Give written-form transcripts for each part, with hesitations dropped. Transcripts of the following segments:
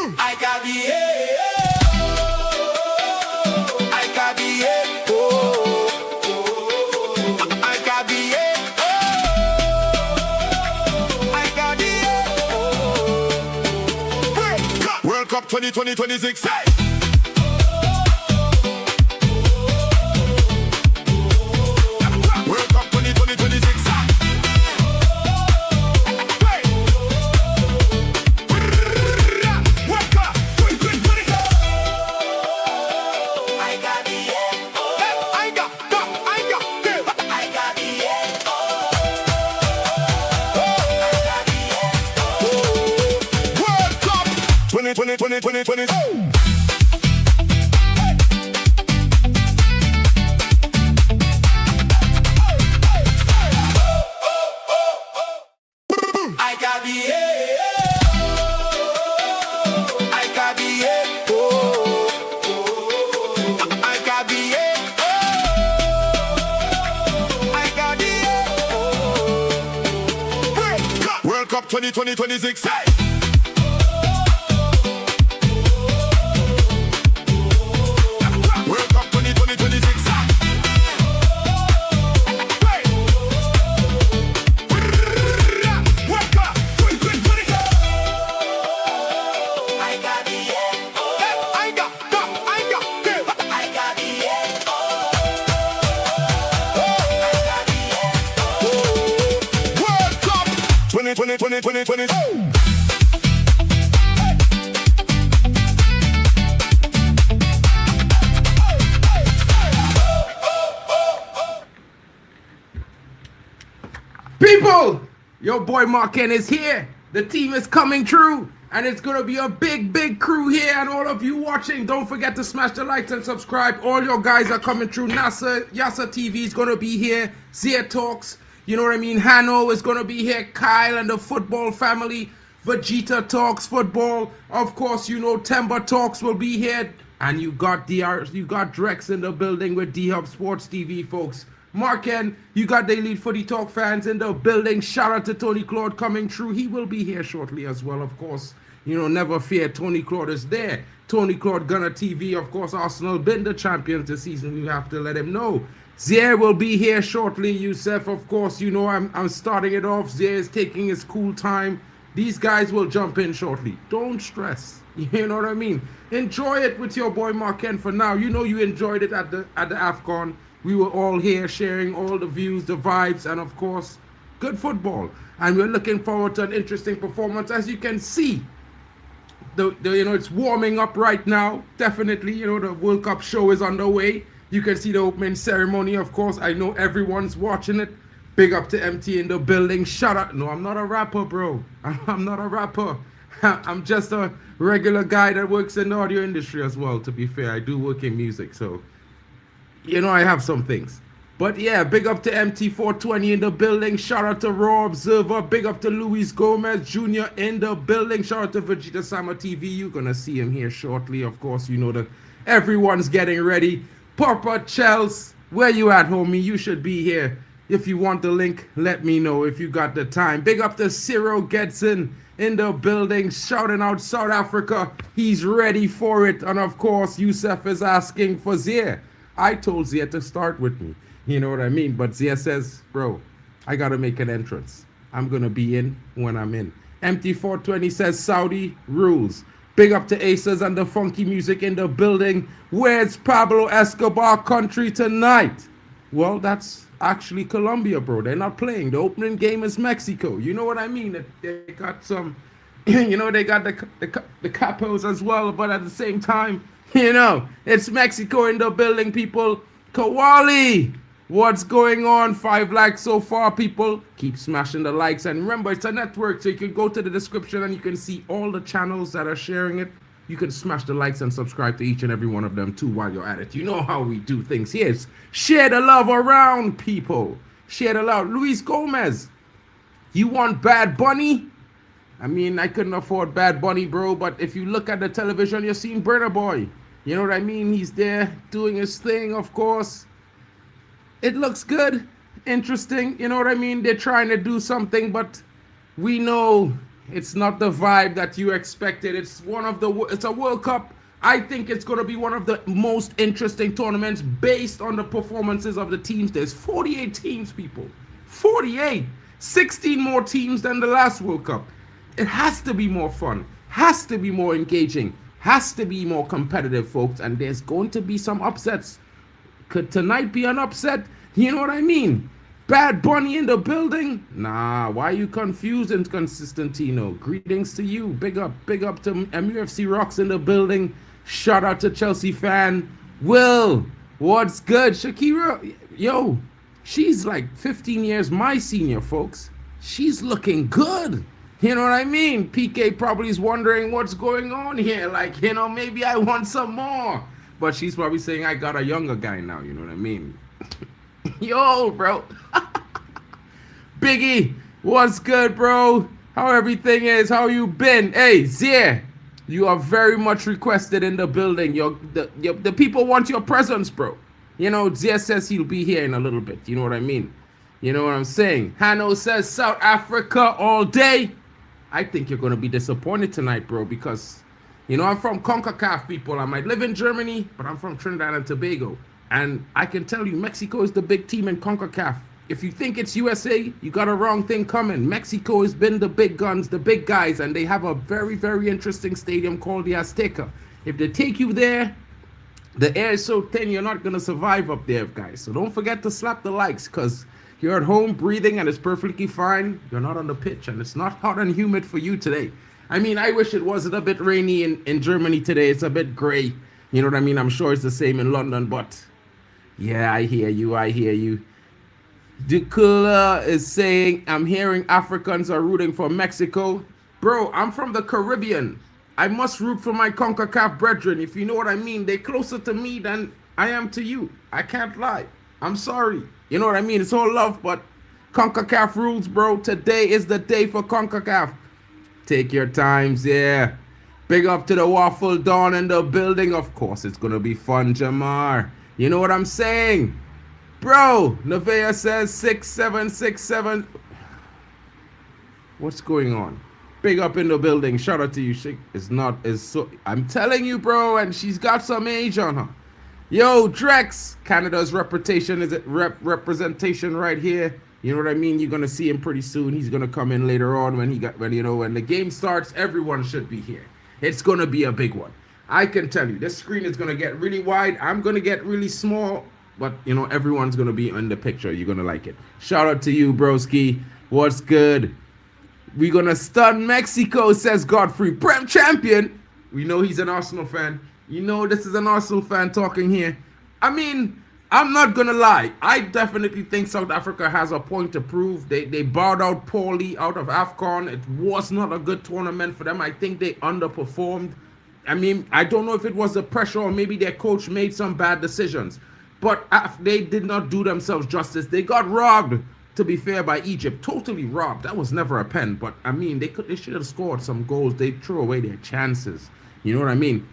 I got the World Cup 2026. World Cup 2026. World Cup 2026. People, your boy Márquez is here. The team is coming through, and it's gonna be a big crew here. And all of you watching, don't forget to smash the likes and subscribe. All your guys are coming through. Yasa TV is gonna be here. Zia Talks, you know what I mean. Hanno is gonna be here. Kyle and the football family. Vegeta Talks football. Of course, you know Temba Talks will be here. And you got Drex in the building with D-Hub Sports TV, folks. Márquez, you got the Elite Footy Talk fans in the building. Shout out to Tony Claude coming through. He will be here shortly as well, of course. You know, never fear, Tony Claude is there. Tony Claude Gunner TV, of course. Arsenal been the champions this season. We have to let him know. Zier will be here shortly. Youssef, of course, you know I'm starting it off. Zier is taking his cool time. These guys will jump in shortly. Don't stress. You know what I mean? Enjoy it with your boy Márquez for now. You know you enjoyed it at the AFCON. We were all here sharing all the views, the vibes, and of course, good football. And we're looking forward to an interesting performance. As you can see, it's warming up right now. Definitely, you know, the World Cup show is underway. You can see the opening ceremony, of course. I know everyone's watching it. Big up to MT in the building. Shout out. No, I'm not a rapper, bro. I'm not a rapper. I'm just a regular guy that works in the audio industry as well, to be fair. I do work in music, so, you know, I have some things. But yeah, big up to MT420 in the building. Shout out to Raw Observer. Big up to Luis Gomez Jr. in the building. Shout out to Vegeta Sama TV. You're going to see him here shortly. Of course, you know everyone's getting ready. Papa Chels, where you at, homie? You should be here. If you want the link, let me know if you got the time. Big up to Ciro Getson in the building, shouting out South Africa. He's ready for it. And of course, Youssef is asking for Zier. I told Zier to start with me. You know what I mean? But Zier says, bro, I got to make an entrance. I'm going to be in when I'm in. MT420 says Saudi rules. Big up to Aces and the funky music in the building. Where's Pablo Escobar country tonight? Well, that's actually Colombia, bro. They're not playing. The opening game is Mexico. You know what I mean? They got some, you know, they got the capos as well. But at the same time, you know, it's Mexico in the building, people. Kawali, what's going on? 5 likes so far, people. Keep smashing the likes. And remember, it's a network, so you can go to the description and you can see all the channels that are sharing it. You can smash the likes and subscribe to each and every one of them too while you're at it. You know how we do things. Yes, share the love around, people. Share the love. Luis Gomez, you want Bad Bunny? I mean, I couldn't afford Bad Bunny, bro, but if you look at the television, you're seeing Burna Boy. You know what I mean? He's there doing his thing, of course. It looks good, interesting. You know what I mean? They're trying to do something, but we know It's not the vibe that you expected. It's a World Cup. I think it's going to be one of the most interesting tournaments based on the performances of the teams. There's 48 teams, people. 48. 16 more teams than the last World Cup. It has to be more fun. Has to be more engaging. Has to be more competitive, folks. And there's going to be some upsets. Could tonight be an upset? You know what I mean? Bad Bunny in the building? Nah, why are you confusing, Consistentino? Greetings to you. Big up to MUFC Rocks in the building. Shout out to Chelsea fan. Will, what's good? Shakira, yo, she's like 15 years my senior, folks. She's looking good. You know what I mean? PK probably is wondering what's going on here. Like, maybe I want some more. But she's probably saying I got a younger guy now. You know what I mean? Yo, bro. Biggie, what's good, bro? How everything is? How you been? Hey, Zier, you are very much requested in the building. The people want your presence, bro. Zier says he'll be here in a little bit. You know what I mean? You know what I'm saying? Hanno says South Africa all day. I think you're going to be disappointed tonight, bro, because, I'm from CONCACAF, people. I might live in Germany, but I'm from Trinidad and Tobago. And I can tell you, Mexico is the big team in CONCACAF. If you think it's USA, you got a wrong thing coming. Mexico has been the big guns, the big guys, and they have a very, very interesting stadium called the Azteca. If they take you there, the air is so thin, you're not going to survive up there, guys. So don't forget to slap the likes, because you're at home breathing and it's perfectly fine. You're not on the pitch, and it's not hot and humid for you today. I mean, I wish it wasn't a bit rainy in Germany today. It's a bit gray. You know what I mean? I'm sure it's the same in London, but yeah, I hear you. Dukula is saying, I'm hearing Africans are rooting for Mexico. Bro, I'm from the Caribbean. I must root for my CONCACAF brethren. If you know what I mean, they're closer to me than I am to you. I can't lie. I'm sorry. You know what I mean? It's all love, but CONCACAF rules, bro. Today is the day for CONCACAF. Take your times, yeah. Big up to the Waffle Dawn in the building. Of course, it's going to be fun, Jamar. You know what I'm saying? Bro, Nevea says 6767. What's going on? Big up in the building. Shout out to you. I'm telling you, bro, and she's got some age on her. Yo, Drex, Canada's representation right here. You know what I mean? You're gonna see him pretty soon. He's gonna come in later on when the game starts. Everyone should be here. It's gonna be a big one. I can tell you, this screen is gonna get really wide. I'm gonna get really small, but everyone's gonna be in the picture. You're gonna like it. Shout out to you, broski. What's good? We're gonna stun Mexico, says Godfrey. Prem champion. We know he's an Arsenal fan. This is an Arsenal fan talking here. I mean, I'm not gonna lie. I definitely think South Africa has a point to prove. They bowed out poorly out of AFCON. It was not a good tournament for them. I think they underperformed. I mean, I don't know if it was the pressure or maybe their coach made some bad decisions. But they did not do themselves justice. They got robbed, to be fair, by Egypt. Totally robbed. That was never a pen. But, I mean, they should have scored some goals. They threw away their chances. You know what I mean?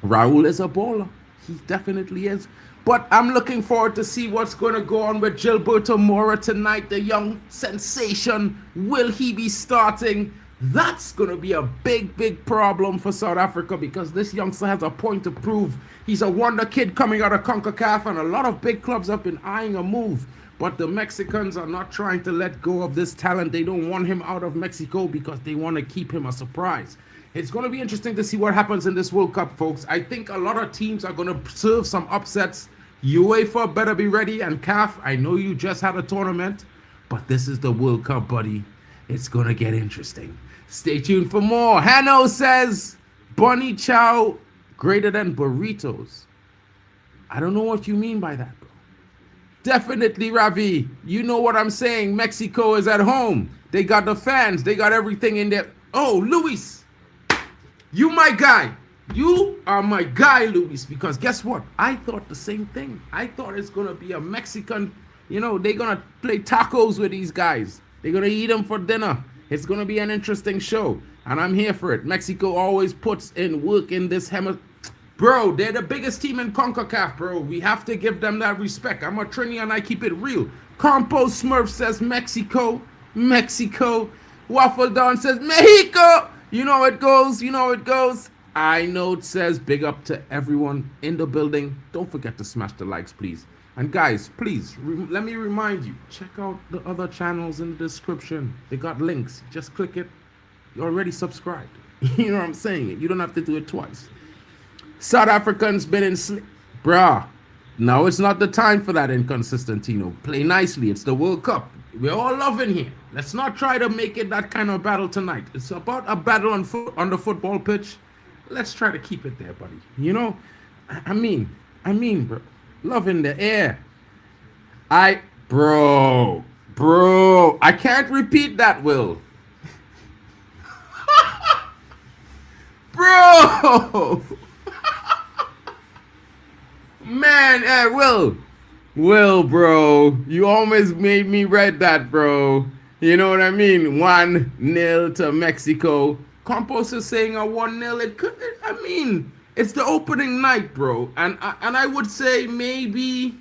Raul is a baller. He definitely is. But I'm looking forward to see what's going to go on with Gilberto Moura tonight, the young sensation. Will he be starting? That's going to be a big, big problem for South Africa because this youngster has a point to prove. He's a wonder kid coming out of CONCACAF, and a lot of big clubs have been eyeing a move. But the Mexicans are not trying to let go of this talent. They don't want him out of Mexico because they want to keep him a surprise. It's going to be interesting to see what happens in this World Cup, folks. I think a lot of teams are going to serve some upsets. UEFA better be ready, and CAF, I know you just had a tournament, but this is the World Cup, buddy. It's going to get interesting. Stay tuned for more. Hanno says, Bunny Chow greater than burritos. I don't know what you mean by that, bro. Definitely, Ravi. You know what I'm saying. Mexico is at home. They got the fans. They got everything in there. Oh, Luis. You my guy. You are my guy, Luis, because guess what? I thought the same thing. I thought it's going to be a Mexican, they're going to play tacos with these guys. They're going to eat them for dinner. It's going to be an interesting show, and I'm here for it. Mexico always puts in work in this Bro, they're the biggest team in CONCACAF, bro. We have to give them that respect. I'm a Trini and I keep it real. Compost Smurf says Mexico. Waffle Don says, Mexico! You know it goes, you know it goes. I Note says, big up to everyone in the building. Don't forget to smash the likes, please. And guys, please, let me remind you, check out the other channels in the description. They got links. Just click it. You're already subscribed. You know what I'm saying? You don't have to do it twice. South Africans been in sleep. Bruh, now it's not the time for that inconsistentino. Play nicely. It's the World Cup. We're all loving here. Let's not try to make it that kind of battle tonight. It's about a battle on the football pitch. Let's try to keep it there, buddy. You know, I mean, bro. Love in the air. Bro, I can't repeat that, Will. Bro! Man, Will, bro. You almost made me read that, bro. You know what I mean? 1-0 to Mexico. Campos is saying a 1-0. It could, I mean, it's the opening night, bro. And I would say maybe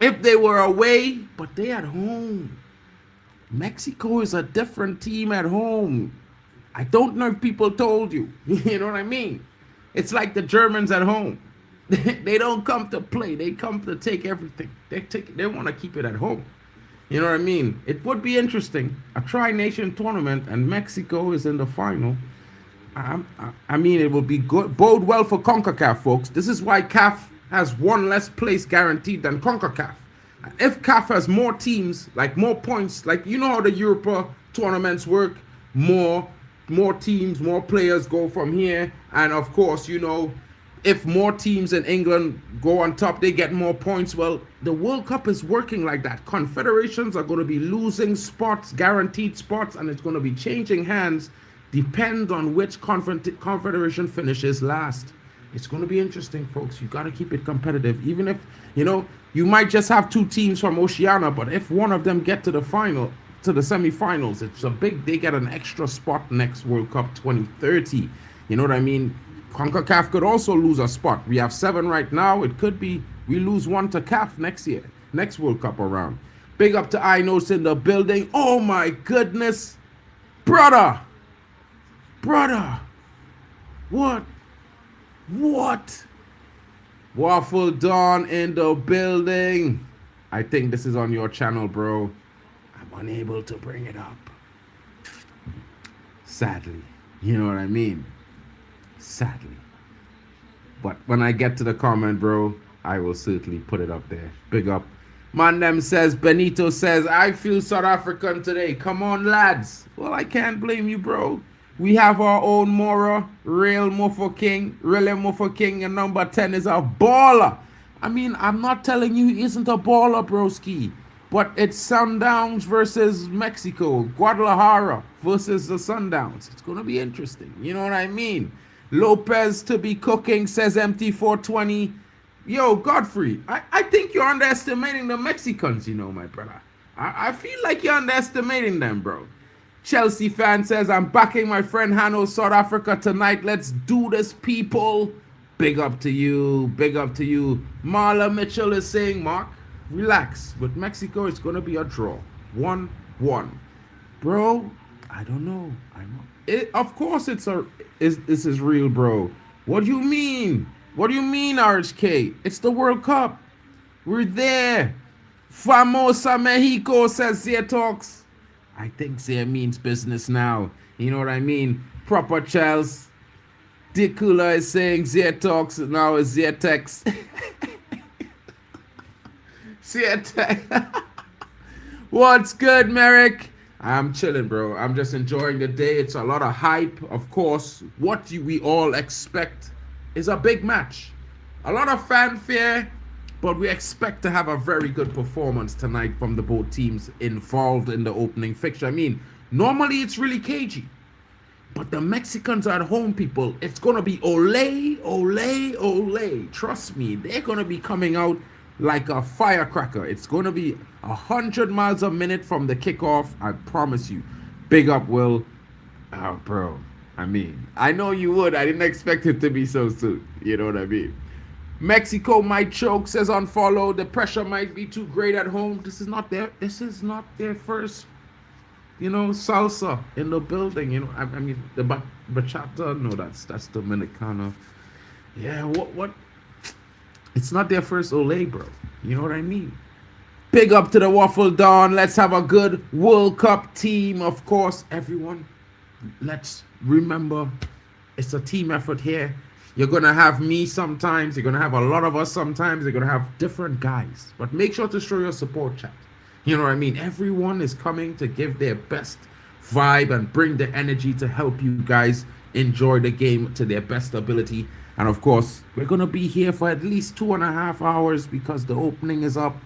if they were away, but they at home. Mexico is a different team at home. I don't know if people told you. You know what I mean? It's like the Germans at home. They don't come to play. They come to take everything. They want to keep it at home. You know what I mean? It would be interesting. A tri-nation tournament and Mexico is in the final. I mean, it will be good. Bode well for CONCACAF, folks. This is why CAF has one less place guaranteed than CONCACAF. If CAF has more teams, like more points, like you know how the Europa tournaments work, more teams, more players go from here. And of course, you know, if more teams in England go on top, they get more points. Well, the World Cup is working like that. Confederations are going to be losing spots, guaranteed spots, and it's going to be changing hands. Depend on which confederation finishes last. It's going to be interesting, folks. You got to keep it competitive. Even if, you know, you might just have two teams from Oceania, but if one of them get to the final, to the semifinals, it's a big, they get an extra spot next World Cup 2030. You know what I mean? CONCACAF could also lose a spot. We have 7 right now. It could be we lose 1 to CAF next year, next World Cup around. Big up to Inos in the building. Oh my goodness. Brother. What? Waffle Dawn in the building. I think this is on your channel, bro. I'm unable to bring it up. Sadly. You know what I mean? Sadly. But when I get to the comment, bro, I will certainly put it up there. Big up. Mandem says, Benito says, I feel South African today. Come on, lads. Well, I can't blame you, bro. We have our own Mora, Real Mofo King, and number 10 is a baller. I mean, I'm not telling you he isn't a baller, broski. But it's Sundowns versus Mexico. Guadalajara versus the Sundowns. It's going to be interesting. You know what I mean? Lopez to be cooking, says MT420. Yo, Godfrey, I think you're underestimating the Mexicans, you know, my brother. I feel like you're underestimating them, bro. Chelsea fan says, I'm backing my friend Hano, South Africa tonight. Let's do this, people. Big up to you. Big up to you. Marla Mitchell is saying, Mark, relax. With Mexico, it's going to be a draw. 1-1. Bro, I don't know. Of course this is real, bro. What do you mean? What do you mean, RHK? It's the World Cup. We're there. Famosa Mexico, says Zia Talks. I think Zia means business now. You know what I mean? Proper Charles. Dicula is saying Zia Talks now is Zia Text. Zia Text. What's good, Merrick? I'm chilling, bro. I'm just enjoying the day. It's a lot of hype. Of course, what we all expect is a big match. A lot of fanfare, but we expect to have a very good performance tonight from the both teams involved in the opening fixture. I mean, normally it's really cagey, but the Mexicans are at home, people. It's going to be ole, ole, ole. Trust me, they're going to be coming out like a firecracker. It's going to be 100 miles a minute from the kickoff. I promise you. Big up, Will. Oh, bro. I mean, I know you would. I didn't expect it to be so soon. You know what I mean? Mexico might choke, says unfollow. The pressure might be too great at home. This is not their first salsa in the building. I mean, the bachata, no, that's Dominicana. Yeah, what? It's not their first Olay, bro. You know what I mean? Big up to the Waffle Dawn. Let's have a good World Cup team, of course. Everyone, let's remember it's a team effort here. You're going to have me sometimes. You're going to have a lot of us sometimes. You're going to have different guys. But make sure to show your support, chat. You know what I mean? Everyone is coming to give their best vibe and bring the energy to help you guys enjoy the game to their best ability. And of course, we're going to be here for at least 2.5 hours because the opening is up.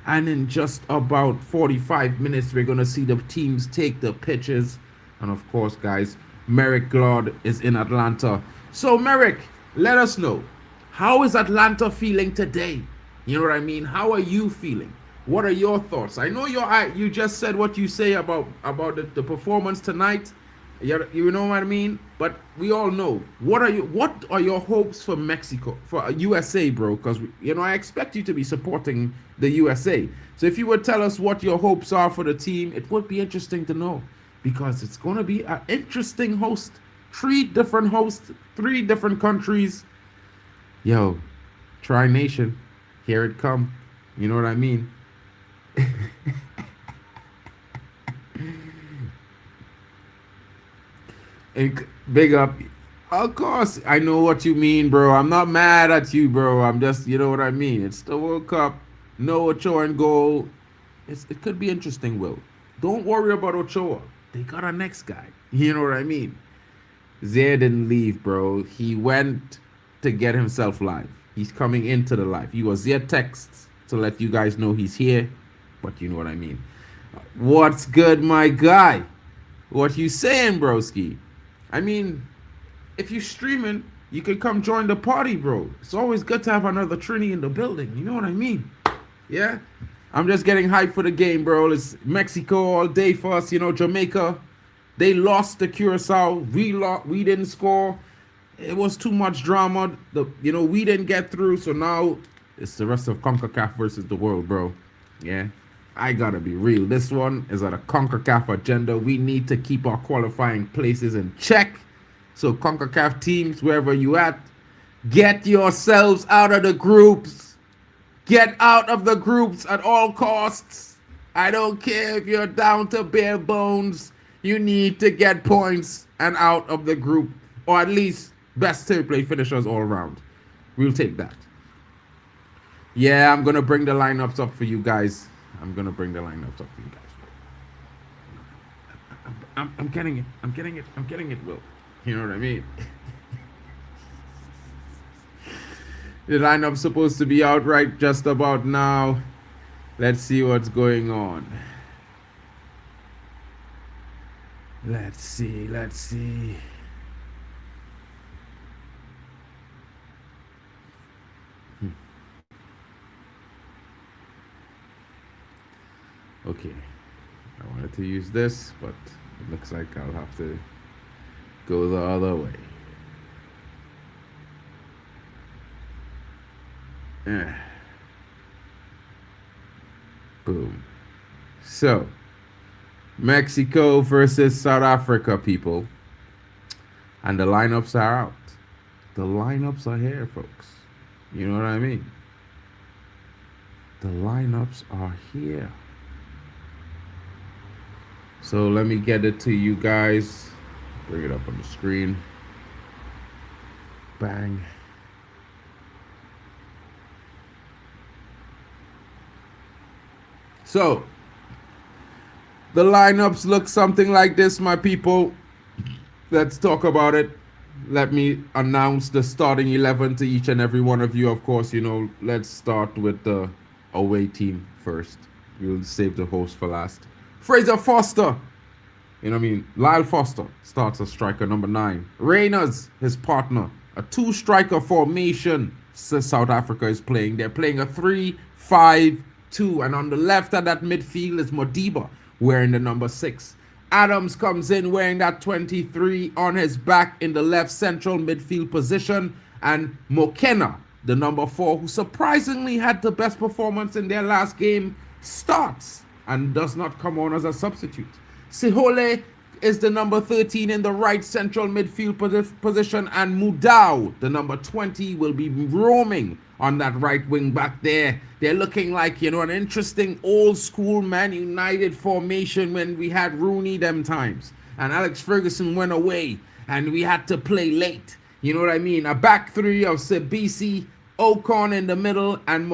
And in just about 45 minutes, we're going to see the teams take the pitches. And of course, guys, Merrick Glod is in Atlanta. So, Merrick, let us know. How is Atlanta feeling today? You know what I mean? How are you feeling? What are your thoughts? I know you just said what you say about the performance tonight. You know what I mean? But we all know. What are your hopes for Mexico, for USA, bro? Because I expect you to be supporting the USA. So if you would tell us what your hopes are for the team, it would be interesting to know, because it's going to be an interesting host. 3 different hosts, 3 different countries. Yo, Tri Nation, here it come. You know what I mean? And big up. Of course, I know what you mean, bro. I'm not mad at you, bro. I'm just, you know what I mean. It's the World Cup. No Ochoa in goal. It could be interesting, Will. Don't worry about Ochoa. They got a next guy. You know what I mean? Zaire didn't leave, bro. He went to get himself live. He's coming into the live. He was there texts to let you guys know he's here. But you know what I mean. What's good, my guy? What you saying, broski? I mean, if you're streaming, you can come join the party, bro. It's always good to have another Trini in the building. You know what I mean? Yeah? I'm just getting hyped for the game, bro. It's Mexico all day for us. Jamaica, they lost to Curacao. We didn't score. It was too much drama. We didn't get through. So now it's the rest of CONCACAF versus the world, bro. Yeah? I gotta be real. This one is on a CONCACAF agenda. We need to keep our qualifying places in check. So CONCACAF teams, wherever you at, get yourselves out of the groups. Get out of the groups at all costs. I don't care if you're down to bare bones. You need to get points and out of the group. Or at least best third place finishers all around. We'll take that. Yeah, I'm going to bring the lineups up for you guys. I'm getting it. I'm getting it, Will. You know what I mean? The lineup's supposed to be out right just about now. Let's see what's going on. Let's see. Okay, I wanted to use this, but it looks like I'll have to go the other way. Boom. So, Mexico versus South Africa, people. And the lineups are out. The lineups are here, folks. You know what I mean? The lineups are here. So let me get it to you guys. Bring it up on the screen. Bang. So the lineups look something like this, my people. Let's talk about it. Let me announce the starting 11 to each and every one of you. Of course, let's start with the away team first. We'll save the host for last. Fraser Foster. Lyle Foster starts as striker number 9. Reyners, his partner. A 2-striker formation South Africa is playing. They're playing a 3-5-2. And on the left of that midfield is Modiba, wearing the number 6. Adams comes in wearing that 23 on his back in the left central midfield position. And Mokena, the number 4, who surprisingly had the best performance in their last game, starts and does not come on as a substitute. Sihole is the number 13 in the right central midfield position, and Mudau, the number 20, will be roaming on that right wing back there. They're looking like, an interesting old school Man United formation when we had Rooney them times. And Alex Ferguson went away and we had to play late. You know what I mean? A back three of Sibisi, Ocon in the middle, and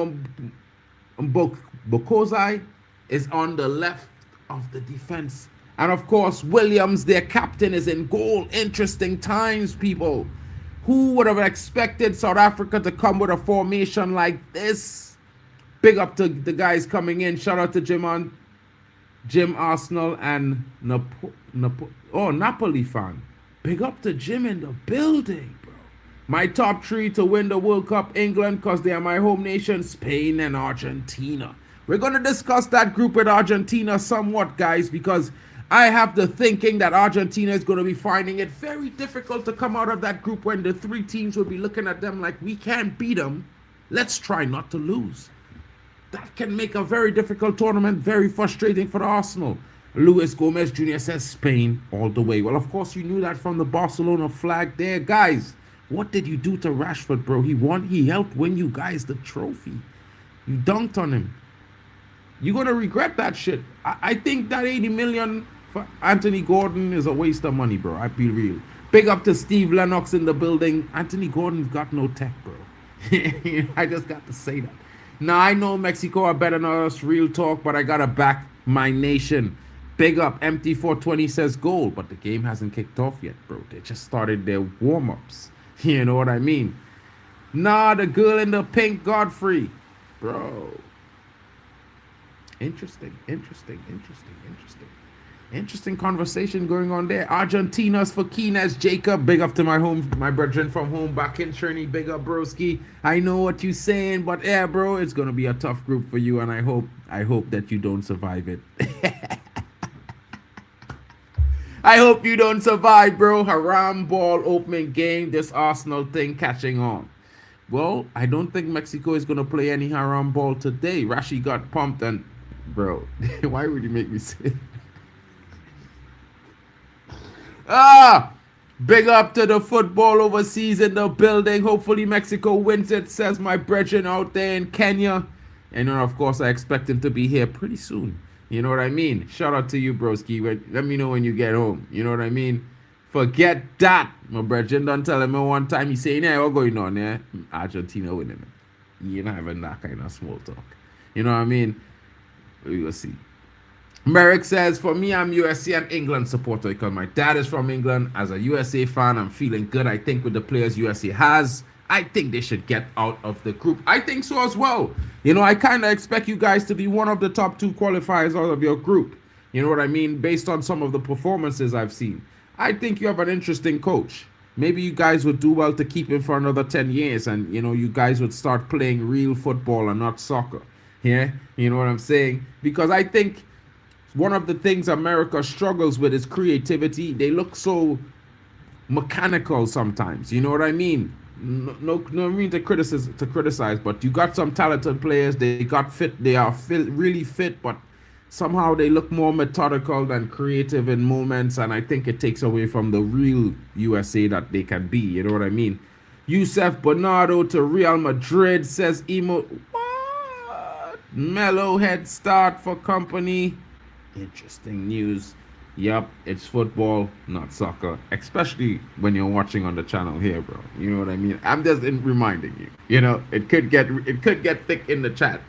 Bokozai is on the left of the defense. And of course, Williams, their captain, is in goal. Interesting times, people. Who would have expected South Africa to come with a formation like this? Big up to the guys coming in. Shout out to Jim Arsenal and Napoli fan. Big up to Jim in the building, bro. My top three to win the World Cup: England, because they are my home nation, Spain and Argentina. We're going to discuss that group with Argentina somewhat, guys, because I have the thinking that Argentina is going to be finding it very difficult to come out of that group when the three teams will be looking at them like, we can't beat them. Let's try not to lose. That can make a very difficult tournament very frustrating for Arsenal. Luis Gomez Jr. says Spain all the way. Well, of course, you knew that from the Barcelona flag there. Guys, what did you do to Rashford, bro? He helped win you guys the trophy. You dunked on him. You're going to regret that shit. I think that 80 million for Anthony Gordon is a waste of money, bro. I be real. Big up to Steve Lennox in the building. Anthony Gordon's got no tech, bro. I just got to say that. Now, I know Mexico are better than us, real talk, but I got to back my nation. Big up. Empty 420 says goal, but the game hasn't kicked off yet, bro. They just started their warm-ups. You know what I mean? Nah, the girl in the pink, Godfrey. Bro. Interesting conversation going on there. Argentina's for Keenas Jacob. Big up to my brethren from home back in Trini. Big up, broski. I know what you're saying, but yeah, bro, it's gonna be a tough group for you, and I hope that you don't survive it. I hope you don't survive, bro. Haram ball opening game. This Arsenal thing catching on. Well, I don't think Mexico is gonna play any haram ball today. Rashi got pumped, and bro, why would you make me say it? Big up to the football overseas in the building. Hopefully Mexico wins it, says my brethren out there in Kenya. And of course, I expect him to be here pretty soon. You know what I mean? Shout out to you, broski. Let me know when you get home. You know what I mean? Forget that. My brethren done tell him one time, he saying, yeah, what's going on there? Argentina winning it. You're not having that kind of small talk. You know what I mean? We will see. Merrick says, for me, I'm USA and England supporter because my dad is from England. As a USA fan, I'm feeling good. I think with the players USA has, I think they should get out of the group. I think so as well. I kind of expect you guys to be one of the top two qualifiers out of your group. You know what I mean? Based on some of the performances I've seen. I think you have an interesting coach. Maybe you guys would do well to keep him for another 10 years and, you guys would start playing real football and not soccer. Yeah? You know what I'm saying? Because I think one of the things America struggles with is creativity. They look so mechanical sometimes. You know what I mean? No mean to criticize, but you got some talented players. They got fit. They are really fit, but somehow they look more methodical than creative in moments, and I think it takes away from the real USA that they can be. You know what I mean? Youssef Bernardo to Real Madrid, says Emo. What? Mellow head start for company. Interesting news. Yup, it's football, not soccer. Especially when you're watching on the channel here, bro. You know what I mean? I'm just reminding you. It could get thick in the chat.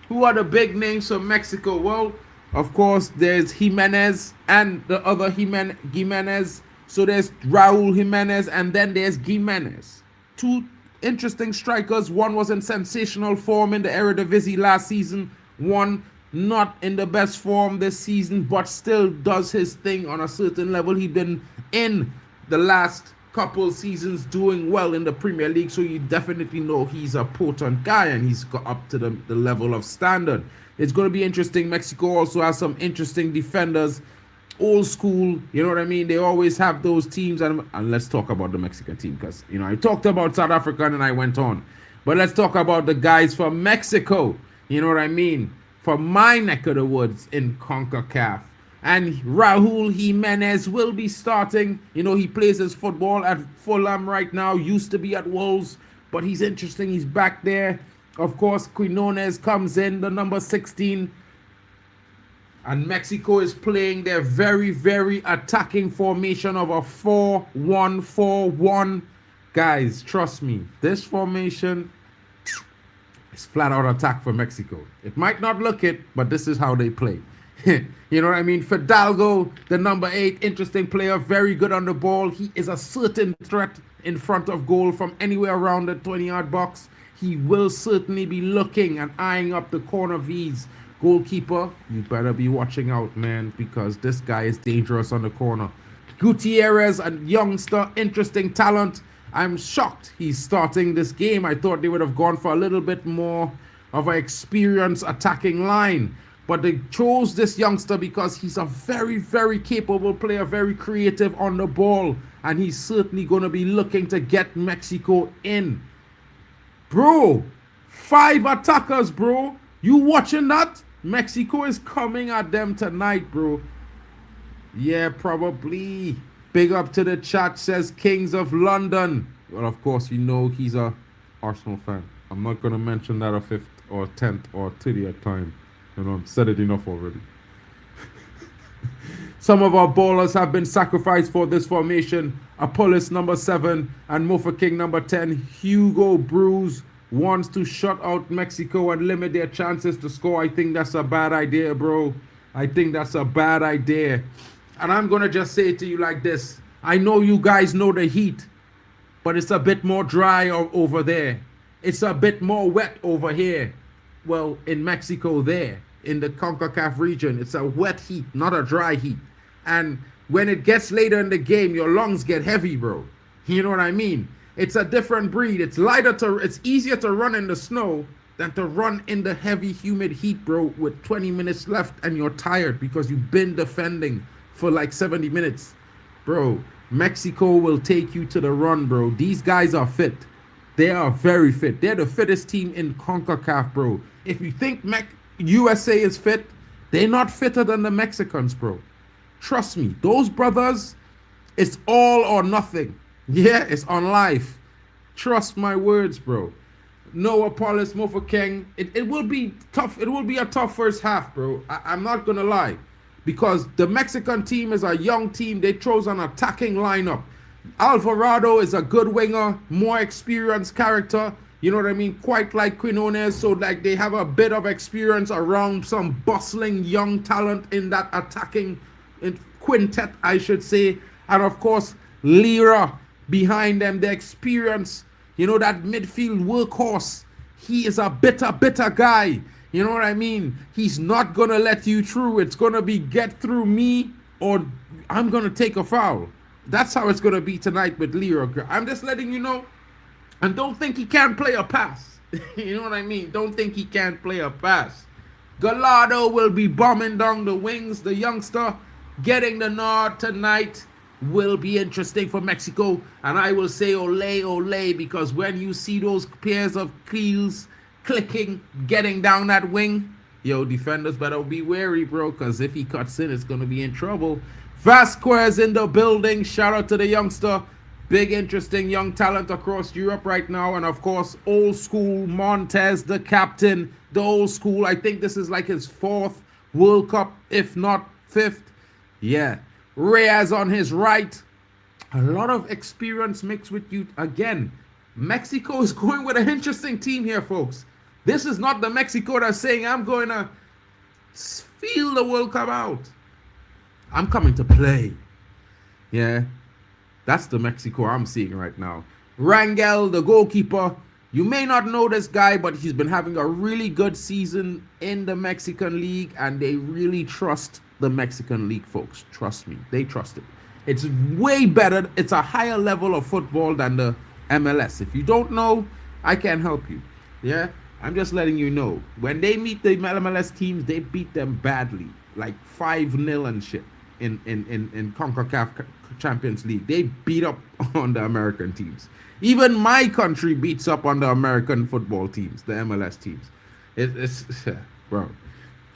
Who are the big names from Mexico? Well, of course, there's Jimenez and the other Jimenez. So there's Raul Jimenez and then there's Jimenez. Two interesting strikers. One was in sensational form in the Eredivisie last season. One not in the best form this season, but still does his thing on a certain level. He's been in the last couple seasons doing well in the Premier League, so you definitely know he's a potent guy and he's got up to the level of standard. It's going to be interesting. Mexico also has some interesting defenders, old school, you know what I mean? They always have those teams, and let's talk about the Mexican team because, I talked about South Africa and I went on. But let's talk about the guys from Mexico, you know what I mean? From my neck of the woods in CONCACAF. And Raúl Jimenez will be starting. You know, he plays his football at Fulham right now. Used to be at Wolves, but he's interesting. He's back there. Of course, Quinones comes in, the number 16. And Mexico is playing their very, very attacking formation of a 4-1-4-1. Guys, trust me, this formation is flat out attack for Mexico. It might not look it, but this is how they play. You know what I mean? Fidalgo, the number 8, interesting player, very good on the ball. He is a certain threat in front of goal from anywhere around the 20-yard box. He will certainly be looking and eyeing up the corner V's. Goalkeeper, you better be watching out, man, because this guy is dangerous on the corner. Gutierrez, a youngster, interesting talent. I'm shocked he's starting this game. I thought they would have gone for a little bit more of an experienced attacking line. But they chose this youngster because he's a very, very capable player, very creative on the ball. And he's certainly going to be looking to get Mexico in. Bro, 5 attackers, bro. You watching that? Mexico is coming at them tonight, bro. Yeah, probably. Big up to the chat, says Kings of London. Well, of course, you know he's a Arsenal fan. I'm not going to mention that a 5th or 10th or 30th time. You know, I've said it enough already. Some of our ballers have been sacrificed for this formation. Apollos number 7 and Mofa King number 10. Hugo Bruce wants to shut out Mexico and limit their chances to score. I think that's a bad idea, bro. I think that's a bad idea. And I'm going to just say it to you like this. I know you guys know the heat, but it's a bit more dry over there. It's a bit more wet over here. Well, in Mexico there, in the CONCACAF region, it's a wet heat, not a dry heat. And when it gets later in the game, your lungs get heavy, bro. You know what I mean? It's a different breed. It's easier to run in the snow than to run in the heavy, humid heat, bro, with 20 minutes left and you're tired because you've been defending for like 70 minutes. Bro, Mexico will take you to the run, bro. These guys are fit. They are very fit. They're the fittest team in CONCACAF, bro. If you think USA is fit, they're not fitter than the Mexicans, bro. Trust me. Those brothers, it's all or nothing. Yeah, it's on life. Trust my words, bro. No Apollos, Mofa King. It will be tough. It will be a tough first half, bro. I'm not going to lie. Because the Mexican team is a young team. They chose an attacking lineup. Alvarado is a good winger, more experienced character. You know what I mean? Quite like Quinones. So like they have a bit of experience around some bustling young talent in that attacking quintet, I should say. And of course, Lira behind them, the experience. You know, that midfield workhorse. He is a bitter guy. You know what I mean? He's not going to let you through. It's going to be get through me or I'm going to take a foul. That's how it's going to be tonight with Lira. I'm just letting you know. And don't think he can't play a pass. You know what I mean? Don't think he can't play a pass. Gallardo will be bombing down the wings. The youngster getting the nod tonight will be interesting for Mexico. And I will say ole, ole, because when you see those pairs of keels clicking, getting down that wing, yo, defenders better be wary, bro, because if he cuts in, it's going to be in trouble. Vasquez in the building. Shout out to the youngster. Big, interesting young talent across Europe right now. And, of course, old school Montez, the captain, the old school. I think this is like his 4th World Cup, if not 5th. Yeah. Reyes on his right. A lot of experience mixed with you. Again, Mexico is going with an interesting team here, folks. This is not the Mexico that's saying, I'm going to feel the World Cup out. I'm coming to play. Yeah. That's the Mexico I'm seeing right now. Rangel, the goalkeeper. You may not know this guy, but he's been having a really good season in the Mexican League, and they really trust the Mexican League, folks. Trust me. They trust it. It's way better. It's a higher level of football than the MLS. If you don't know, I can help you. Yeah? I'm just letting you know. When they meet the MLS teams, they beat them badly. Like 5-0 and shit in CONCACAF Champions League. They beat up on the American teams. Even my country beats up on the American football teams, the MLS teams. It's bro,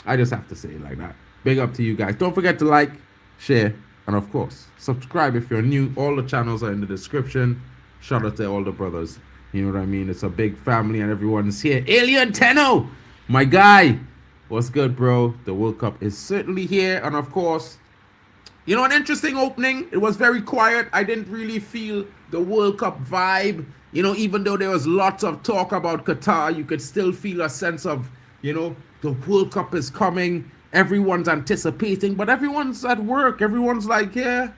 I just have to say it like that. Big up to you guys. Don't forget to like, share, and of course, subscribe if you're new. All the channels are in the description. Shout out to all the brothers. You know what I mean? It's a big family and everyone's here. Alien Tenno, my guy. What's good, bro? The World Cup is certainly here. And of course, you know, an interesting opening. It was very quiet. I didn't really feel the World Cup vibe. You know, even though there was lots of talk about Qatar, you could still feel a sense of, you know, the World Cup is coming. Everyone's anticipating, but everyone's at work. Everyone's like, yeah.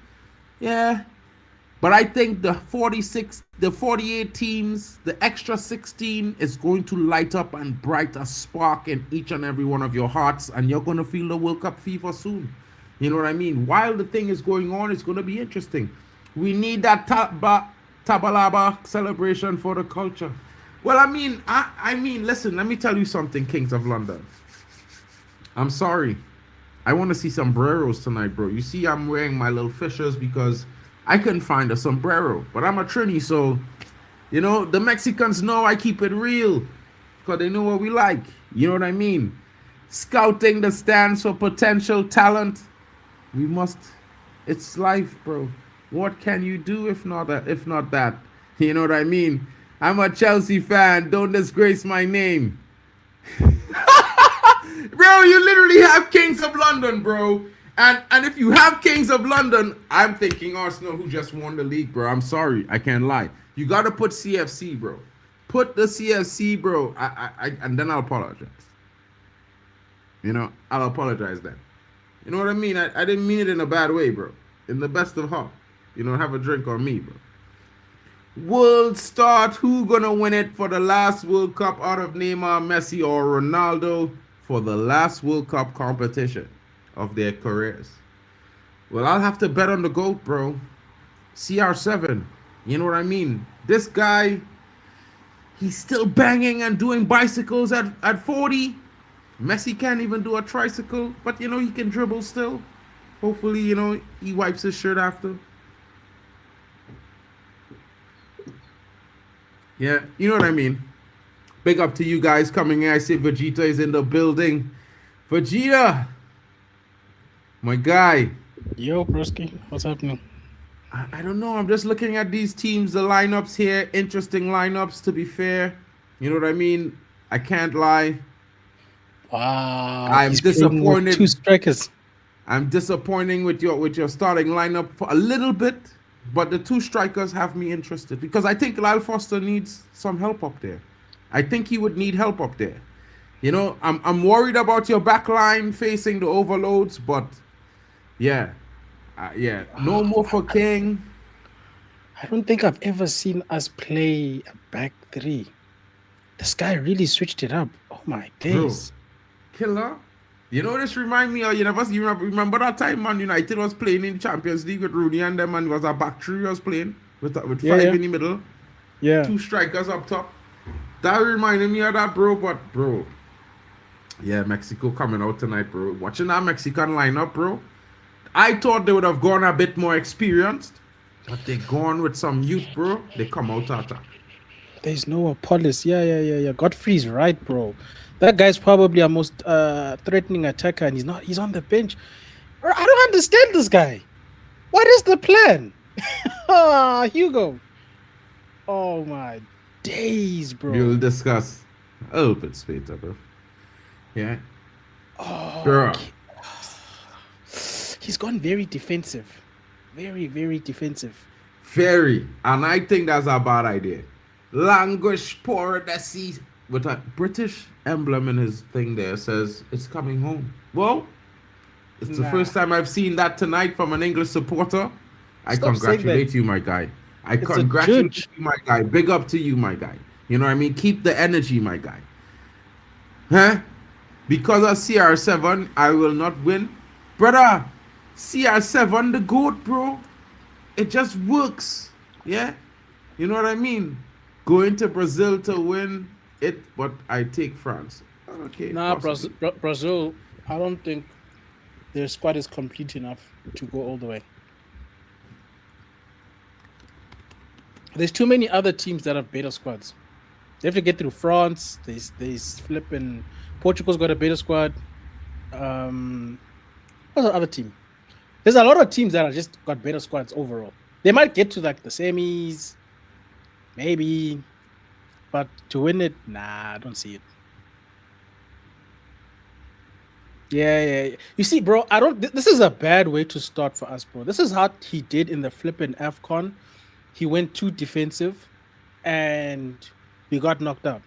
But I think the 48 teams, the extra 16 is going to light up and bright a spark in each and every one of your hearts, and you're going to feel the World Cup fever soon. You know what I mean? While the thing is going on, it's going to be interesting. We need that Tabalaba celebration for the culture. Well, I mean, listen, let me tell you something, Kings of London. I'm sorry. I want to see sombreros tonight, bro. You see, I'm wearing my little fishers because I couldn't find a sombrero. But I'm a Trini, so, you know, the Mexicans know I keep it real because they know what we like. You know what I mean? Scouting the stands for potential talent. We must. It's life, bro. What can you do if not that? You know what I mean? I'm a Chelsea fan. Don't disgrace my name. Bro, you literally have Kings of London, bro. And if you have Kings of London, I'm thinking Arsenal, who just won the league, bro. I'm sorry. I can't lie. You got to put CFC, bro. Put the CFC, bro. And then I'll apologize. You know, I'll apologize then. You know what I mean? I didn't mean it in a bad way, bro. In the best of heart. You know, have a drink on me, bro. World start. Who gonna win it for the last World Cup out of Neymar, Messi, or Ronaldo for the last World Cup competition of their careers? Well, I'll have to bet on the GOAT, bro. CR7. You know what I mean? This guy, he's still banging and doing bicycles at 40. Messi can't even do a tricycle, but, you know, he can dribble still. Hopefully, you know, he wipes his shirt after. Yeah, you know what I mean. Big up to you guys coming in. I see Vegeta is in the building. Vegeta, my guy. Yo, broski, what's happening? I don't know. I'm just looking at these teams, the lineups here. Interesting lineups, to be fair. You know what I mean? I can't lie. Wow, I'm disappointed. 2 strikers. I'm disappointing with your starting lineup for a little bit, but the 2 strikers have me interested because I think Lyle Foster needs some help up there. I think he would need help up there. You know, I'm worried about your back line facing the overloads, but yeah, no more for King. I don't think I've ever seen us play a back 3. This guy really switched it up. Oh my days. Bro, killer. You know, this remind me of, you remember that time Man United was playing in Champions League with Rooney and them, and it was a back 3 was playing with 5 in the middle. Yeah. 2 strikers up top. That reminded me of that, bro. But, bro, yeah, Mexico coming out tonight, bro. Watching that Mexican lineup, bro. I thought they would have gone a bit more experienced, but they gone with some youth, bro. They come out to attack. There's no Apollos. Yeah. Godfrey's right, bro. That guy's probably our most threatening attacker, and he's on the bench. Bro, I don't understand this guy. What is the plan? Hugo. Oh my days, bro. We'll discuss a little bit later, bro. Yeah. Oh, Girl. He's gone very defensive. Very, very defensive. Very. And I think that's a bad idea. Languish poor the sea with a British emblem in his thing there says it's coming home. Well, it's the first time I've seen that tonight from an English supporter. I congratulate you, my guy. I congratulate you, my guy. Big up to you, my guy. You know what I mean? Keep the energy, my guy. Huh? Because of CR7, I will not win. Brother, CR7, the GOAT, bro. It just works. Yeah? You know what I mean? Going to Brazil to win it, but I take France. Okay. Nah, Brazil, I don't think their squad is complete enough to go all the way. There's too many other teams that have better squads. They have to get through France. There's flipping Portugal's got a better squad. What's the other team? There's a lot of teams that are just got better squads overall. They might get to like the semis, maybe, but to win it, nah, I don't see it. Yeah. You see, bro, I don't. This is a bad way to start for us, bro. This is how he did in the flipping AFCON. He went too defensive, and we got knocked out.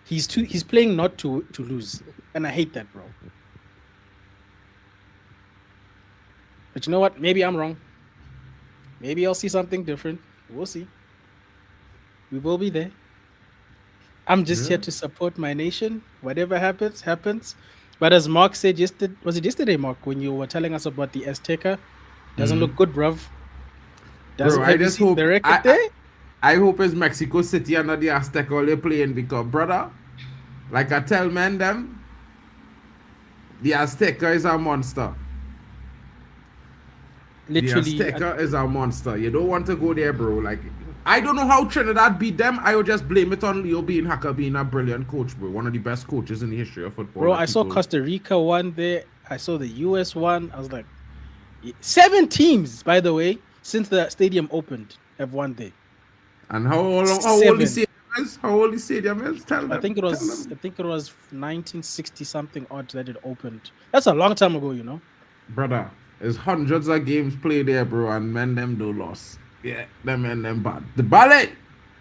He's playing not to lose, and I hate that, bro. But you know what? Maybe I'm wrong. Maybe I'll see something different. We'll see. We will be there. I'm just here to support my nation. Whatever happens, happens. But as Mark said yesterday, was it yesterday, Mark, when you were telling us about the Azteca? Doesn't look good, bruv. Bro, I just hope the record there? I hope it's Mexico City under the Azteca all they're playing because, brother, like I tell men them, the Azteca is a monster. Literally, the Azteca is a monster. You don't want to go there, bro. Like, I don't know how Trinidad beat them. I would just blame it on Leo being Haka being a brilliant coach, bro. One of the best coaches in the history of football. Bro, I saw Costa Rica one there. I saw the US one. I was like, 7 teams, by the way, since the stadium opened, have won there. And how old the stadium is? How old the stadium is? Tell them. I think it was 1960 something odd that it opened. That's a long time ago, you know. Brother, there's hundreds of games played there, bro, and men them do loss. Yeah, them men them bad. The ballet.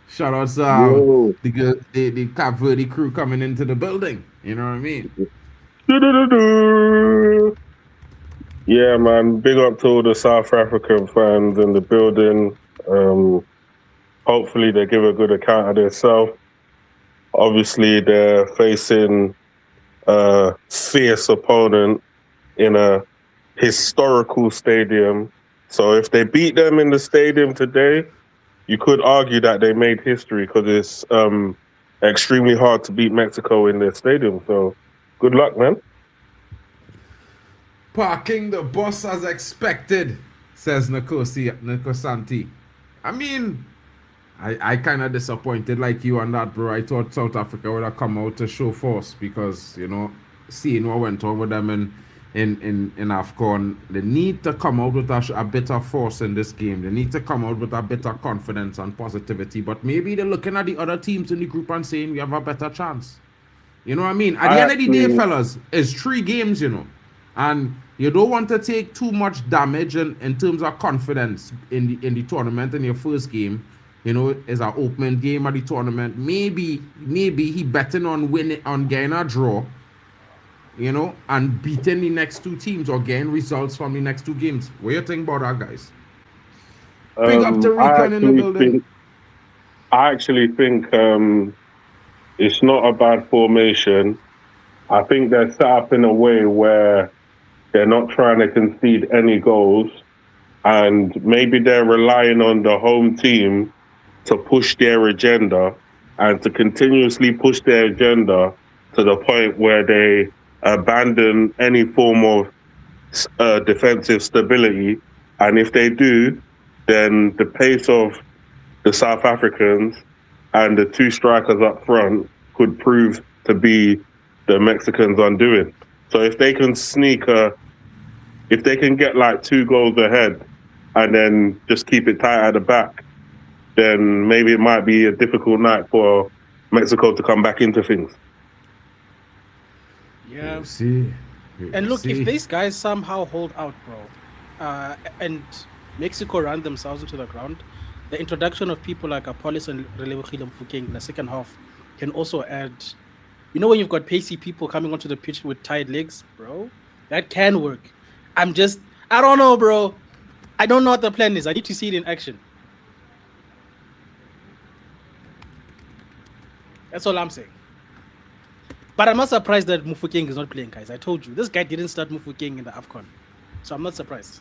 Shout out to the Cape Verde crew coming into the building. You know what I mean? Yeah, man. Big up to all the South African fans in the building. Hopefully they give a good account of themselves. Obviously, they're facing a fierce opponent in a historical stadium. So if they beat them in the stadium today, you could argue that they made history because it's extremely hard to beat Mexico in their stadium. So good luck, man. Parking the bus as expected, says Nkosanti. I mean, I kind of disappointed like you on that, bro. I thought South Africa would have come out to show force because, you know, seeing what went on with them in AFCON, they need to come out with a bit of force in this game. They need to come out with a bit of confidence and positivity. But maybe they're looking at the other teams in the group and saying we have a better chance. You know what I mean? At the end of the day, fellas, it's 3 games, you know. And you don't want to take too much damage in terms of confidence in the tournament in your first game. You know, it's an opening game of the tournament. Maybe he betting on winning, on getting a draw, you know, and beating the next 2 teams or getting results from the next 2 games. What do you think about that, guys? Big up to Recon in the building. I actually think it's not a bad formation. I think they're set up in a way where they're not trying to concede any goals, and maybe they're relying on the home team to push their agenda and to continuously push their agenda to the point where they abandon any form of defensive stability. And if they do, then the pace of the South Africans and the 2 strikers up front could prove to be the Mexicans' undoing. So if they can if they can get like 2 goals ahead and then just keep it tight at the back, then maybe it might be a difficult night for Mexico to come back into things. Yeah. We'll see. And look, if these guys somehow hold out, bro, and Mexico run themselves into the ground, the introduction of people like Apollos and Relebogile Mofokeng in the second half can also add. You know, when you've got pacey people coming onto the pitch with tired legs, bro, that can work. I don't know, bro. I don't know what the plan is. I need to see it in action. That's all I'm saying. But I'm not surprised that Mofokeng is not playing, guys. I told you, this guy didn't start Mofokeng in the AFCON. So I'm not surprised.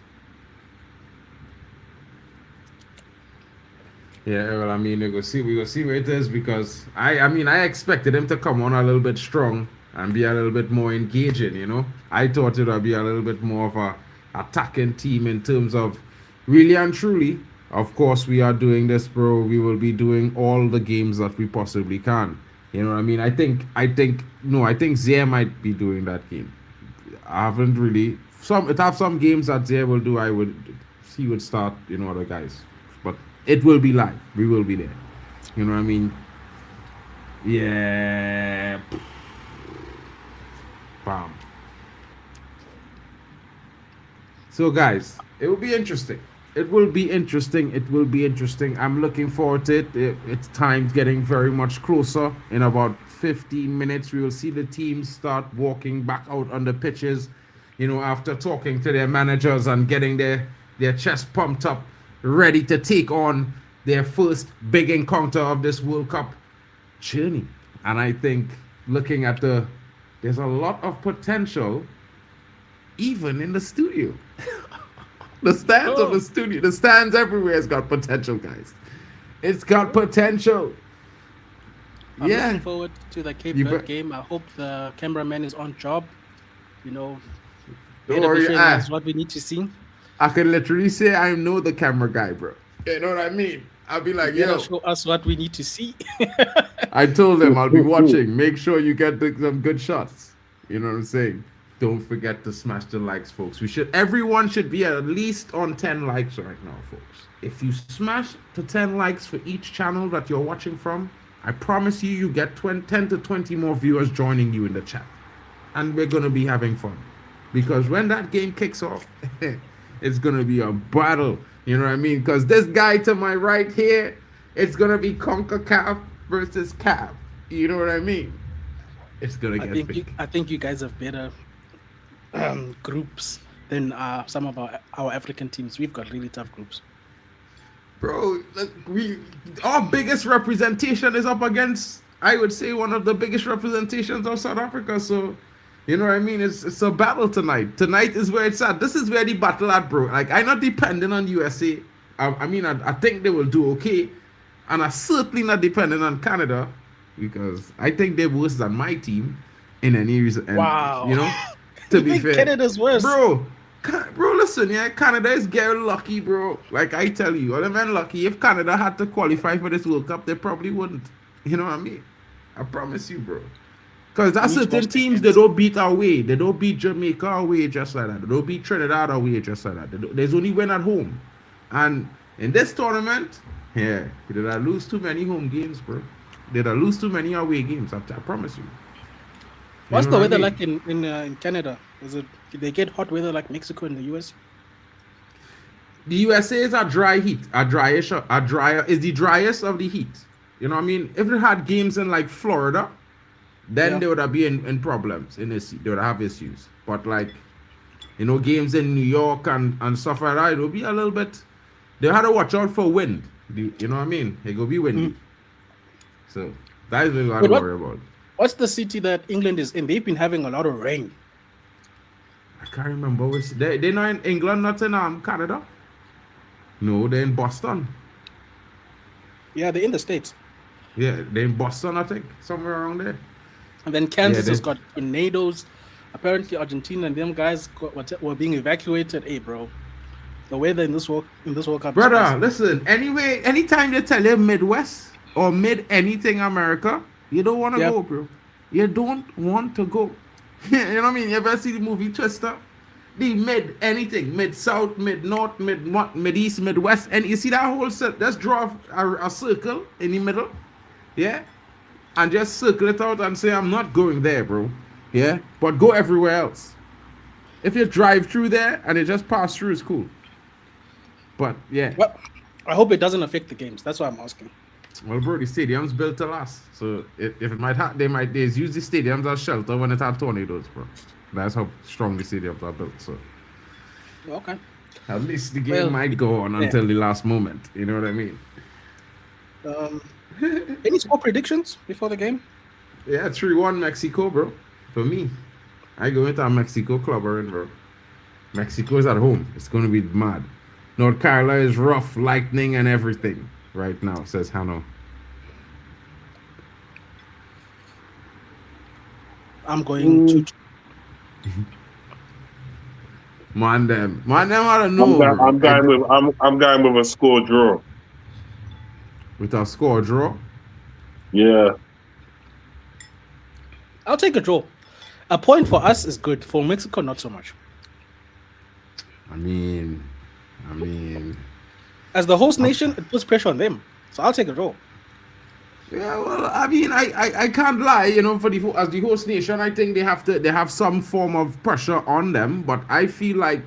Yeah, well, I mean, we will see where it is because I expected him to come on a little bit strong and be a little bit more engaging, you know. I thought it would be a little bit more of a attacking team in terms of really and truly. Of course, we are doing this, bro. We will be doing all the games that we possibly can. You know what I mean? I think Zaire might be doing that game. I haven't really some games that Zay will do. He would start, other guys, but it will be live. We will be there. You know what I mean? Yeah. Bam. So guys, it will be interesting. It will be interesting. I'm looking forward to it. It's time getting very much closer. In about 15 minutes, we will see the teams start walking back out on the pitches, after talking to their managers and getting their chest pumped up, ready to take on their first big encounter of this World Cup journey. And I think looking at there's a lot of potential even in the studio. The stands of the studio, the stands everywhere has got potential, guys. It's got potential. I'm looking forward to the Cape Verde game. I hope the cameraman is on job. Don't worry, is what we need to see. I can literally say I know the camera guy, bro. You know what I mean? I'll be like, yo, show us what we need to see. I told them I'll be watching. Make sure you get some good shots. You know what I'm saying? Don't forget to smash the likes, folks. Everyone should be at least on 10 likes right now, folks. If you smash to 10 likes for each channel that you're watching from, I promise you get 10 to 20 more viewers joining you in the chat. And we're going to be having fun. Because when that game kicks off, it's going to be a battle. You know what I mean? Because this guy to my right here, it's going to be CONCACAF versus CAF. You know what I mean? It's going to get big. I think you guys have better groups than some of our African teams. We've got really tough groups. Bro, our biggest representation is up against, I would say, one of the biggest representations of South Africa. So, you know what I mean? It's a battle tonight. Tonight is where it's at. This is where the battle at, bro. Like, I'm not dependent on USA. I think they will do okay. And I'm certainly not dependent on Canada because I think they're worse than my team in any reason. And, wow. To be fair. Canada's worse. Bro, listen, Canada is getting lucky, bro. Like I tell you, all the men lucky. If Canada had to qualify for this World Cup, they probably wouldn't. You know what I mean? I promise you, bro. Because that's certain teams, they don't beat our way. They don't beat Jamaica away just like that. They don't beat Trinidad away just like that. There's only win at home. And in this tournament, they did I lose too many home games, bro. Did I lose too many away games? I promise you. What's the weather like in Canada? Did they get hot weather like Mexico and the US? The USA is a dry heat, is the driest of the heat. You know what I mean? If it had games in like Florida, then they would have been in problems. They would have issues. But like, games in New York and stuff like that, it will be a little bit. They had to watch out for wind. You know what I mean? It will be windy. So that is what we got to worry about. What's the city that England is in? They've been having a lot of rain. I can't remember which. They're not in England, not in Canada. No, they're in Boston. Yeah, they're in the States. Yeah, they're in Boston, I think, somewhere around there. And then Kansas has got tornadoes. Apparently, Argentina and them guys were being evacuated. Hey, bro, the weather in this World Cup. Brother, listen. Anyway, anytime they tell you Midwest or mid anything America, you don't want to go, bro. You don't want to go. You know what I mean? You ever see the movie Twister? The anything, mid-south, mid-north, mid-east, mid-west. And you see that whole set? Let's draw a circle in the middle. Yeah? And just circle it out and say, I'm not going there, bro. Yeah? But go everywhere else. If you drive through there and you just pass through, it's cool. But, yeah. Well, I hope it doesn't affect the games. That's why I'm asking. Well, bro, the stadium's built to last. So if it might have, they use the stadiums as shelter when it had tornadoes, bro. That's how strong the stadiums are built. So okay, at least the game might go on until the last moment. You know what I mean? Any score predictions before the game? Yeah, 3-1 Mexico, bro. For me, I go into a Mexico clubbering, bro. Mexico's at home. It's going to be mad. North Carolina is rough, lightning and everything right now, says Hano. I'm going to. Man, them I don't know. I'm going with a score draw. With a score draw? Yeah. I'll take a draw. A point for us is good. For Mexico, not so much. I mean, As the host nation, it puts pressure on them. So I'll take a draw. yeah. Well, I mean, I can't lie. You know, as the host nation, I think they have some form of pressure on them. But I feel like,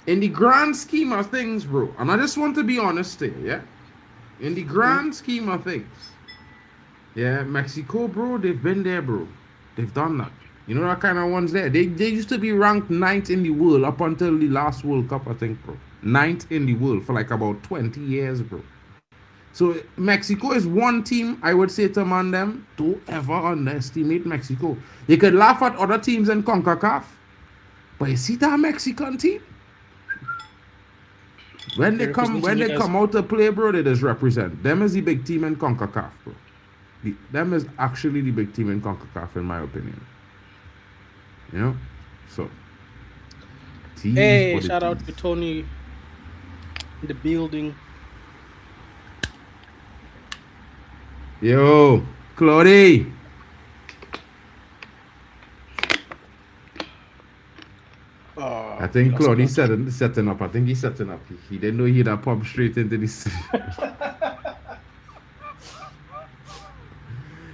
in the grand scheme of things, bro, and I just want to be honest here, yeah. In the grand scheme of things, yeah, Mexico, bro, they've been there, bro. They've done that. You know that kind of ones there. They used to be ranked 9th in the world up until the last World Cup, I think, bro. 9th in the world for like about 20 years, bro. So Mexico is one team I would say to man them, don't ever underestimate Mexico. You could laugh at other teams in CONCACAF, but you see that Mexican team? When they come out to play, bro, they just represent. Them is the big team in CONCACAF, bro. Them is actually the big team in CONCACAF, in my opinion. You know? So. Hey, shout out to Tony in the building. Yo, Claudie. I think Claudie's setting up. I think he's setting up. He didn't know he'd have pump straight into this.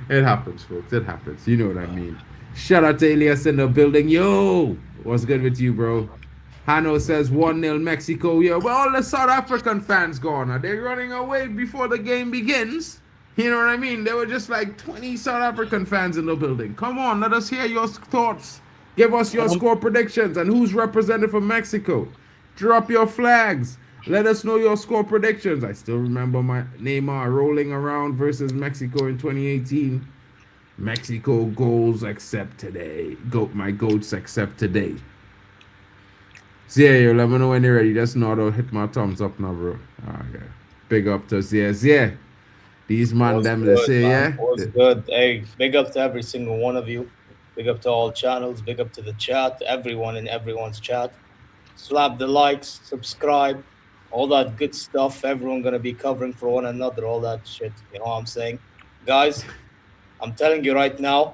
It happens, folks. It happens. You know what I mean. Shout out to Elias in the building. Yo, what's good with you, bro? Hano says 1-0 Mexico. Yo, well, all the South African fans gone. Are they running away before the game begins? You know what I mean? There were just like 20 South African fans in the building. Come on, let us hear your thoughts. Give us your score predictions and who's represented from Mexico. Drop your flags. Let us know your score predictions. I still remember my Neymar rolling around versus Mexico in 2018. Mexico goals except today. My goats except today. Zia, let me know when you're ready. Just nod or hit my thumbs up now, bro. Okay. Big up to Zia. These man them they say, yeah. Was good. Hey, big up to every single one of you. Big up to all channels. Big up to the chat. Everyone in everyone's chat. Slap the likes, subscribe, all that good stuff. Everyone gonna be covering for one another, all that shit. You know what I'm saying? Guys, I'm telling you right now,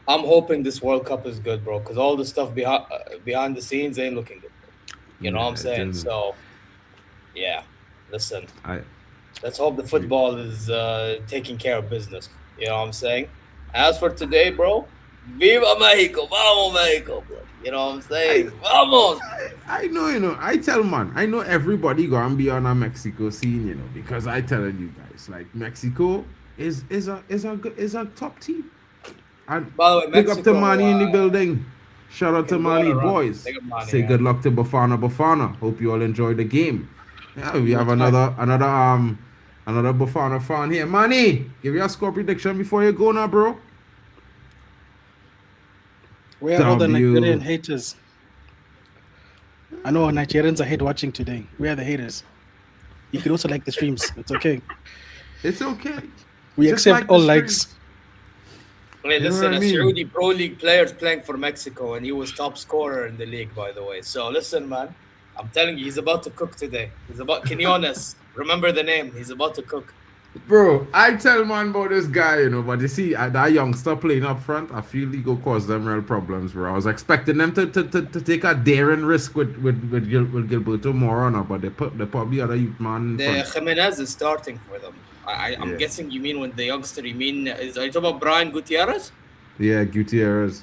I'm hoping this World Cup is good, bro, because all the stuff behind the scenes ain't looking good. You know what I'm saying? So, yeah, listen. Let's hope the football is taking care of business. You know what I'm saying? As for today, bro, Viva Mexico! Vamos, Mexico! Bro. You know what I'm saying? Vamos! I know, you know. I tell man, I know everybody gonna be on a Mexico scene, you know, because I telling you guys, like Mexico is a top team. And by the way, big up to Manny in the building. Shout out to Manny, boys. Say good luck to Bafana Bafana. Hope you all enjoy the game. Yeah, we have another Bafana fan here. Manny, give your score prediction before you go now, bro. Where are all the Nigerian haters? I know Nigerians are hate watching today. Where are the haters? You can also like the streams. It's okay. It's okay. We just accept all likes. Hey, listen, a Saudi Pro League player is playing for Mexico, and he was top scorer in the league, by the way. So listen, man, I'm telling you, he's about to cook today. He's about Quinones. Remember the name. He's about to cook. Bro, I tell man about this guy, you know, but you see, that youngster playing up front, I feel he go cause them real problems, bro. I was expecting them to take a daring risk with Gilberto Moreno, but they probably other youth man. Jimenez is starting for them. I'm guessing you mean when the youngster, are you talking about Brian Gutierrez? Yeah, Gutierrez.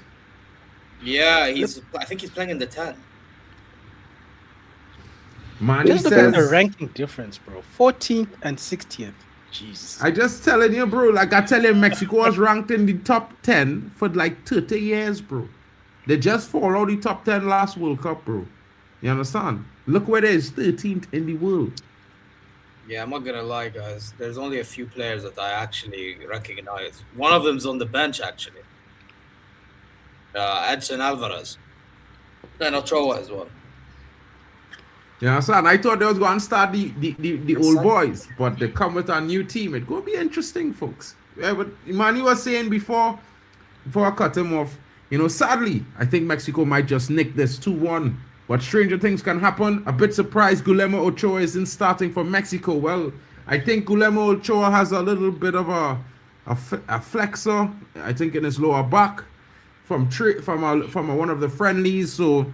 Yeah, I think he's playing in the 10. Man, just look at the ranking difference, bro. 14th and 60th. Jesus. I just telling you, bro. Like I tell you, Mexico was ranked in the top 10 for like 30 years, bro. They just followed the top 10 last World Cup, bro. You understand? Look where it is, 13th in the world. Yeah, I'm not gonna lie, guys. There's only a few players that I actually recognize. One of them's on the bench, actually. Edson Alvarez. And Ochoa as well. You understand? I thought they was going to start the old boys, but they come with a new team. It's going to be interesting, folks. Yeah, but Imani was saying before I cut him off, you know, sadly, I think Mexico might just nick this 2-1. But stranger things can happen. A bit surprised Guillermo Ochoa isn't starting for Mexico. Well, I think Guillermo Ochoa has a little bit of a flexor, I think, in his lower back from one of the friendlies. So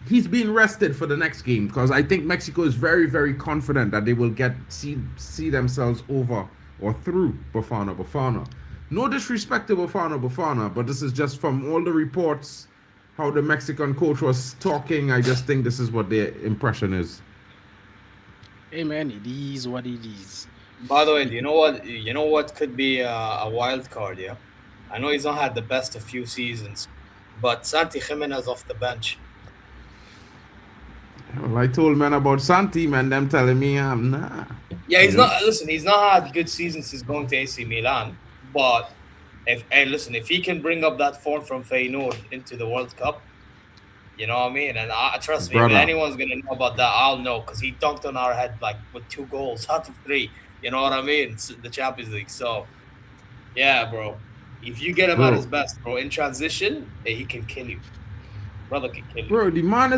he's being rested for the next game because I think Mexico is very, very confident that they will see themselves over or through Bafana Bafana. No disrespect to Bafana Bafana, but this is just from all the reports how the Mexican coach was talking. I just think this is what their impression is. Hey man, it is what it is. By the way, you know what? You know what could be a wild card, yeah? I know he's not had the best of few seasons, but Santi Jimenez off the bench. Well, I told men about Santi, man, them telling me, nah. Yeah, he's not. Listen, he's not had good seasons since going to AC Milan. But if he can bring up that form from Feyenoord into the World Cup, you know what I mean? And trust me, if anyone's gonna know about that, I'll know because he dunked on our head like with 2 goals out of 3. You know what I mean? It's the Champions League. So, yeah, bro. If you get him at his best, bro, in transition, he can kill you. Brother can kill you. Bro, the man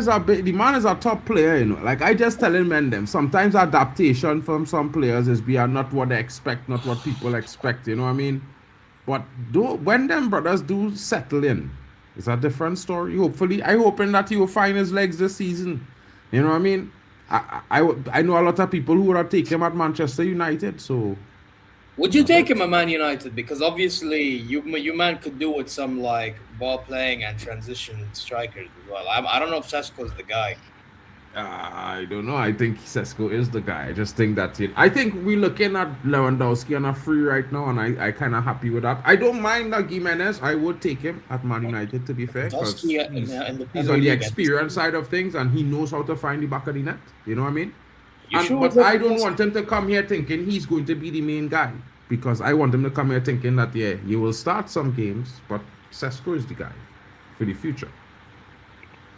is a top player, you know. Like I just telling men them, sometimes adaptation from some players is beyond not what they expect, not what people expect, you know what I mean? But when them brothers do settle in, it's a different story. Hopefully, I hoping that he will find his legs this season. You know what I mean? I know a lot of people who would have taken him at Manchester United, so... Would you take him at Man United? Because obviously you man could do with some like ball playing and transition strikers as well. I don't know if Sesko's the guy. I don't know. I think Sesko is the guy. I just think that's it. I think we're looking at Lewandowski on a free right now, and I kind of happy with that. I don't mind Gimenez. I would take him at Man United, to be fair, because he's on the experience side of things, and he knows how to find the back of the net. You know what I mean? But I don't want him to come here thinking he's going to be the main guy, because I want him to come here thinking that, yeah, you will start some games, but Sesko is the guy for the future.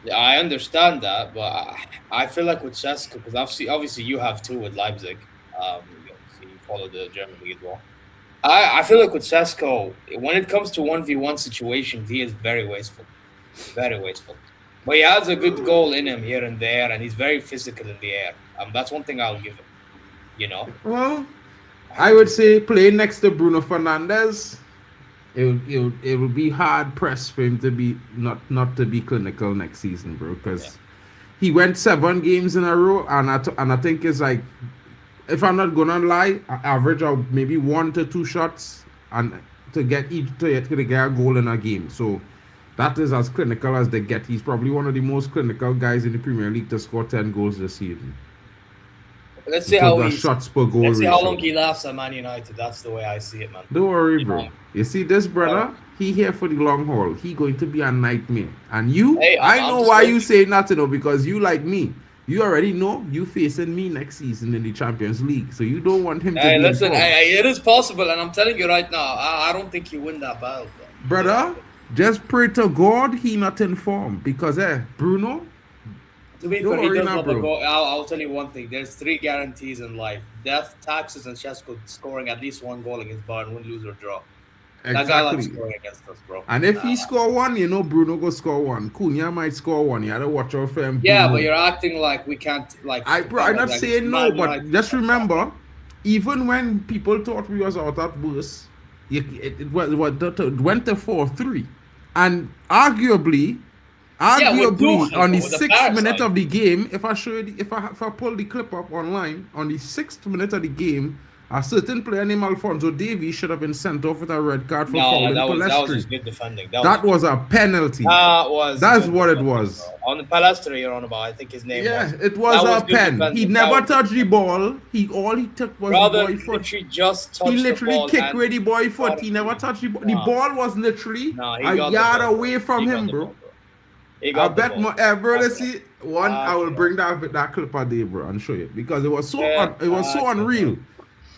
Yeah, I understand that, but I feel like with Sesko, because obviously you have too with Leipzig. You follow the German league as well. I feel like with Sesko, when it comes to 1v1 situations, he is very wasteful. Very wasteful. But he has a good goal in him here and there, and he's very physical in the air. That's one thing I'll give him, you know? Well, I would say playing next to Bruno Fernandes, it will be hard pressed for him to be not to be clinical next season, bro. Because he went 7 games in a row, and I think it's like, if I'm not gonna lie, average of maybe 1 to 2 shots and to get a goal in a game. So that is as clinical as they get. He's probably one of the most clinical guys in the Premier League to score 10 goals this season. Let's see how shots per goal. Let's see how long he lasts at Man United. That's the way I see it, man. Don't worry, bro. You see this brother? He here for the long haul. He going to be a nightmare. And you, I know why you say nothing, though, because you like me. You already know you facing me next season in the Champions League, so you don't want him to. Hey, listen, it is possible, and I'm telling you right now, I don't think you win that battle, bro. Brother, just pray to God he not informed, because Bruno. To be fair, he does not go. I'll tell you one thing. There's 3 guarantees in life: death, taxes, and Sesko scoring at least 1 goal against Bayern, win, lose, or draw. Exactly. That guy likes scoring against us, bro. And if he score 1, you know Bruno go score 1. Cunha might score 1. You gotta watch out for him. Yeah, but you're acting like we can't. Like I'm not saying no, but just remember, even when people thought we was out at worst, it went to 4-3, and arguably on the 6th minute of the game, if I pull the clip up online, on the 6th minute of the game, a certain player named Alphonso Davies should have been sent off with a red card for fouling Palestri. That was good defending. That was a penalty. That's what it was. On the Palestri you're on about, I think his name was. Yeah, it was a pen. He never touched the ball. All he took was the boy foot. He literally kicked with the boy foot. He never touched the ball. The ball was literally a yard away from him, bro. I bet let's see one. I will bring that clip a day, bro, and show you, because it was so unreal.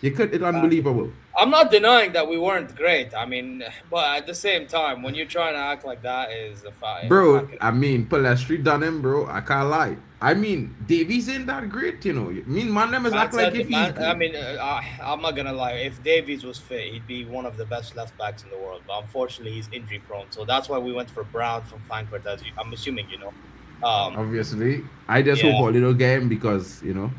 It's unbelievable. I'm not denying that we weren't great. I mean, but at the same time, when you're trying to act like that is a fact. Bro, I mean, Palestri done him, bro. I can't lie. I mean, Davies ain't that great, you know. I mean, man, them is act like if he's... I mean, I'm not going to lie. If Davies was fit, he'd be one of the best left backs in the world. But unfortunately, he's injury prone. So that's why we went for Brown from Frankfurt, I'm assuming, you know. Obviously. I just hope a little game, because, you know,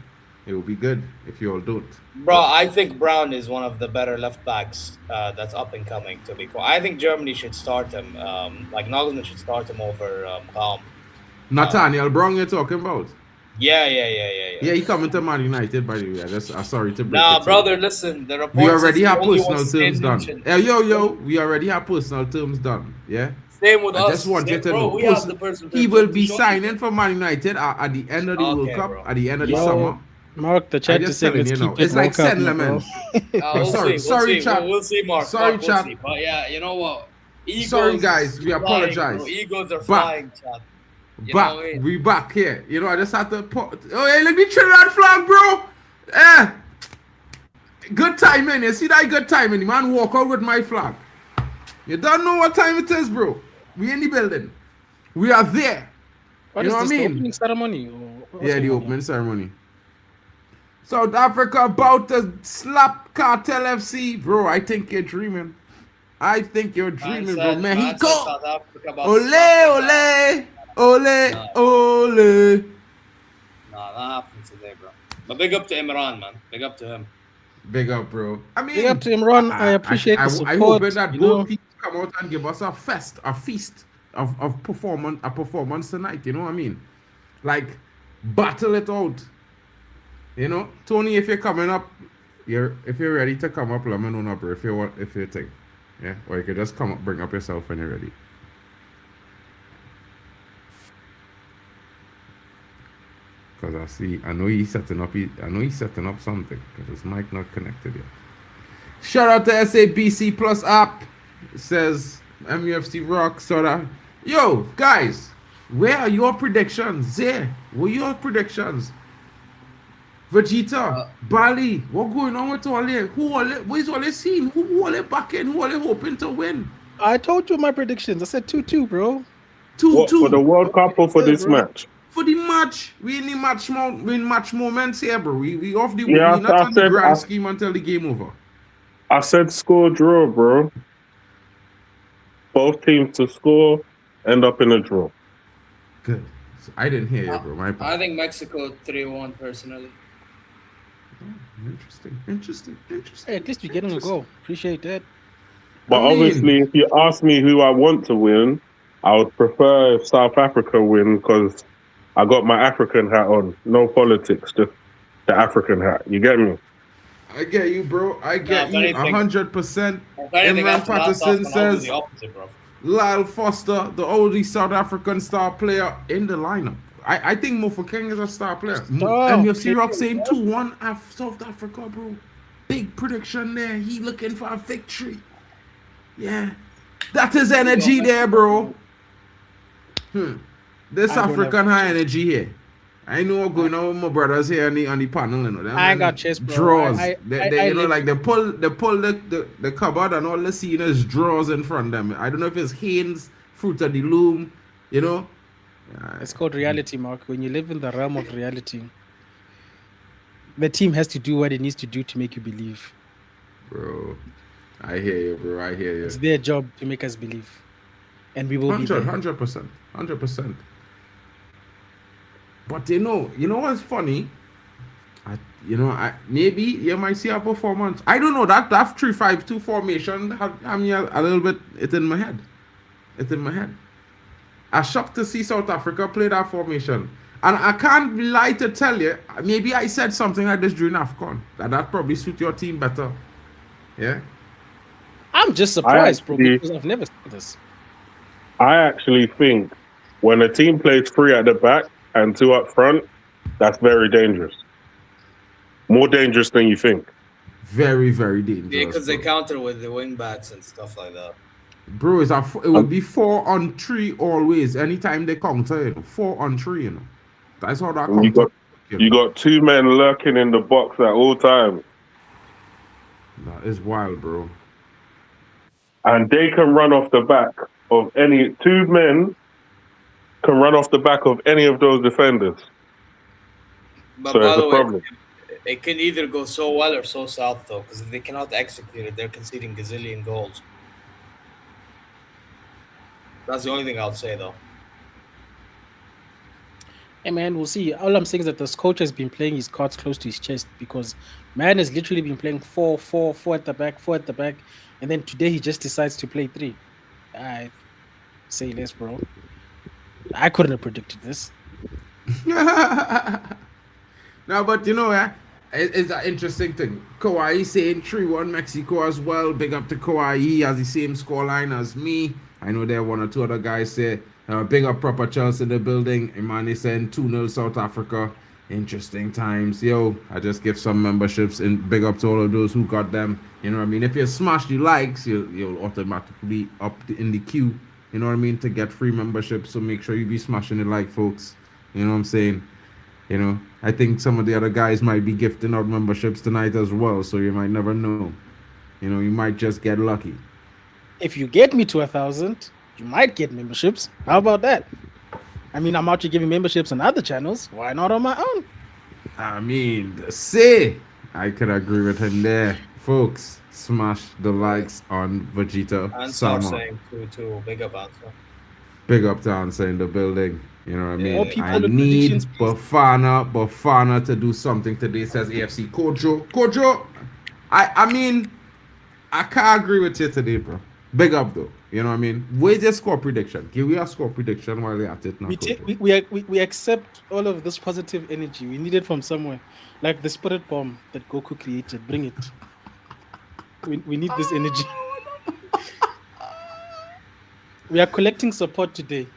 it will be good if you all don't. Bro, I think Brown is one of the better left backs that's up and coming, to be cool. I think Germany should start him. Like Nagelsmann should start him over Raum. Nathaniel Brown you're talking about? Yeah. Yeah, he coming to Man United, by the way. I'm sorry to break Nah, it to brother, you. listen. The We report says already he have only personal wants to stay terms in done. München. Yo, we already have personal terms done. Yeah. Same with I us. just want you to bro, know. we have the person. He will be signing for Man United at the end of the World Okay, Cup, bro. at the end of the Yo, summer. Mark, the I chat is just saying telling let's you now. keep it It's like World Cup, Sen no, bro. Lemons. We'll sorry, see. We'll sorry, see. chat. We'll see, Mark. Sorry, Mark, chat. We'll see. But yeah, you know what? Egos Sorry, guys. We flying, apologize. Bro. Egos are Back. flying, chat. You know Back. what I mean? We back here. You know, I just had to put. Oh, hey, look at Trinidad flag, bro. Good timing. You see that good timing? The man walk out with my flag. You don't know what time it is, bro. We in the building. We are there. What You is know what I this, the mean? opening ceremony? Or what's Yeah, the going on opening ceremony. South Africa about to slap Cartel FC. Bro, I think you're dreaming. I think you're dreaming, bro. Man said Mexico. South Africa about Ole, slapping ole, Nah. ole, ole. Nah, that happened today, bro. But big up to Imran, man. Big up to him. Big up, bro. I mean, Big up to Imran. I appreciate the I support. hope that you both know. teams come out and give us a feast of performance tonight. You know what I mean? Like, battle it out. You know, Tony, if you're coming up, if you're ready to come up, let me know, no, bro. If you think, yeah, or you could just come up, bring up yourself when you're ready. Because I know he's setting up something because his mic not connected yet. Shout out to SABC Plus app. It says MUFC Rock Soda. Yo, guys, where are your predictions? There, what are your predictions? Vegeta, Bali, what going on with Ole? What is Ole seeing? Who Ole backing? Who Ole hoping to win? I told you my predictions. I said 2-2, bro. 2-2. What, for the World Cup or for this bro. match? For the match, we in the match moments here, bro. We off the Yeah, we not I on the said- grand I- scheme until the game over. I said score draw, bro. Both teams to score, end up in a draw. Good. So I didn't hear you, bro. My I bad. think Mexico 3-1 personally. Interesting. Hey, at least we're getting a goal. Appreciate that. But I mean- obviously, if you ask me who I want to win, I would prefer if South Africa win because I got my African hat on. No politics, just the African hat. You get me? I get you, bro. I get if you anything- 100%. If anything, Imran after that, Patterson South I'll do says the opposite, bro. Lyle Foster, the only South African star player in the lineup. I think Mofokeng is a star player. And you see Rock saying 2-1 South Africa, bro. Big prediction there. He looking for a victory. Yeah. That is energy there, bro. This I don't African have high energy here. I know what's going on with my brothers here on the panel. You know, them I ain't men got chest, bro. draws. I You know, live- like they pull the cupboard and all the scene is draws in front of them. I don't know if it's Haynes, Fruit of the Loom, you know. It's called reality, Mark. When you live in the realm of reality, the team has to do what it needs to do to make you believe. Bro, I hear you, bro. I hear you. It's their job to make us believe. And we will be there. 100%. But you know what's funny? Maybe you might see a performance. I don't know, that 3-5-2 formation had me a little bit. It's in my head. I'm shocked to see South Africa play that formation. And I can't lie to tell you, maybe I said something like this during AFCON. That probably suit your team better. Yeah? I'm just surprised, bro, actually- because I've never seen this. I actually think when a team plays 3 at the back and 2 up front, that's very dangerous. More dangerous than you think. Very, very dangerous. Yeah, because they bro. counter with the wing backs and stuff like that. Bro, it would be 4-on-3 always. Anytime they counter, 4-on-3, you know. That's how that And counter. you got 2 men lurking in the box at all times. That is wild, bro. And they can run off the back of 2 men can run off the back of any of those defenders. But So by it's the a way, problem. it can either go so well or so south, though, because if they cannot execute it, they're conceding gazillion goals. That's the only thing I'll say, though. Hey, man, we'll see. All I'm saying is that this coach has been playing his cards close to his chest because man has literally been playing 4 at the back, and then today he just decides to play 3. I say less, bro. I couldn't have predicted this. No, but you know, it's an interesting thing. Kauai saying 3-1 Mexico as well. Big up to Kauai. He has the same scoreline as me. I know there are one or two other guys say, big up proper Chelsea in the building. Imani saying 2-0 South Africa. Interesting times. Yo, I just give some memberships and big up to all of those who got them. You know what I mean? If you smash the likes, you'll automatically up in the queue. You know what I mean? To get free memberships. So make sure you be smashing the like, folks. You know what I'm saying? You know, I think some of the other guys might be gifting out memberships tonight as well. So you might never know. You know, you might just get lucky. If you get me to 1,000, you might get memberships. How about that? I mean, I'm out here giving memberships on other channels. Why not on my own? I mean, see, I could agree with him there. Folks, smash the likes on Vegeta Answer Sama. saying 2-2. Big up answer. Big up to Answer in the building. You know what I mean? More people I with need predictions, please. Bafana to do something today, says AFC. Kojo, I mean, I can't agree with you today, bro. Big up, though. You know what I mean? Where's your score prediction? Give me a score prediction while you're at it now. We accept all of this positive energy. We need it from somewhere. Like the spirit bomb that Goku created. Bring it. We need this energy. We are collecting support today.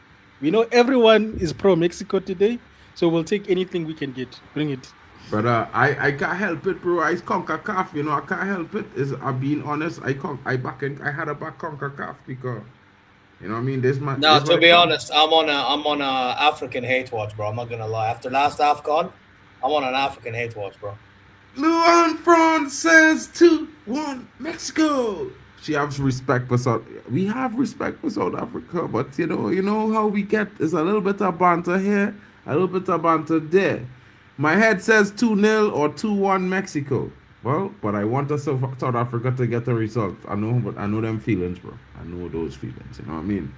We know everyone is pro Mexico today, so we'll take anything we can get. Bring it. But I can't help it, bro. I conquer calf, you know. I can't help it. I'm being honest. I had a back conquer calf because, you know what I mean. No, to be honest, I'm on a African hate watch, bro. I'm not gonna lie. After last AFCON, I'm on an African hate watch, bro. Luan France says 2-1 Mexico. She has respect for South. We have respect for South Africa, but you know how we get is a little bit of banter here, a little bit of banter there. My head says 2-0 or 2-1 Mexico. Well, but I want South Africa to get a result. I know them feelings, bro. I know those feelings. You know what I mean?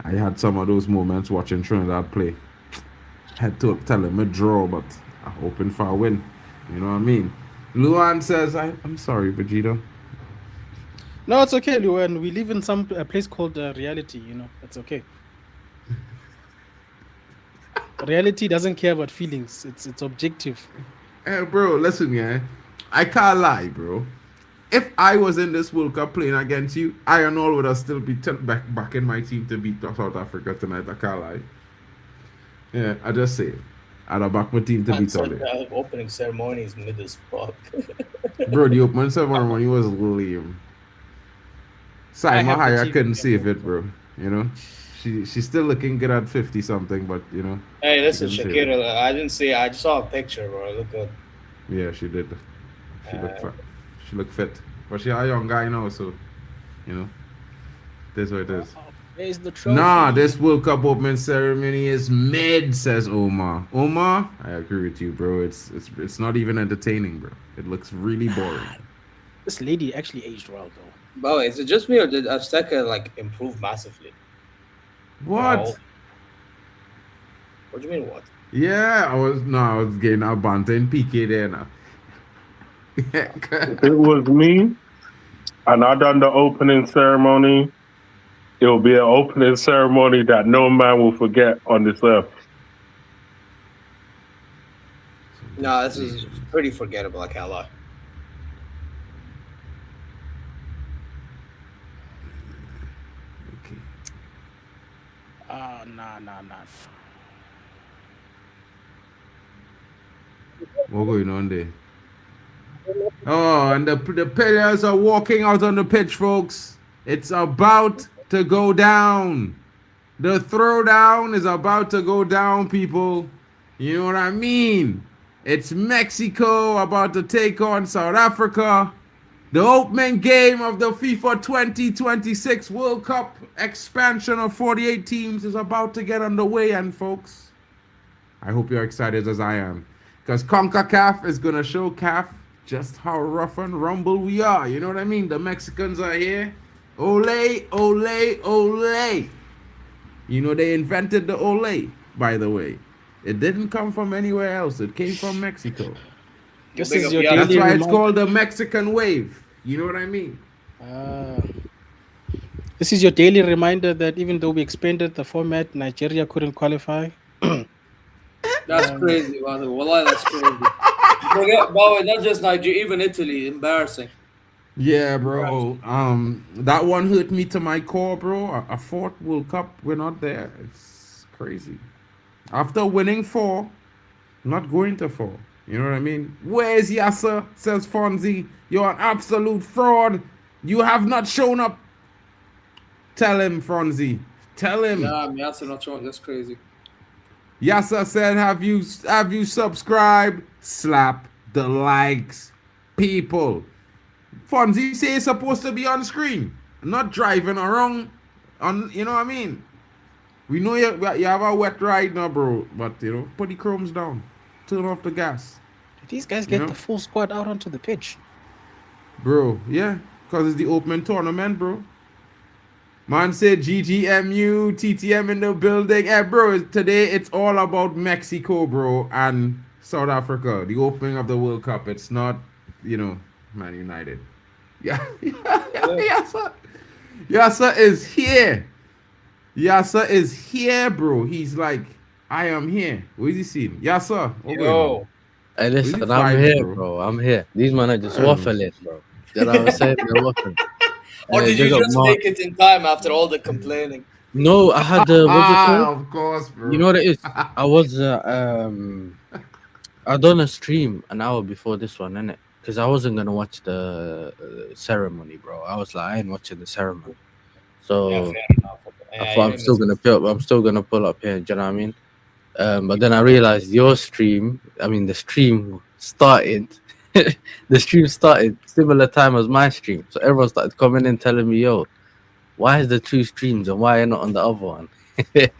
I had some of those moments watching Trinidad play. Had to tell them a draw, but I'm hoping for a win. You know what I mean? Luan says, I'm sorry, Vegeta. No, it's okay, Luan. We live in a place called reality, you know. It's okay. Reality doesn't care about feelings. It's objective. Hey, bro, listen, yeah. I can't lie, bro. If I was in this World Cup playing against you, I and all would have still be back in my team to beat South Africa tonight. I can't lie. Yeah, I just say it. I'd have backed my team to beat all The opening ceremony is mid as fuck. Bro, the opening ceremony was lame. Simon Haya couldn't save it, bro. You know? She's still looking good at 50 something, but you know. Hey, listen, Shakira, I didn't see. I just saw a picture, bro. It looked good. Yeah, she did. She looked fit, but she's a young guy now, so you know. This is what it is. Where's the trophy? Nah, this World Cup opening ceremony is mid, says Omar. Omar, I agree with you, bro. It's not even entertaining, bro. It looks really boring. This lady actually aged well, though. By the way, is it just me or did Azteca improve massively? What? Wow. What do you mean what? Yeah, I was getting a banter in PK there now. If it was me and I done the opening ceremony, it will be an opening ceremony that no man will forget on this earth. No, this is pretty forgettable, I can't lie. Nah. What going on there? Oh, and the players are walking out on the pitch, folks. It's about to go down. The throwdown is about to go down, people. You know what I mean? It's Mexico about to take on South Africa. The opening game of the FIFA 2026 World Cup expansion of 48 teams is about to get underway, and folks, I hope you're excited as I am. Because CONCACAF is going to show CAF just how rough and rumble we are. You know what I mean? The Mexicans are here. Ole, ole, ole. You know, they invented the ole, by the way. It didn't come from anywhere else. It came from Mexico. This Big is up your Yara. That's daily why it's reminder. called the Mexican wave. You know what I mean? This is your daily reminder that even though we expanded the format, Nigeria couldn't qualify. That's crazy, by the way. Wallahi, that's crazy. Forget, by the way, not just Nigeria, even Italy. Embarrassing. Yeah, bro. That one hurt me to my core, bro. A fourth World Cup, we're not there. It's crazy. After winning 4, not going to 4. You know what I mean? Where's Yasser? Says Fonzie. You're an absolute fraud. You have not shown up. Tell him, Fonzie. Tell him. Yeah, I'm Yasser not showing. That's crazy. Yasser said, have you subscribed? Slap the likes, people. Fonzie say it's supposed to be on screen, not driving around. You know what I mean? We know you have a wet ride now, bro. But put the chromes down, turn off the gas. Did these guys get the full squad out onto the pitch? Bro, yeah, because it's the opening tournament, bro. Man said GGMU, TTM in the building. Hey, bro, today it's all about Mexico, bro, and South Africa. The opening of the World Cup. It's not, Man United. Yeah, Yasser is here. Yasser is here, bro. He's like, I am here. What is he seeing? Yasser. Yo. Hey, listen, I'm here, bro. I'm here. These men are just waffling, bro. You know what I'm saying? They're waffling. Or did you just make it in time after all the complaining? No, I had the. Of course, bro. You know what it is? I was I done a stream an hour before this one, innit? Because I wasn't gonna watch the ceremony, bro. I was like, I ain't watching the ceremony. So fair enough. I thought I'm still gonna pull up here. Do you know what I mean? But then I realized the stream started. The stream started similar time as my stream, so everyone started coming in telling me, "Yo, why is there 2 streams and why are you not on the other one?" And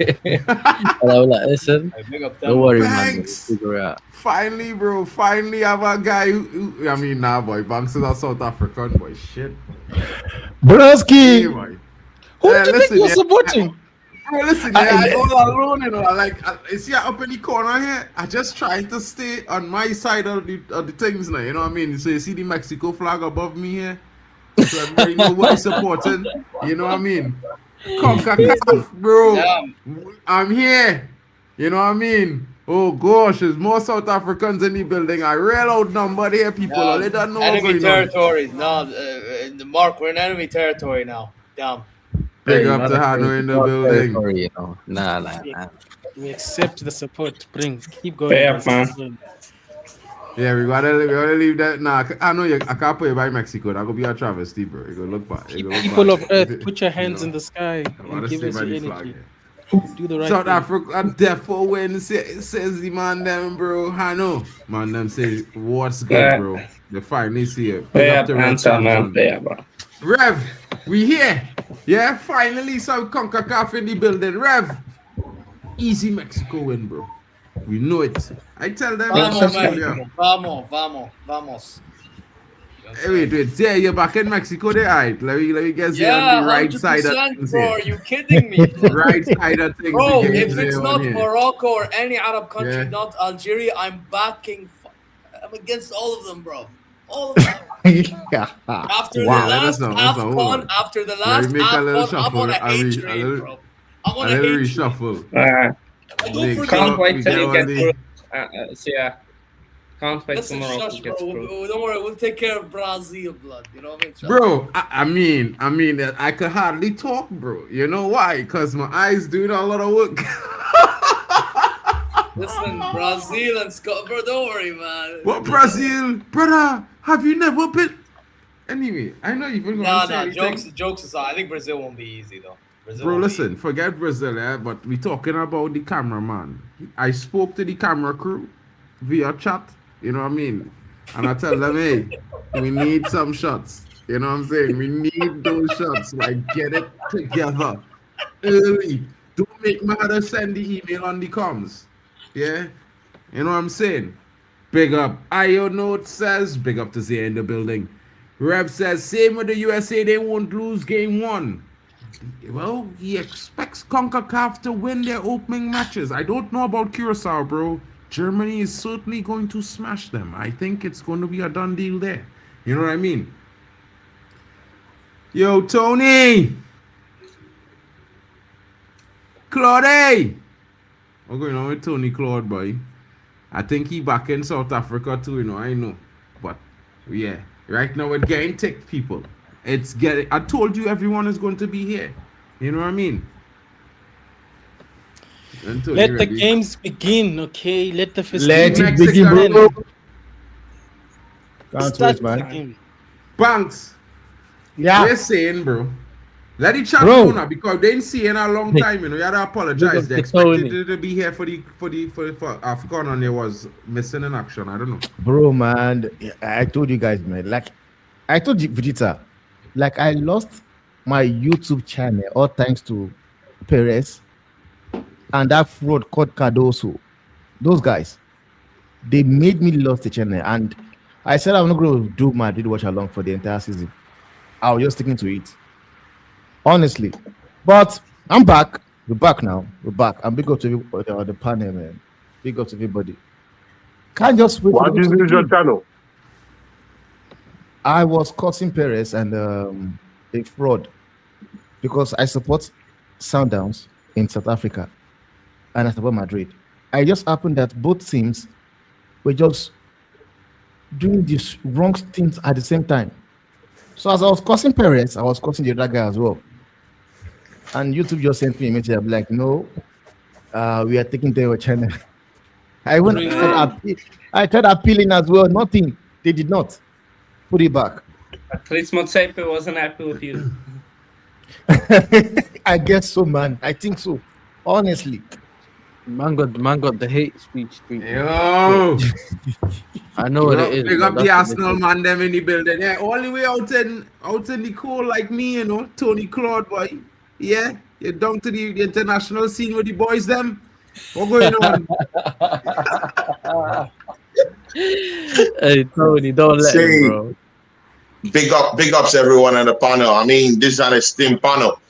I was like, "Listen, don't worry, man. We'll figure it out." Finally, bro. Finally, have a guy who boy. Banks is a South African boy. Shit. Broski! Hey, boy. Who do you think you're supporting? Bro, listen, I all alone, you see, up in the corner here, I just trying to stay on my side of the things now, you know what I mean? So you see the Mexico flag above me here? So everybody know what I'm supporting, you know what I mean? CONCACAF, bro. I'm here, you know what I mean? Oh gosh, there's more South Africans in the building. I real outnumbered here, people. They don't know what's enemy going on. territories. No, Mark, we're in enemy territory now. Damn. Big up to Hanoi in the building. You know. Nah. We accept the support. Keep going. Yeah, man. Yeah, we gotta leave that. Nah, I know I can't put you by Mexico. That could be a travesty, bro. You go look back. People of Earth, put your hands in the sky and give us your energy. Do the right South thing. Africa, therefore, when says the man them, bro. Hano, man them say what's good, bro. They finally see it. Rev, we here. Yeah, finally some CONCACAF in the building. Rev, easy Mexico win, bro. We know it. I tell them. Vamos. Hey, wait. Yeah, you're back in Mexico, there. Right. Let me guess you on the right side of things. Bro, are you kidding me? Right side of things. Bro, if it's not Morocco or any Arab country, not Algeria, I'm against all of them, bro. All of them. After the last AFCON, I'm on a hate train, bro. I'm on a hate reshuffle. Can't wait till you get through. Can't wait Listen, tomorrow. shush, bro. Don't worry, we'll take care of Brazil, blood. You know what I mean? Bro, I mean, I could hardly talk, bro. You know why? Because my eyes doing a lot of work. Listen, Brazil and Scotland, bro, don't worry, man. What Brazil? Brother, have you never been? Anyway, I know you've been going to say jokes aside, I think Brazil won't be easy, though. Bro, listen, forget Brazil, but we talking about the cameraman. I spoke to the camera crew via chat, you know what I mean? And I tell them, hey, we need some shots. You know what I'm saying? We need those shots. Like, get it together early. Don't make me have to send the email on the comms. Yeah? You know what I'm saying? Big up. IO Note says, big up to Zay in the building. Rev says, same with the USA, they won't lose game 1. Well, he expects CONCACAF to win their opening matches. I don't know about Curacao, bro. Germany is certainly going to smash them. I think it's going to be a done deal there. You know what I mean? Yo, Tony. Claude! What's going on with Tony Claude, boy? I think he back in South Africa too, you know, I know. But yeah, right now we're getting tick, people. It's getting, I told you everyone is going to be here. You know what I mean? Let the games begin, okay? Let the Let festivities it begin, bro. Can't Start wait, man. the game. Banks, Yeah. we're saying, bro. Let the chat Bro. know now because they didn't see in a long time, you know. You had to apologize. They expected you to be here for AFCON and there was missing in action. I don't know. Bro, man, I told you guys, man. Like, I told you, Vegeta, like, I lost my YouTube channel all thanks to Perez and that fraud called Cardoso. Those guys, they made me lose the channel. And I said I'm not going to do Madrid watch along for the entire season. I was just sticking to it. Honestly. But I'm back. We're back now. We're back. I'm big up to the panel, man. Big up to everybody. Can't just wait. Why did you lose your channel? I was cursing Perez and a fraud because I support Sundowns in South Africa and I support Madrid. It just happened that both teams were just doing these wrong things at the same time. So as I was cursing Perez, I was cursing the other guy as well. And YouTube just sent me a message. I'm like, no, we are taking their channel. I tried appealing as well. Nothing. They did not. Put it back. At least Motsepe wasn't happy with you. I guess so, man. I think so. Honestly. Man got the hate speech. Yo! I know what it is. Big but up the that's what Arsenal it man them in the building. Yeah, all the way out in the cold like me, you know, Tony Claude, boy. Yeah, you're down to the international scene with the boys them. What going on? is. Hey Tony, don't let him, bro. Big ups everyone on the panel. I mean, this is an esteemed panel.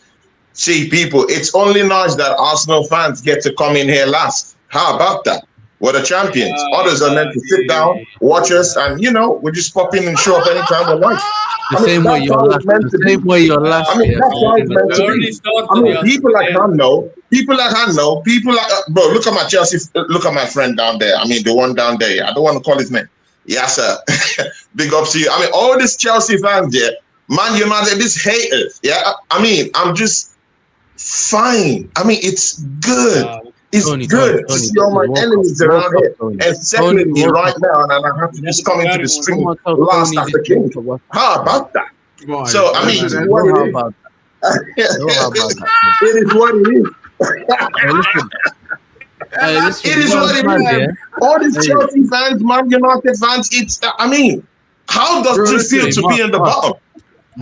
See, people, it's only nice that Arsenal fans get to come in here last. How about that? We're the champions. Others are meant to sit down, watch us, and you know, we just pop in and show up anytime we like. The same way you're last. The same way you're last. I mean, that's how it's meant to be. I mean, people like I know, bro, look at my Chelsea, look at my friend down there. I mean, the one down there. I don't want to call his name. Yes, sir. Big ups to you. I mean, all these Chelsea fans, yeah, Man United, these haters, yeah. I mean, I'm just fine. I mean, it's good. It's good to see all my enemies around here. And secondly, right now, and I have to just come into the stream last after King. How about that? So, I mean, it's what it is. It is what it is. It is what it is. All these Chelsea fans, Man United fans, it's, I mean, how does it feel to be in the bottom?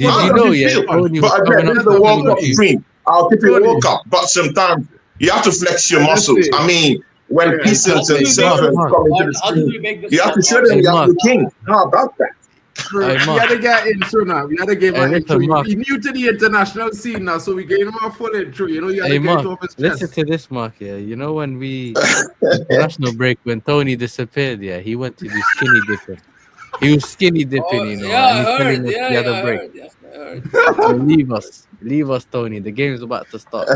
How does it feel? But again, this is the World Cup stream. I'll keep it World Cup, but sometimes you have to flex your muscles. I mean, when peasants and servants come into the stream, you have to show them you are the king. How about that? We had to get intro now. We had to give an intro. He's new to the international scene now, so we gave him a full intro. You know, you had to get it off his chest. Listen to this, Mark. Yeah, you know when we international break when Tony disappeared. Yeah, he went to do skinny dipping. He was skinny dipping, you know. Yeah, and he's I telling heard. us Yeah, the other I break. heard. Yes, I heard. So leave us, Tony. The game's about to start.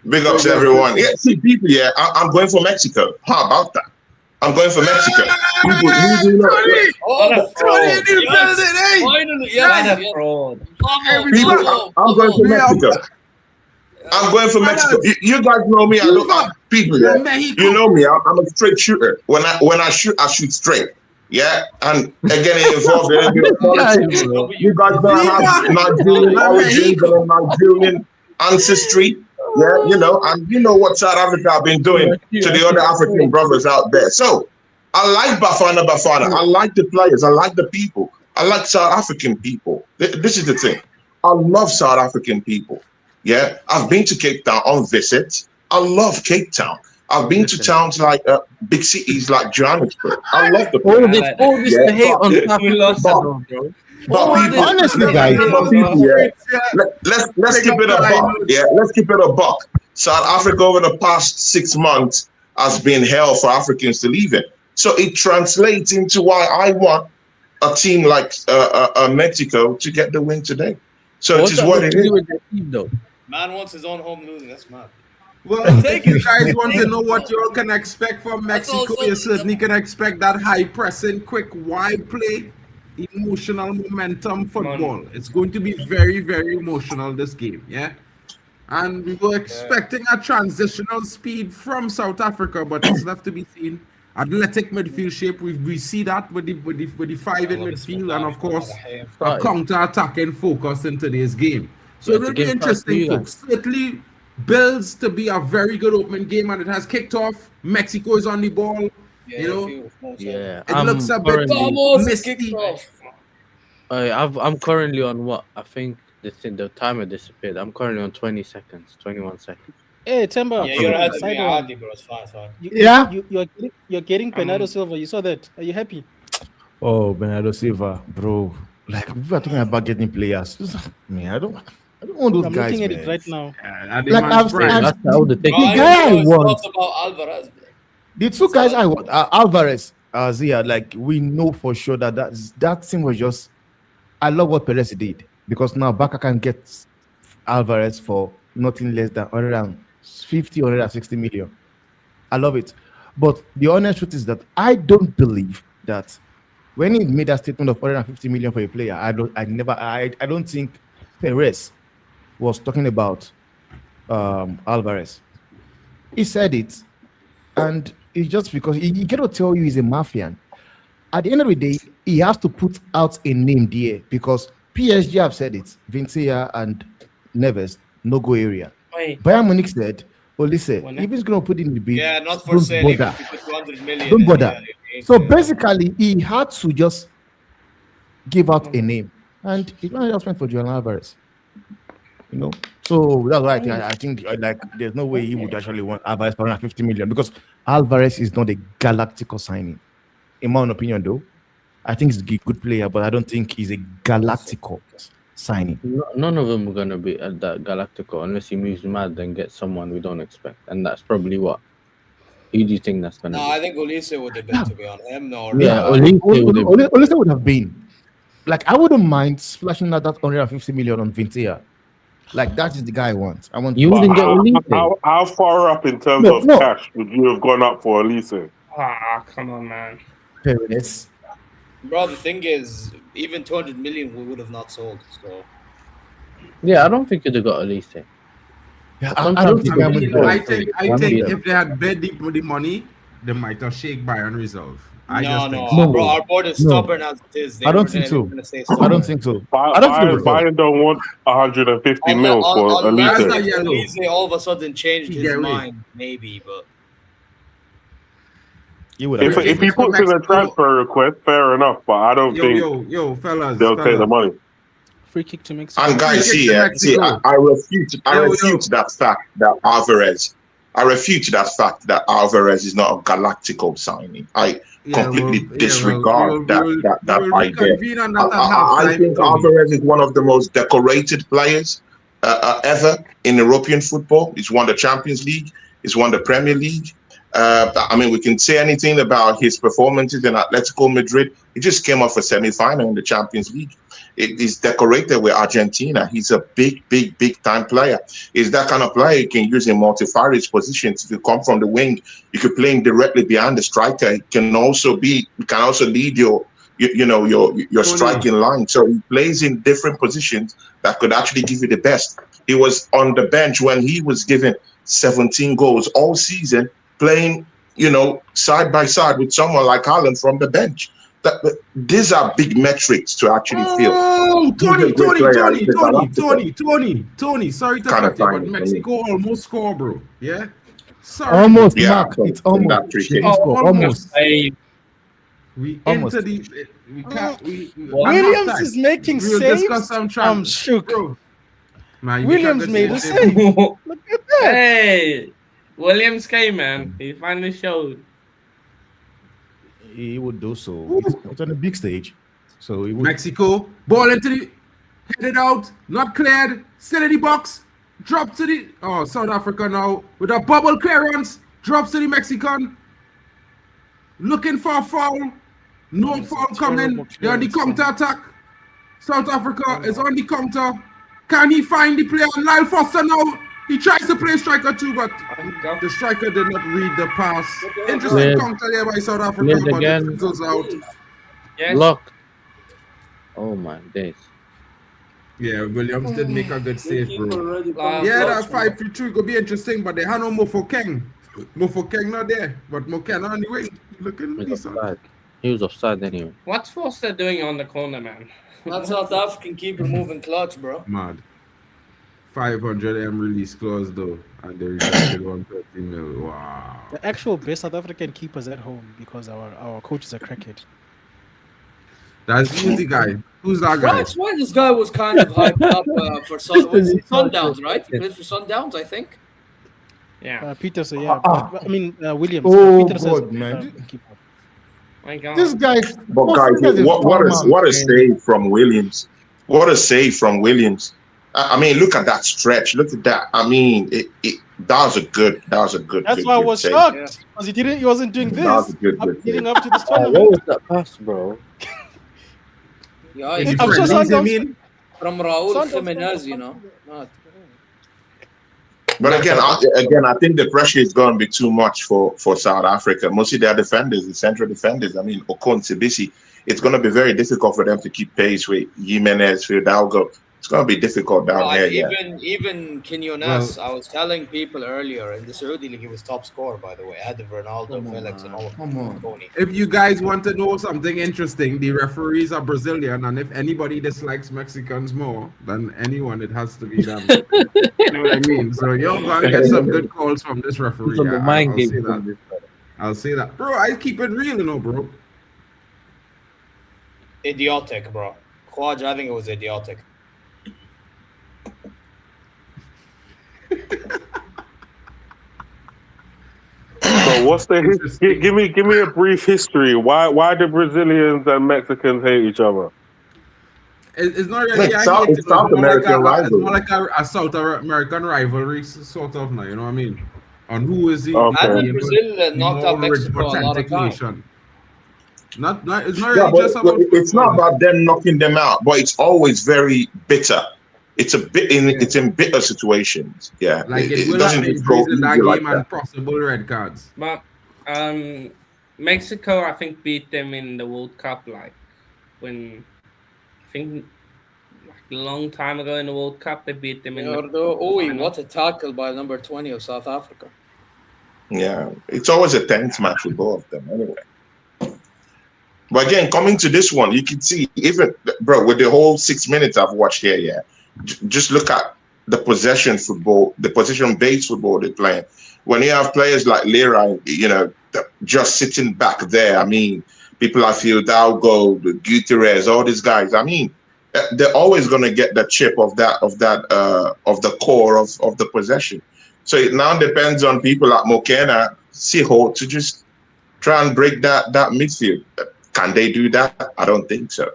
Big ups to everyone. Yeah, see, people, yeah, I'm going for Mexico. How about that? I'm going for Mexico. Finally, People, I'm going for Mexico. I'm going for Mexico. You guys know me. I don't people. Yeah, you know me. I'm a straight shooter. When I shoot, I shoot straight. Yeah, and again, it involves a little bit of politics. You guys know I have Nigerian origins and Nigerian ancestry. Yeah, you know, and you know what South Africa have been doing to the other African brothers out there. So I like Bafana Bafana. I like the players. I like the people. I like South African people. This is the thing. I love South African people. Yeah, I've been to Cape Town on visit. I love Cape Town. I've been to towns like big cities like Johannesburg. I love the people. All this to hate on South Africa, but people, honestly, guys, let's keep it a buck. Yeah, let's keep it a buck. South Africa over the past 6 months has been hell for Africans to leave it. So it translates into why I want a team like Mexico to get the win today. So it is what it is. Man wants his own home losing. That's mad. Well, if you guys want to know what you all can expect from Mexico, you certainly can expect that high pressing, quick, wide play, emotional momentum football. It's going to be very, very emotional, this game, yeah? And we were expecting a transitional speed from South Africa, but it's left to be seen. Athletic midfield shape, we see that with the five in midfield, and of course, a counter-attacking focus in today's game. So it will be interesting, folks. Certainly builds to be a very good opening game, and it has kicked off. Mexico is on the ball. It looks a bit misty. I'm currently on what I think the timer disappeared. I'm currently on 20 seconds, 21 seconds. Hey, Temba. Yeah, you're ahead of me, Adi, bro. It's fine, You're getting Bernardo Silva. You saw that. Are you happy? Oh, Bernardo Silva, bro. Like, we were talking about getting players. Man, I don't want those I'm guys. looking at man. it right now. Like the guy I want. About Alvarez. The two guys I want, Alvarez, Zia. Like, we know for sure that thing was just. I love what Perez did, because now Barca can get Alvarez for nothing less than 150, 160 million. I love it. But the honest truth is that I don't believe that when he made that statement of 150 million for a player, I don't think Perez was talking about Alvarez. He said it, and it's just because he cannot tell you he's a mafian. At the end of the day, he has to put out a name there, because PSG have said it. Vincia and Neves, no-go area. Bayern Munich said, well, listen, if he's going to put in the bid, not for sale. Even if you put 200 million. Don't bother. So basically, he had to just give out a name. And it's not just went for Julian Alvarez. So that's why I think like there's no way he would actually want Alvarez for 150 million, because Alvarez is not a Galactico signing. In my own opinion, though, I think he's a good player, but I don't think he's a Galactico signing. None of them are going to be at that Galactico unless he moves mad and gets someone we don't expect. And that's probably what. Who do you think that's going to be? I think Olise would have been, to be honest. Olise would have been. Like, I wouldn't mind splashing out that 150 million on Vintia. Like, that is the guy I want. You wouldn't get Olise. How far up in terms of cash would you have gone up for Olise? Come on, man. Perez. Bro, the thing is, even 200 million we would have not sold. So. Yeah, I don't think you'd have got Olise. Yeah, I think if they had bet the money, they might have shake Bayern resolve. Bro, our board is stubborn as it is. I don't think so. Bayern don't want 150 mil for Olise. Olise all of a sudden changed his mind, maybe, but. If he puts in a transfer request, fair enough, but I don't think fellas, they'll take the money. Free kick to Mexico. And guys, I refute that fact that Alvarez is not a Galactico signing. I completely disregard that idea. I think Alvarez is one of the most decorated players ever in European football. He's won the Champions League. He's won the Premier League. I mean, we can say anything about his performances in Atletico Madrid. He just came off a semi-final in the Champions League. He's decorated with Argentina. He's a big time player. He's that kind of player you can use in multifarious positions. If you come from the wing, you could play him directly behind the striker. He can also lead your striking line. So he plays in different positions that could actually give you the best. He was on the bench when he was given 17 goals all season, playing, side by side with someone like Haaland from the bench. These are big metrics to actually feel. Oh, Tony. Sorry to cut you, but Mexico almost score, bro. Yeah? Sorry. Almost, Mark. It's almost. Almost. Williams is making saves. I'm shook. Bro. Man, Williams made a save. Look at that. Hey, Williams came, man. He finally showed. He would do so. It's on a big stage. So he would. Mexico, ball into the, headed out, not cleared, still in the box, drop to the, South Africa now, with a bubble clearance, drops to the Mexican, looking for a foul, no foul coming, they're on the counter attack, South Africa is on the counter, Can he find the player? Lyle Foster now. He tries to play striker too, but the striker did not read the pass. Interesting counter there by South Africa, but it goes out. Yes. Blocked. Oh my days. Yeah, Williams did make a good save, bro. Already Yeah, that 5-3 could be interesting, but they had no Mofokeng. Mofokeng not there, but Mokena on the wing. Looking He was decent. offside. He was offside anyway. What's Foster doing on the corner, man? That South African keeper moving clutch, bro. Mad. 500M release clause though, and they rejected 130 mil. Wow. The actual best South African keepers at home because our coaches are cricket. That's who's the guy? Who's that guy? That's why this guy was kind of hyped up for Sundowns, right? He plays for Sundowns, I think. Yeah. Peterson, yeah. I mean, Williams. Oh, Peterson God, man. keeper. My God. This guy. But guys, what a save from Williams. What a save from Williams. I mean, look at that stretch. Look at that. I mean, that was a good. That's why I was shocked because he wasn't doing this. That was a good leading up to this What tournament. was that pass, bro? Yeah, Any he's I'm sure friendlies, I Sundowns- mean? from Raul Sundowns- Jimenez, you know. Not- But again, I think the pressure is going to be too much for South Africa. Mostly their defenders, the central defenders. I mean, Okon, Sibisi. It's going to be very difficult for them to keep pace with Jimenez, Fidalgo. It's going to be difficult down here. Even Quinones, I was telling people earlier in the Saudi League, he was top scorer, by the way, ahead of Ronaldo, Felix, and all of them. Tony. If you guys want to know something interesting, the referees are Brazilian, and if anybody dislikes Mexicans more than anyone, it has to be them. You know what I mean? So you're going to get some good calls from this referee. From the mind I'll game. say that. I'll say that. Bro, I keep it real, you know, bro. Idiotic, bro. Khwaja, I think it was idiotic. So what's the history? Give me a brief history. Why do Brazilians and Mexicans hate each other? It's not really It's South American rivalry. It's more like a South American rivalry, sort of now. You know what I mean? On who is the Okay. I think Brazil knocked out Mexico a lot of authentic times. nation. It's not really Yeah, just but about. it's not about them knocking them out, but it's always very bitter. It's it's in bitter situations. Yeah, Like it will doesn't happen just go in that easy game like and that. possible red cards. But Mexico, I think, beat them in the World Cup, like when I think like a long time ago in the World Cup, they beat them in the What a tackle by number 20 of South Africa. Yeah, it's always a tense match with both of them anyway. But again, coming to this one, you can see even, bro, with the whole 6 minutes I've watched here, just look at the possession football, the possession-based football they're playing. When you have players like Lira, you know, just sitting back there, I mean, people like Fidalgo, Gutierrez, all these guys, I mean, they're always going to get the chip of the core of the possession. So it now depends on people like Mokena, Siho to just try and break that midfield. Can they do that? I don't think so.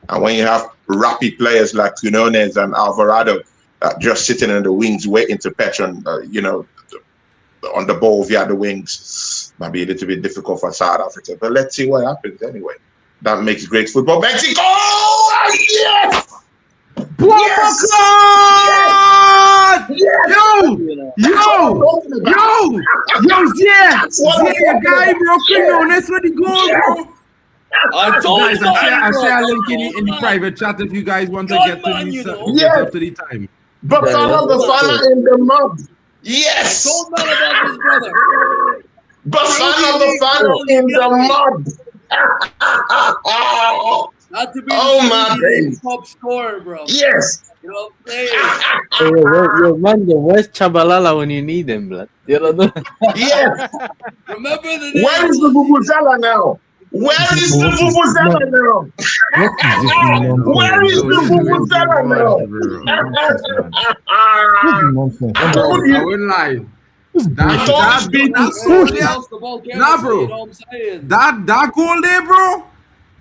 And when you have rapid players like Quinones and Alvarado just sitting in the wings waiting to patch on, on the ball via the wings, might be a little bit difficult for South Africa. But let's see what happens anyway. That makes great football. Mexico! Yes! Yes! Yeah, guy, bro. Quinones with the goal, bro. I told Guys, you, I share a link in the private chat if you guys want to get to man, the you know. get up to the time. Bafana in the mud. Yes! Told man about his brother. Bafana in the mud. Not to be my days. top scorer, bro. Yes! You know what I'm saying? Yo, man, where's Tshabalala when you need him, blood? You don't know? Yes! Remember the name? Where is the Vuvuzela now? Where is the Vuvuzela now? Where is the Vuvuzela now? I told I you. wouldn't lie. Nah, bro. That goal there, bro.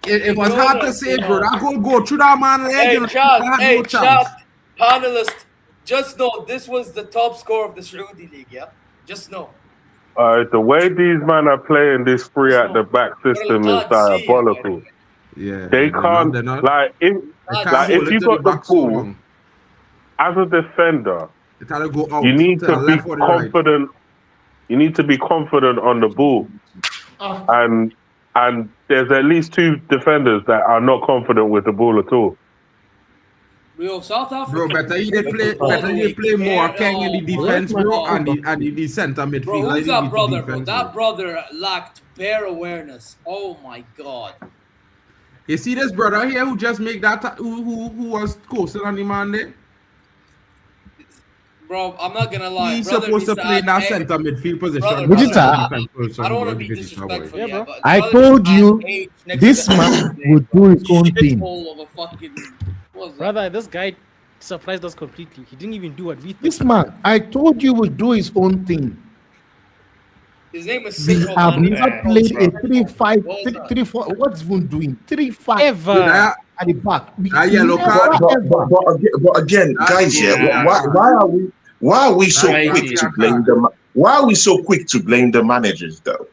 It was hard to say, bro. That goal go through that man leg. Chat, panelist. Just know this was the top scorer of the Saudi League, yeah? Just know. The way these men are playing this free at the back system is diabolical. Yeah, they can't. they're not. Like if you got the ball, as a defender, They try to go out you need to to the be left or the right. confident. You need to be confident on the ball, and there's at least 2 defenders that are not confident with the ball at all. Bro, South Africa. Bro, better you play more King in the defense, bro, and the center midfield. Bro, who's like that the brother, defense, bro? That brother lacked bare awareness. Oh my god. You see this brother here who just make that who was coasting on the man there? Bro, I'm not gonna lie. He's brother, supposed to play in that hey, center midfield position. brother, I don't want to be disrespectful, yeah, but I brother told you age next this to the man would do his own thing. shithole of a fucking- what was that? Brother, this guy surprised us completely. He didn't even do what we thought. This man, I told you, would do his own thing. His name is We Siphiwe have Tshabalala. never played a 3-5, What was that? 3-4. What's even doing 3-5 Ever. at the back? We yellow never card. ever. But again, guys, why are we so quick to blame them? Why are we so quick to blame the managers though?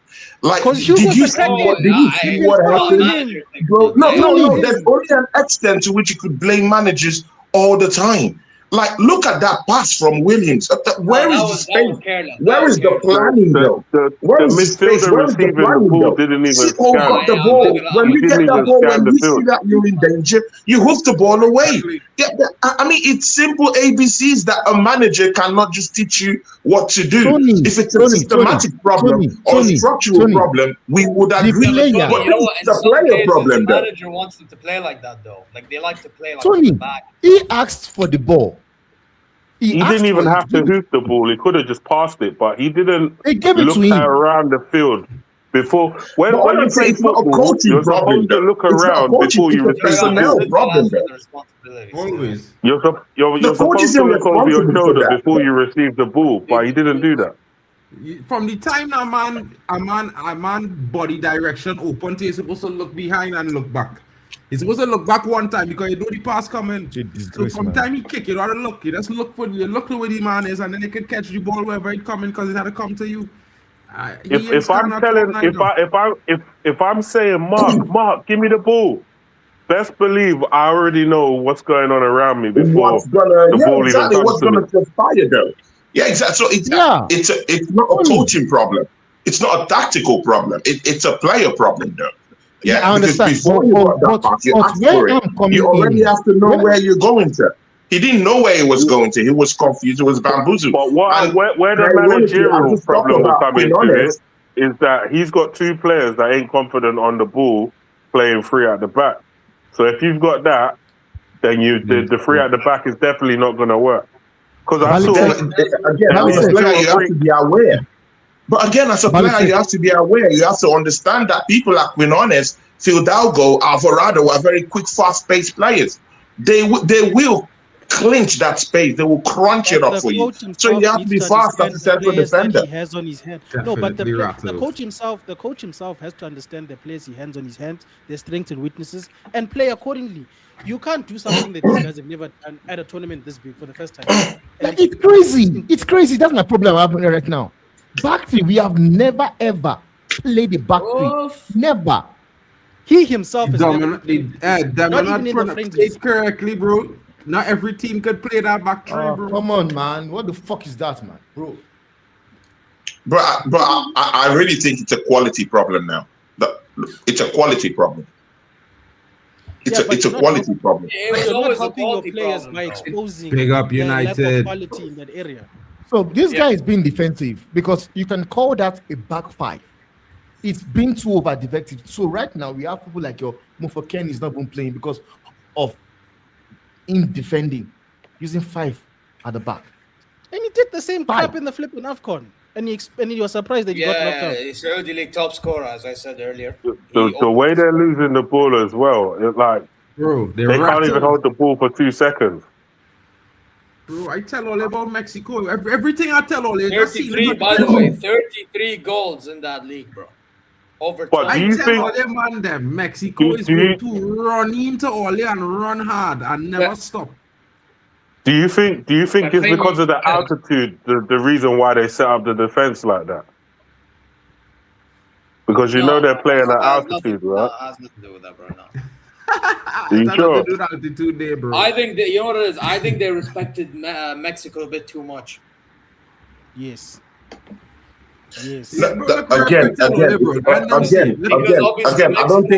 Like, 'Cause you did was you a see crackhead. what Oh, happened? manager thing. Bro, no. There's only an extent to which you could blame managers all the time. Like, look at that pass from Williams. Where is the space? Where is the planning though? Where is the space? Where is the planning though? Didn't even See, oh, scan. got the ball. When you get that ball, when you see that you're in danger, you hoof the ball away. I mean, it's simple ABCs that a manager cannot just teach you what to do. If it's a systematic problem or a structural problem, we would agree. But But you know what? In it's a some player cases, problem the though. manager wants them to play like that, though. Like they like to play like Tony, the back. he asked for the ball. He asked didn't even for it. have to hoof the ball. He could have just passed it, but he didn't They gave it look to him. around the field before. When But you honestly, play it's not a football, coaching you're problem. supposed to look It's not a around coaching, before you it's a receive the personnel ball. problem The though. responsibilities. Always. You're The coach supposed is to look over your irresponsible for shoulder that. before you receive the ball, but he didn't do that. From the time a man body direction open, he's supposed to look behind and look back. He's supposed to look back one time because you know the pass coming. So from time he kick, you gotta look. You just look the way the man is, and then he can catch the ball wherever it coming because it had to come to you. If I'm saying Mark, give me the ball, best believe I already know what's going on around me before the ball even comes What's to me. gonna transpire though? Yeah, exactly. So it's not a coaching problem. It's not a tactical problem. It's a player problem though. Yeah, I understand. Before you got that pass, you asked for it. You already have to know where you're going to. He didn't know where he was going to. He was confused. He was bamboozled. But where the managerial problem will come into it is that he's got 2 players that ain't confident on the ball playing 3 at the back. So if you've got that, then the 3 at the back is definitely not going to work. Because I saw again, as a player, you have to be aware. But again, as a player, you have to be aware. You have to understand that people like Quinones, Fidalgo, Alvarado are very quick, fast-paced players. They will clinch that space. They will crunch it up for you. So you have to be fast as a central defender. He has on his hand. No, but the coach himself has to understand the players he has on his hand, their strengths and weaknesses, and play accordingly. You can't do something that these guys have never done at a tournament this big for the first time. It's crazy. It's crazy. That's my problem happening right now. Back three, we have never ever played the back three. Never. He himself is not correctly, bro. Not every team could play that back three, bro. Come on, man. What the fuck is that, man, bro? But I really think it's a quality problem now. It's a quality problem. It's a quality problem. It was always helping your players by exposing Big up United. lack of quality in that area. So this guy is being defensive because you can call that a back 5. It's been too over defensive. So right now we have people like your Mofoken is not even playing because of in defending, using 5 at the back. And he did the same crap in the flipping AFCON. And you were surprised that he got knocked out. Yeah, he's Saudi League top scorer, as I said earlier. The way they're losing the ball as well, it's like, bro, they can't even hold the ball for 2 seconds. Bro, I tell all about Mexico. Everything I tell all. 33, by the way, 33 goals in that league, bro. Over but I tell all them, man, them Mexico is going to run into all and run hard and never stop. Do you think it's because of the altitude the reason why they set up the defense like that? Because you know they're playing at altitude, right? That has nothing to do with that, bro. No. You sure? Do that altitude there, bro. I think you know what it is. I think they respected Mexico a bit too much. Yes. Yes. Again, I don't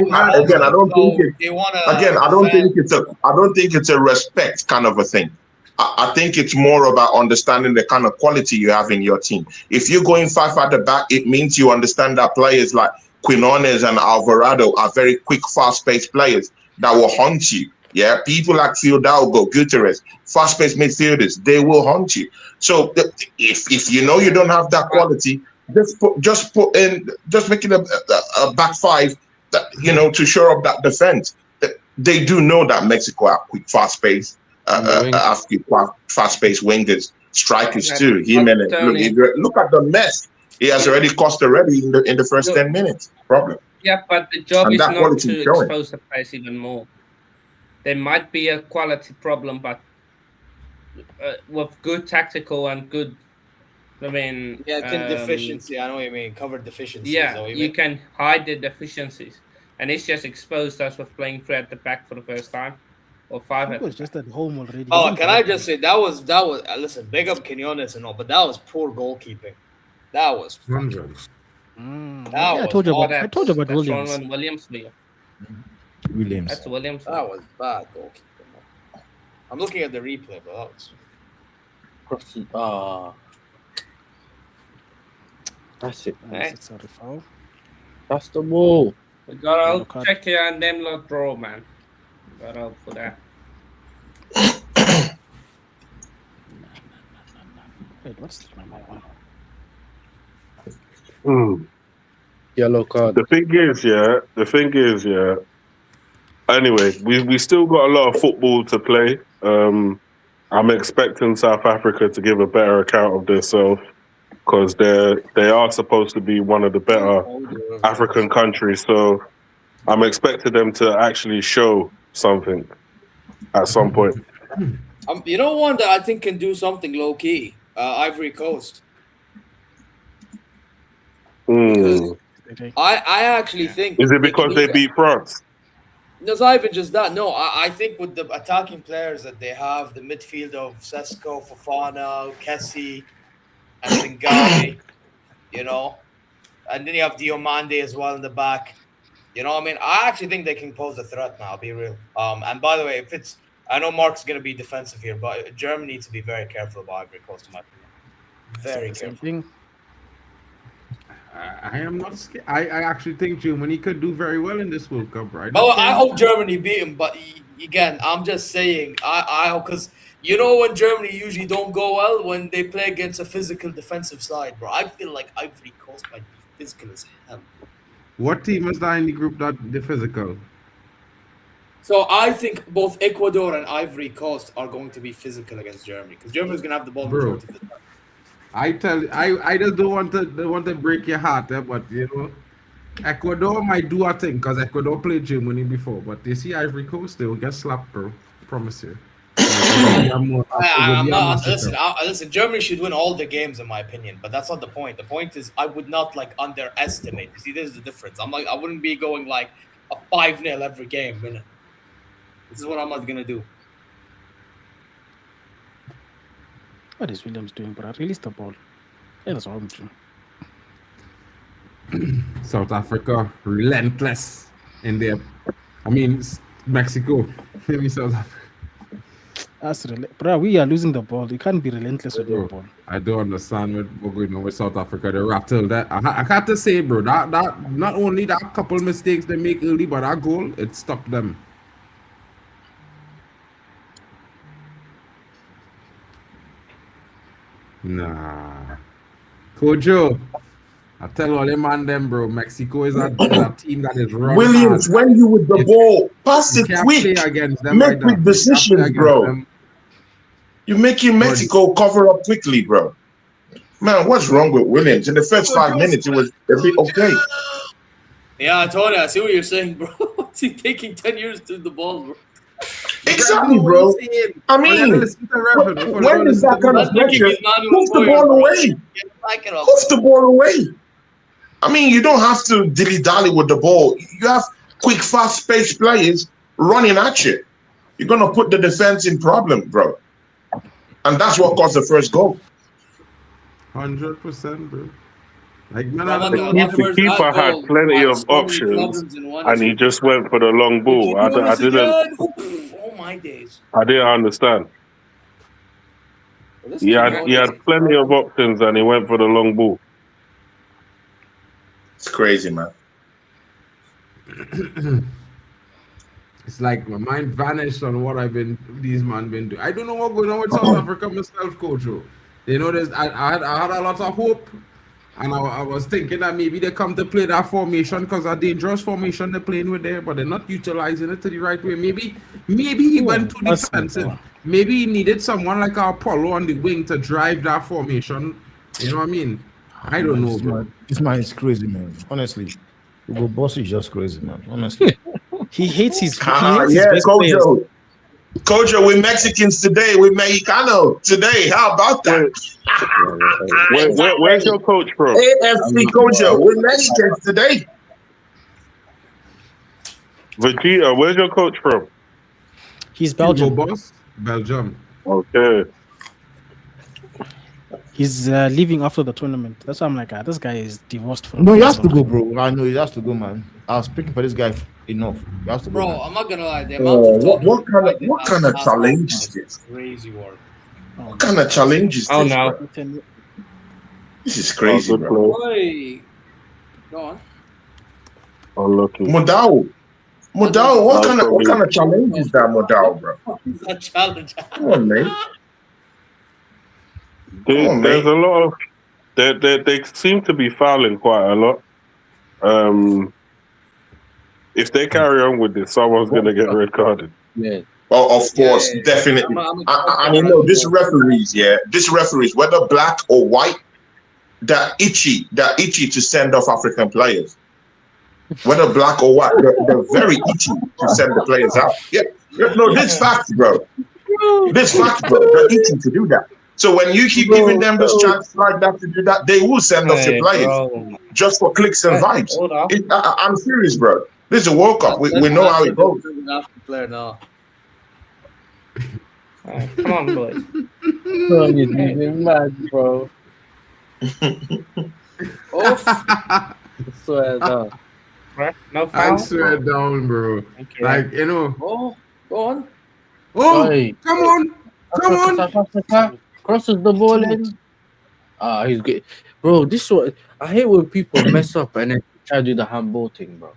think it's a respect kind of a thing. I think it's more about understanding the kind of quality you have in your team. If you're going 5 at the back, it means you understand that players like Quinones and Alvarado are very quick, fast-paced players that will hunt you. Yeah, people like Fidalgo, Gutierrez, fast-paced midfielders, they will hunt you. So if you know you don't have that quality, just make it a back 5 that, you know, to shore up that defense. They do know that Mexico are quick, fast-paced, fast-paced wingers, strikers too. Look at the mess he has already cost already in the first 10 minutes. Problem. Yeah, but the job is not to expose the players even more. There might be a quality problem, but with good tactical and good, deficiency. I know what you mean. Covered deficiencies. Yeah, you can hide the deficiencies, and it's just exposed us with playing 3 at the back for the first time, or 5 at the back. Just at home already. Oh, can I just say that was listen, big up Quinones and all, but that was poor goalkeeping. That was fucking. I told you about Williams. Williams. That's Williams. That was bad goalkeeping. I'm looking at the replay, but that was. That's it. It's a foul. That's the wall. We got to check here and then not draw, man. We got to for that. Wait, what's the number one? Yellow card. The thing is, anyway, we still got a lot of football to play. I'm expecting South Africa to give a better account of themselves, because they are supposed to be one of the better African countries. So I'm expecting them to actually show something at some point. You know one that I think can do something low key? Ivory Coast. I actually think. Is it because they beat France? It's not even just that. No, I think with the attacking players that they have, the midfield of Sesko, Fofana, Kessie, and Zingali, you know, and then you have Diomande as well in the back. You know, I mean, I actually think they can pose a threat now. I'll be real. And by the way, I know Mark's going to be defensive here, but Germany needs to be very careful about Ivory Coast, in my opinion. Very careful. I am not scared. I actually think Germany could do very well in this World Cup, right? Well, I hope Germany beat him, but again, I'm just saying, I hope, because you know when Germany usually don't go well when they play against a physical defensive side, bro. I feel like Ivory Coast might be physical as hell. What team is that in the group that the physical? So I think both Ecuador and Ivory Coast are going to be physical against Germany, because Germany's gonna have the ball majority of the time. I just don't want to break your heart, but you know, Ecuador might do a thing because Ecuador played Germany before, but they see Ivory Coast, they will get slapped, bro. I promise you. Listen, Germany should win all the games in my opinion, but that's not the point. The point is I would not underestimate. You see, this is the difference. I wouldn't be going like a 5-0 every game. You know? This is what I'm not gonna do. What is Williams doing, bro? Release the ball. Yeah, that's all I'm doing. South Africa, relentless in their... Mexico. Maybe South Africa. Bro, we are losing the ball. You can't be relentless with your ball. I don't understand what we're going on with South Africa. They rattled that. I got to say, bro, that not only that couple mistakes they make early, but that goal, it stopped them. Nah. Kojo, I tell all them man them, bro. Mexico is a team that is wrong. Williams, when you with the ball, pass it quick. Make quick decisions, bro. You're making Mexico cover up quickly, bro. Man, what's wrong with Williams? In the first 5 minutes, it was a bit okay. Yeah, I told you. I see what you're saying, bro. What's he taking 10 years to do the ball, bro? Exactly, bro. I mean, when is that kind of pressure? Move the ball away. Move the ball away. I mean, you don't have to dilly-dally with the ball. You have quick, fast-paced players running at you. You're gonna put the defense in problem, bro. And that's what caused the first goal. 100%, bro. Like, man, The keeper had plenty of options, and he just went for the long ball. I didn't. Oh my days! I didn't understand. He had plenty of options, and he went for the long ball. It's crazy, man. It's like my mind vanished on what these man been doing. I don't know what going on with South Africa myself, coach. You know, I had a lot of hope, and I was thinking that maybe they come to play that formation because a dangerous formation they're playing with there, but they're not utilizing it to the right way. Maybe he went too defensive. Maybe he needed someone like our Apollo on the wing to drive that formation. You know what I mean? I don't know, bro. This man is crazy, man. Honestly, Hugo Boss is just crazy, man. Honestly, he hates his. Kojo. Kojo, we're Mexicans today. We're Mexicano today. How about that? Where's your coach from? AFC Kojo. We're Mexicans today. Vegeta, where's your coach from? He's Belgium. Boss? Belgium. Okay. He's leaving after the tournament. That's why I'm like, this guy is divorced from. No, he has to go, bro. I know he has to go, man. I was speaking for this guy enough. He has to go. Bro, Man. I'm not gonna lie. The amount of what kind of challenge is this? Crazy work. What kind of challenge is this? Oh no. This is crazy, bro. Boy. Go on. Unlucky. Modao, what kind of challenge is that, Modao, bro? A challenge. Come on, man. There's a lot of they seem to be fouling quite a lot. If they carry on with this, someone's gonna get red carded. Yeah. Oh, of course, definitely. I mean, no, these referees, whether black or white, they're itchy to send off African players. Whether black or white, they're very itchy to send the players out. Yeah. No, this fact, bro. This fact, bro. They're itchy to do that. So when you keep giving them this chance like that to do that, they will send off your players just for clicks and vibes. I'm serious, bro. This is a World Cup. We know how it goes. Player now. Come on, boys. You're mad, bro. Oh, Swear down. No foul. I swear down, bro. Okay. Like, you know. oh, go on. Oh, Oi. come on. South Africa crosses the ball in. He's good. Bro, this one, I hate when people mess up and then try to do the handball thing, bro.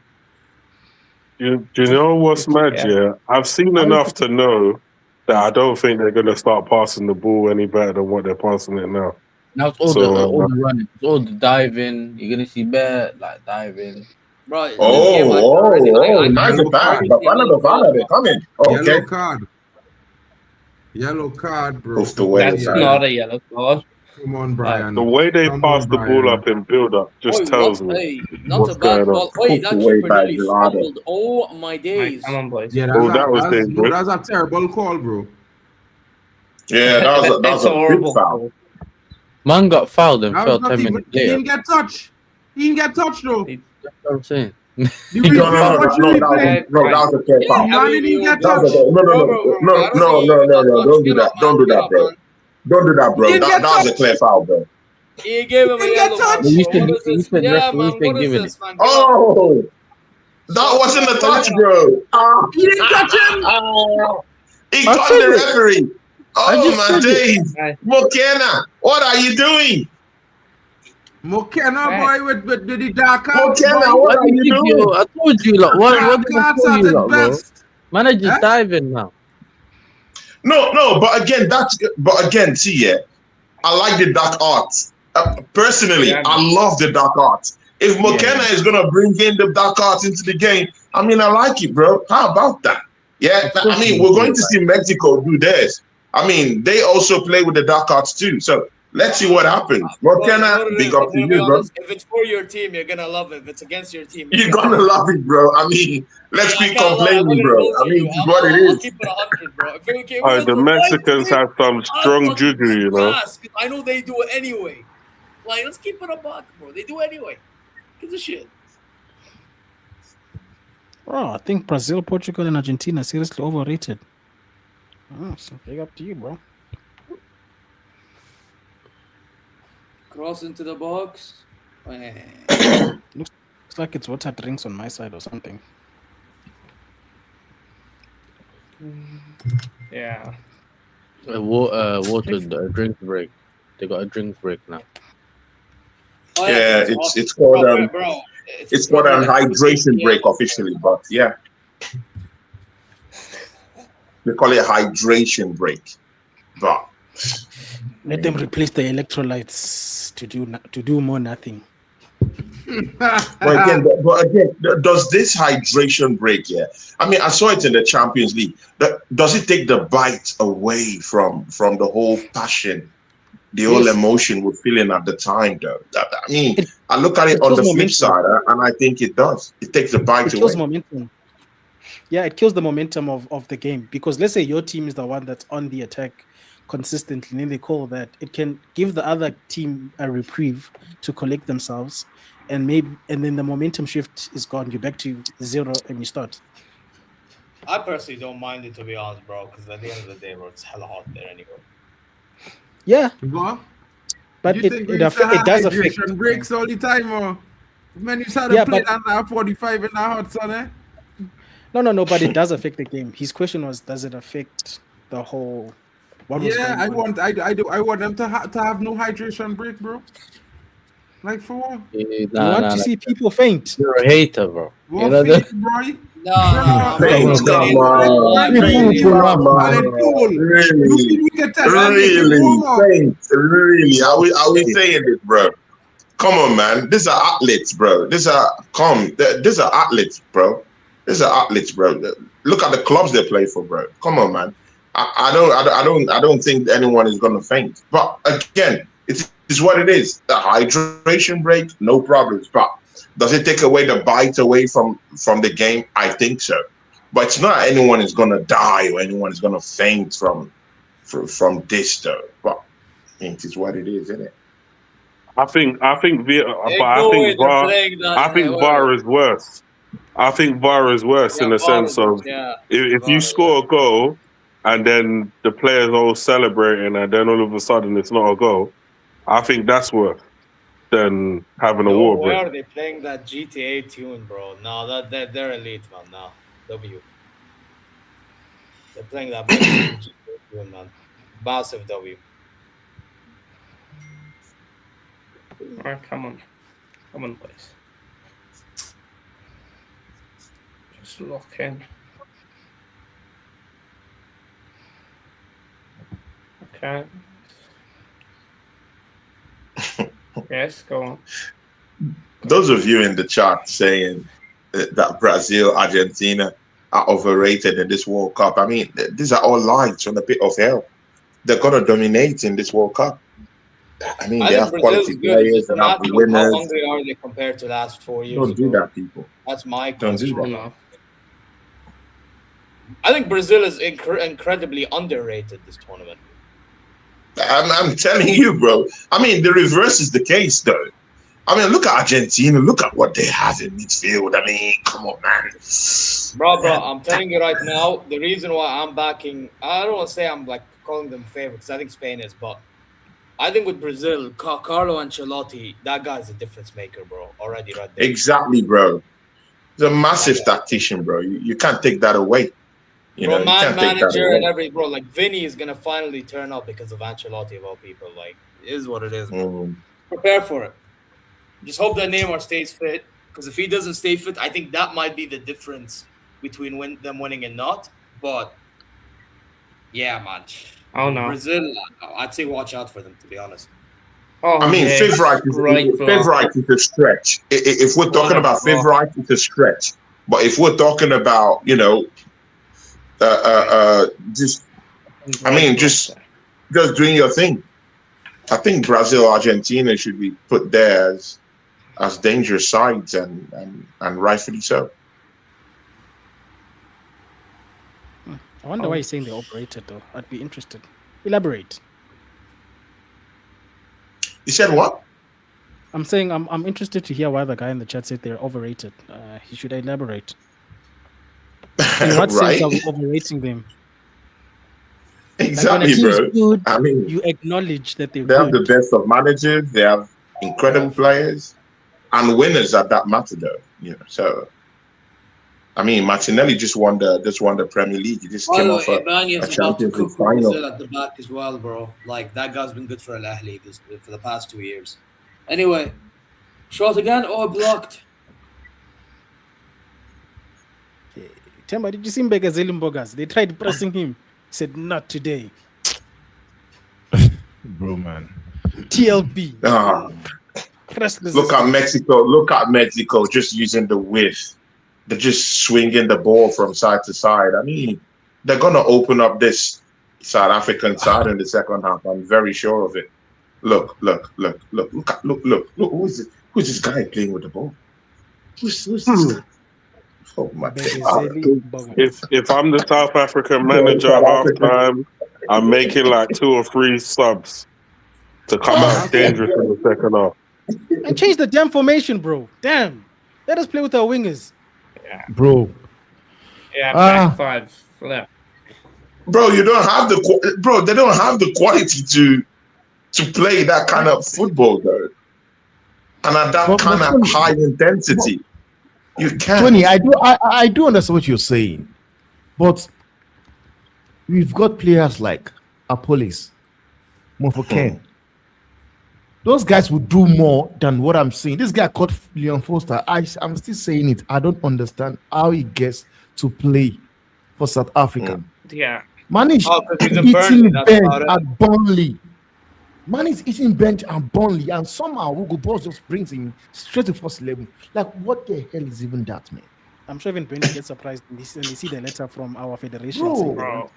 Do you know what's mad? Yeah, I've seen enough to know that I don't think they're gonna start passing the ball any better than what they're passing it now. Now it's all the running, it's all the diving. You're gonna see bear like diving. Right. Nice back. Bafana Bafana, they're coming. Okay. Yellow card, bro. That's not a yellow card. Come on, Brian. The way they pass the ball up in build-up just tells me what's going on. That keeper nearly fumbled. Oh my days. Come on, boys. Yeah, that was a terrible call, bro. Yeah, that was a horrible foul. Man got fouled and fell 10 minutes later. He didn't get touched. He didn't get touched, though. That's what I'm saying. No, that was a clear foul. Man didn't get touched. No, don't do that. Don't do that, bro. Don't do that, bro. That was a clear foul, bro. He gave him a yellow card. Oh, that wasn't a touch, bro. He didn't touch him. He caught the referee. Oh, my days. Mokena, what are you doing? Mokena, boy, with the dark cards. Mokena, what are you doing? I told you, like, what did I tell you, like, bro? Man, I just diving now. No, but again, see, yeah, I like the dark arts. Personally, I love the dark arts. If Mokena is gonna bring in the dark arts into the game, I mean, I like it, bro. How about that? Yeah, I mean, we're going to see Mexico do theirs. I mean, they also play with the dark arts too. So let's see what happens. Mokena, big up to you, bro. If it's for your team, you're gonna love it. If it's against your team, you're gonna love it, bro. I mean, let's keep complaining, bro. I mean, it's what it is. Keep it 100, bro. The Mexicans have some strong juju, you know. I know they do it anyway. Like, let's keep it a buck, bro. They do it anyway. Give a shit. Bro, I think Brazil, Portugal, and Argentina are seriously overrated. Oh, so big up to you, bro. Cross into the box. Looks like it's water drinks on my side or something. Yeah. Water drink break. They got a drink break now. Oh, Yeah, it's called bro. it's called a hydration break officially, but yeah, they call it hydration break. But Let them replace the electrolytes to do more nothing. but again, does this hydration break? Yeah, I mean, I saw it in the Champions League. Does it take the bite away from the whole passion, the whole emotion we're feeling at the time? Though, I mean, I look at it on the flip side, and I think it does. It takes the bite away. It kills momentum. Yeah, it kills the momentum of the game, because let's say your team is the one that's on the attack consistently, and then they call that, it can give the other team a reprieve to collect themselves, and then the momentum shift is gone. You're back to zero and you start. I personally don't mind it, to be honest, bro, because at the end of the day, bro, it's hella hot there anyway. Yeah, but it does affect breaks all the time, or man, you started playing under 45 in the hot sun, eh? No, but it does affect the game. His question was, does it affect the whole? I want them to have no hydration break, bro. Like for what? You want to see people faint? You're a hater, bro. What faint, bro? No. Really? Are we saying this, bro? Come on, man. These are athletes, bro. These are athletes, bro. These are athletes, bro. Look at the clubs they play for, bro. Come on, man. I don't think anyone is gonna faint. But again, it is what it is. The hydration break, no problems. But does it take away the bite away from the game? I think so. But it's not anyone is gonna die or anyone is gonna faint from this though. But I think it's what it is, isn't it? I think VAR is worse. I think VAR is worse in the sense of if you score a goal and then the players all celebrating and then all of a sudden it's not a goal, I think that's worse than having a war break. Why are they playing that GTA tune, bro? No, they're elite, man. No, W. They're playing that GTA tune, man. Massive W. All right, come on, boys. Just lock in. Okay. Yes, go on. Those of you in the chat saying that Brazil, Argentina are overrated in this World Cup. I mean, these are all lies on a pit of hell. They're going to dominate in this World Cup. I mean, they have quality players and have winners. How hungry are they compared to the last 4 years? Don't do that, people. That's my question. Don't do that. I think Brazil is incredibly underrated this tournament. I'm telling you, bro. I mean, the reverse is the case, though. I mean, look at Argentina. Look at what they have in midfield. I mean, come on, man. Bro, I'm telling you right now, the reason why I'm backing, I don't want to say I'm like calling them favorites, because I think Spain is, but I think with Brazil, Carlo Ancelotti, that guy's a difference maker, bro. Already right there. Exactly, bro. He's a massive tactician, bro. You can't take that away. Bro, manager and every bro, like Vinny is gonna finally turn up because of Ancelotti of all people. Like, it is what it is. Prepare for it. Just hope that Neymar stays fit, because if he doesn't stay fit, I think that might be the difference between them winning and not. But yeah, man. Oh no, Brazil, I'd say watch out for them, to be honest. Oh, I mean, favorite is a stretch. If we're talking about favorite, it's a stretch. But if we're talking about, just doing your thing, I think Brazil, Argentina should be put there as dangerous sides, and rightfully so. I wonder why you're saying they're overrated, though. I'd be interested. Elaborate. You said what? I'm saying I'm interested to hear why the guy in the chat said they're overrated. He should elaborate. In what Right? sense are we overrating them? Exactly, like when a team's bro. good, I mean, you acknowledge that they're they have the good. best of managers. They have incredible players and winners at that matter, though. You know, so I mean, Martinelli just won the Premier League. He just came off a Emmanuel's about to Champions League cook final. Brazil at the back as well, bro. Like that guy's been good for Al Ahly for the past 2 years. Anyway, shot again or blocked? Temba, did you see Mbegazeli Mbogas? They tried pressing him. He said, not today. Bro, man. TLB. Look at Mexico. Look at Mexico just using the width. They're just swinging the ball from side to side. I mean, they're going to open up this South African side in the second half. I'm very sure of it. Look. Who's this guy playing with the ball? Who's this guy? Oh my God. If I'm the South African manager at halftime, I'm making like 2 or 3 subs to come out dangerous in the second half. And change the damn formation, bro. Damn. Let us play with our wingers. Yeah. Bro. Yeah, back 5 left. Bro, you don't have they don't have the quality to play that kind of football, though. And at that kind of high intensity. You can't. Tony, I do understand what you're saying, but we've got players like Apollis, Mofoken. Those guys will do more than what I'm saying. This guy called Leon Foster. I'm still saying it. I don't understand how he gets to play for South Africa. Yeah. Man is eating bench at Burnley. Man is eating bench and Burnley, and somehow Hugo Boss just brings him straight to first 11. Like, what the hell is even that, man? I'm sure even Benny gets surprised when they see the letter from our federation. Bro.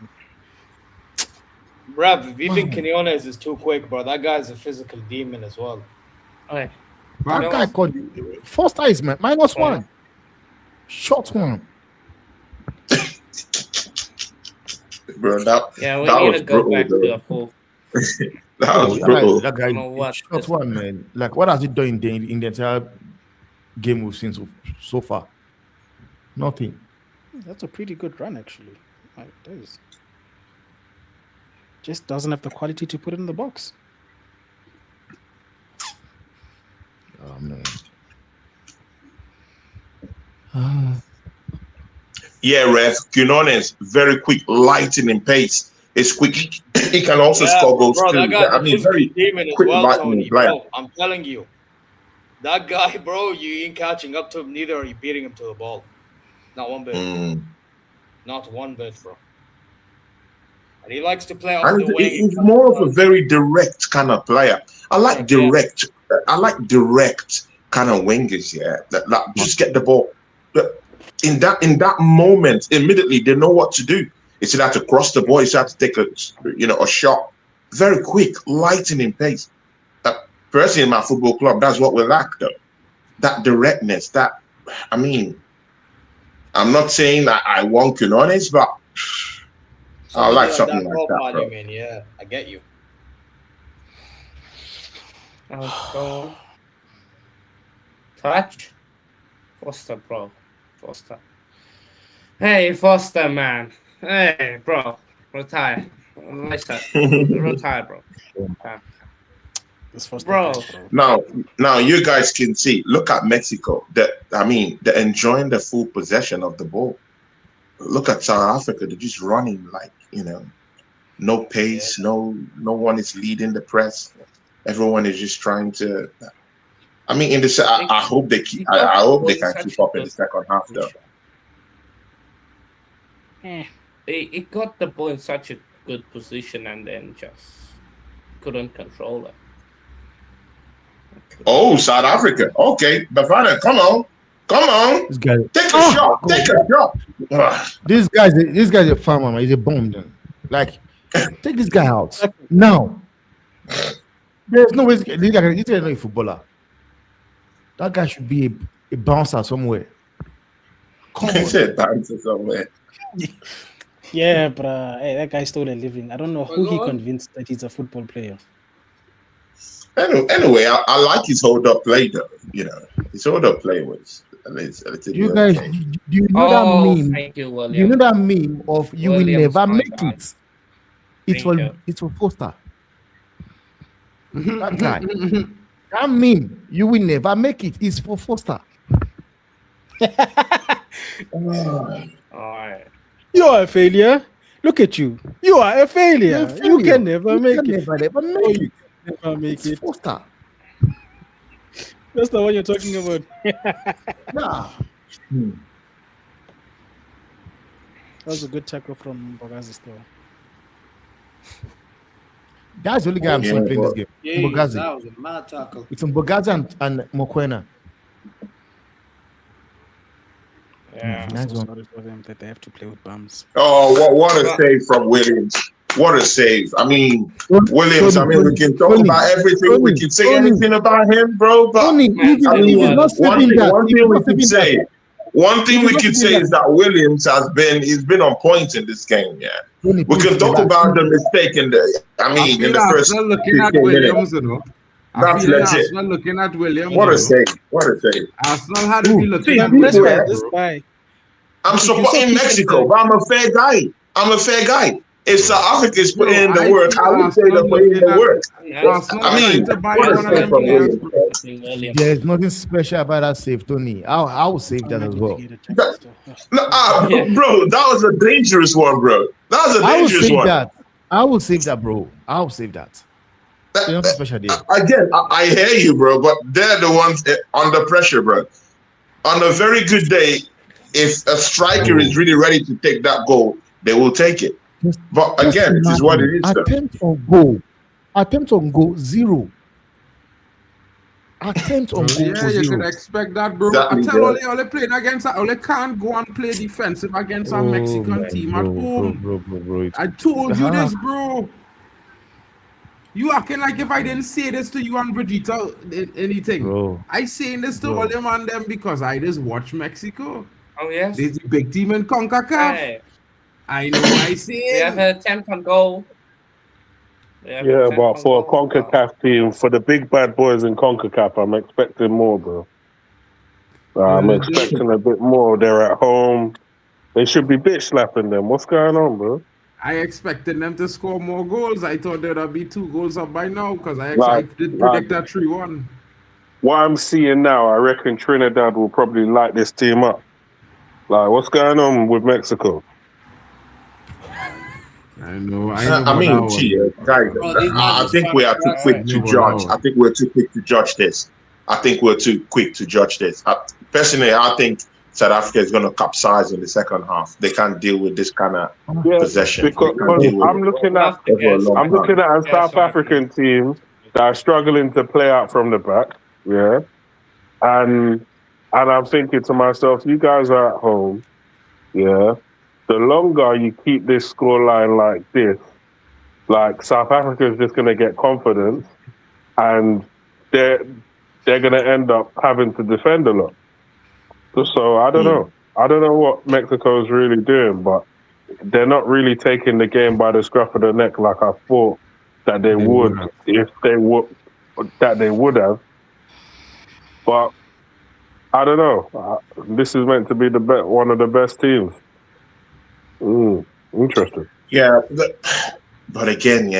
Bruv, if you think Quinones is too quick, bro, that guy's a physical demon as well. Okay. That guy called first eyes, man. -1. Short one. Bro, that we need to go back to a 4. That guy short one, man. Like, what has he done in the entire game we've seen so far? Nothing. That's a pretty good run, actually. It is. Just doesn't have the quality to put it in the box. Oh, man. Yeah, Rev. Quinones, very quick, lightning pace. It's quick. He can also score goals too. I mean, very quick lightning player. I'm telling you, that guy, bro, you ain't catching up to him. Neither are you beating him to the ball. Not one bit. Not one bit, bro. And he likes to play off the wing. He's more of a very direct kind of player. I like direct. I like direct kind of wingers. Yeah, that just get the ball. In that moment, immediately they know what to do. It's either to cross the ball, it's either to take a shot. Very quick, lightning pace. Personally, in my football club, that's what we lack, though. That directness. I mean, I'm not saying that I want Quinones, but I like something like that, bro. Yeah, I get you. Go. Touch. Foster, bro. Foster. Hey, Foster, man. Hey, bro. Retire. Retire, bro. Bro. Now you guys can see. Look at Mexico. They're enjoying the full possession of the ball. Look at South Africa. They're just running like, no pace. No one is leading the press. Everyone is just trying to. I mean, I hope they keep. I hope they can keep up in the second half, though. It got the ball in such a good position and then just couldn't control it. Oh, South Africa. Okay, Bafana, come on. This guy, take a shot. Take a shot. This guy's a farmer, man. He's a bomb. Then. Like, take this guy out now. There's no way this guy is not a footballer. That guy should be a bouncer somewhere. Come on. He said bouncer somewhere. Yeah, but hey, that guy stole a living. I don't know who he convinced that he's a football player. Anyway, I like his hold-up play, though. His hold-up play was You guys, do you know that meme? Thank you, William. You know that meme of you will never make it. It's for Foster. That guy. That meme, you will never make it. It's for Foster. You are a failure. Look at you. You are a failure. You can never make it. Never make it. Never make it. Foster. That's not what you're talking about. Nah. That was a good tackle from Bogazi still. That's the only guy I'm seeing playing this game. Bogazi. That was a mad tackle. It's on Bogazi and Mokwena. Yeah, that's sorry for them that they have to play with bums. Oh, what a save from Williams. What a save. I mean, Williams, we can talk about everything. We can say anything about him, bro. But one thing we could say is that Williams he's been on point in this game, yeah. We can talk about the mistake in the first 15 minutes. That's legit. Arsenal looking at Williams. What a save. What a save. Arsenal had to be looking at this guy. I'm supporting Mexico, but I'm a fair guy. If South Africa is putting in the work, I would say they're putting in the work. I mean, what a save from Williams. There's nothing special about that save, Tony. I will save that as well. Bro, that was a dangerous one, bro. That was a dangerous one. I will save that, bro. I will save that. Special deal. Again, I hear you, bro, but they're the ones under pressure, bro. On a very good day, if a striker is really ready to take that goal, they will take it. But again, it is what it is. Attempt on goal, 0. Attempt on goal. Yeah, you can expect that, bro. I tell Ole playing against Ole can't go and play defensive against a Mexican team at home. Bro, I told you this, bro. You acting like if I didn't say this to you and Brigitte anything. Bro. I saying this to all them and them because I just watch Mexico. Oh, yes. There's a big team in CONCACAF. Hey. I know I say They have an attempt on goal. Yeah, but for a CONCACAF team, for the big bad boys in CONCACAF, I'm expecting more, bro. I'm expecting a bit more. They're at home. They should be bitch slapping them. What's going on, bro? I expected them to score more goals. I thought there'd be 2 goals up by now because I did predict that 3-1. What I'm seeing now, I reckon Trinidad will probably light this team up. Like, what's going on with Mexico? I mean, guys, I think we are too quick to judge. I think we're too quick to judge this. Personally, I think South Africa is going to capsize in the second half. They can't deal with this kind of possession. Because I'm looking at a South African team that are struggling to play out from the back. Yeah, and I'm thinking to myself, you guys are at home. Yeah. The longer you keep this scoreline like this, like South Africa is just going to get confidence, and they're going to end up having to defend a lot. So I don't know. I don't know what Mexico is really doing, but they're not really taking the game by the scruff of the neck like I thought that they would if they would have. But I don't know. This is meant to be one of the best teams. Interesting. Yeah, but again,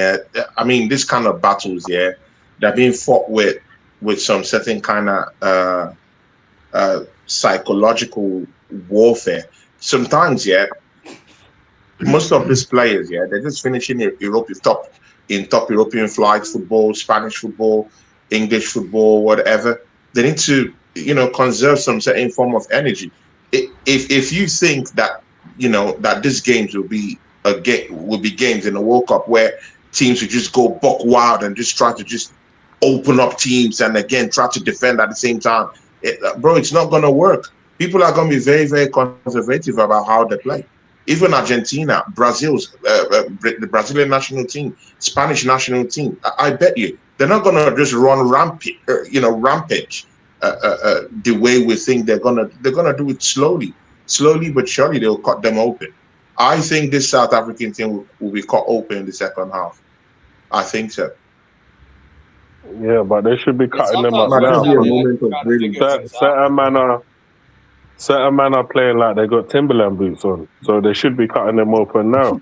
I mean, this kind of battles, they're being fought with some certain kind of psychological warfare. Sometimes, most of these players, they're just finishing in top European flights, football, Spanish football, English football, whatever. They need to, conserve some certain form of energy. If you think that, that these games will be games in the World Cup where teams will just go buck wild and just try to just open up teams and again try to defend at the same time. Bro, it's not going to work. People are going to be very, very conservative about how they play. Even Argentina, the Brazilian national team, Spanish national team, I bet you they're not going to just run rampage, the way we think they're going to do it slowly. Slowly but surely, they'll cut them open. I think this South African team will be cut open in the second half. I think so. Yeah, but they should be cutting them up now. certain men are playing like they got Timberland boots on, so they should be cutting them open now.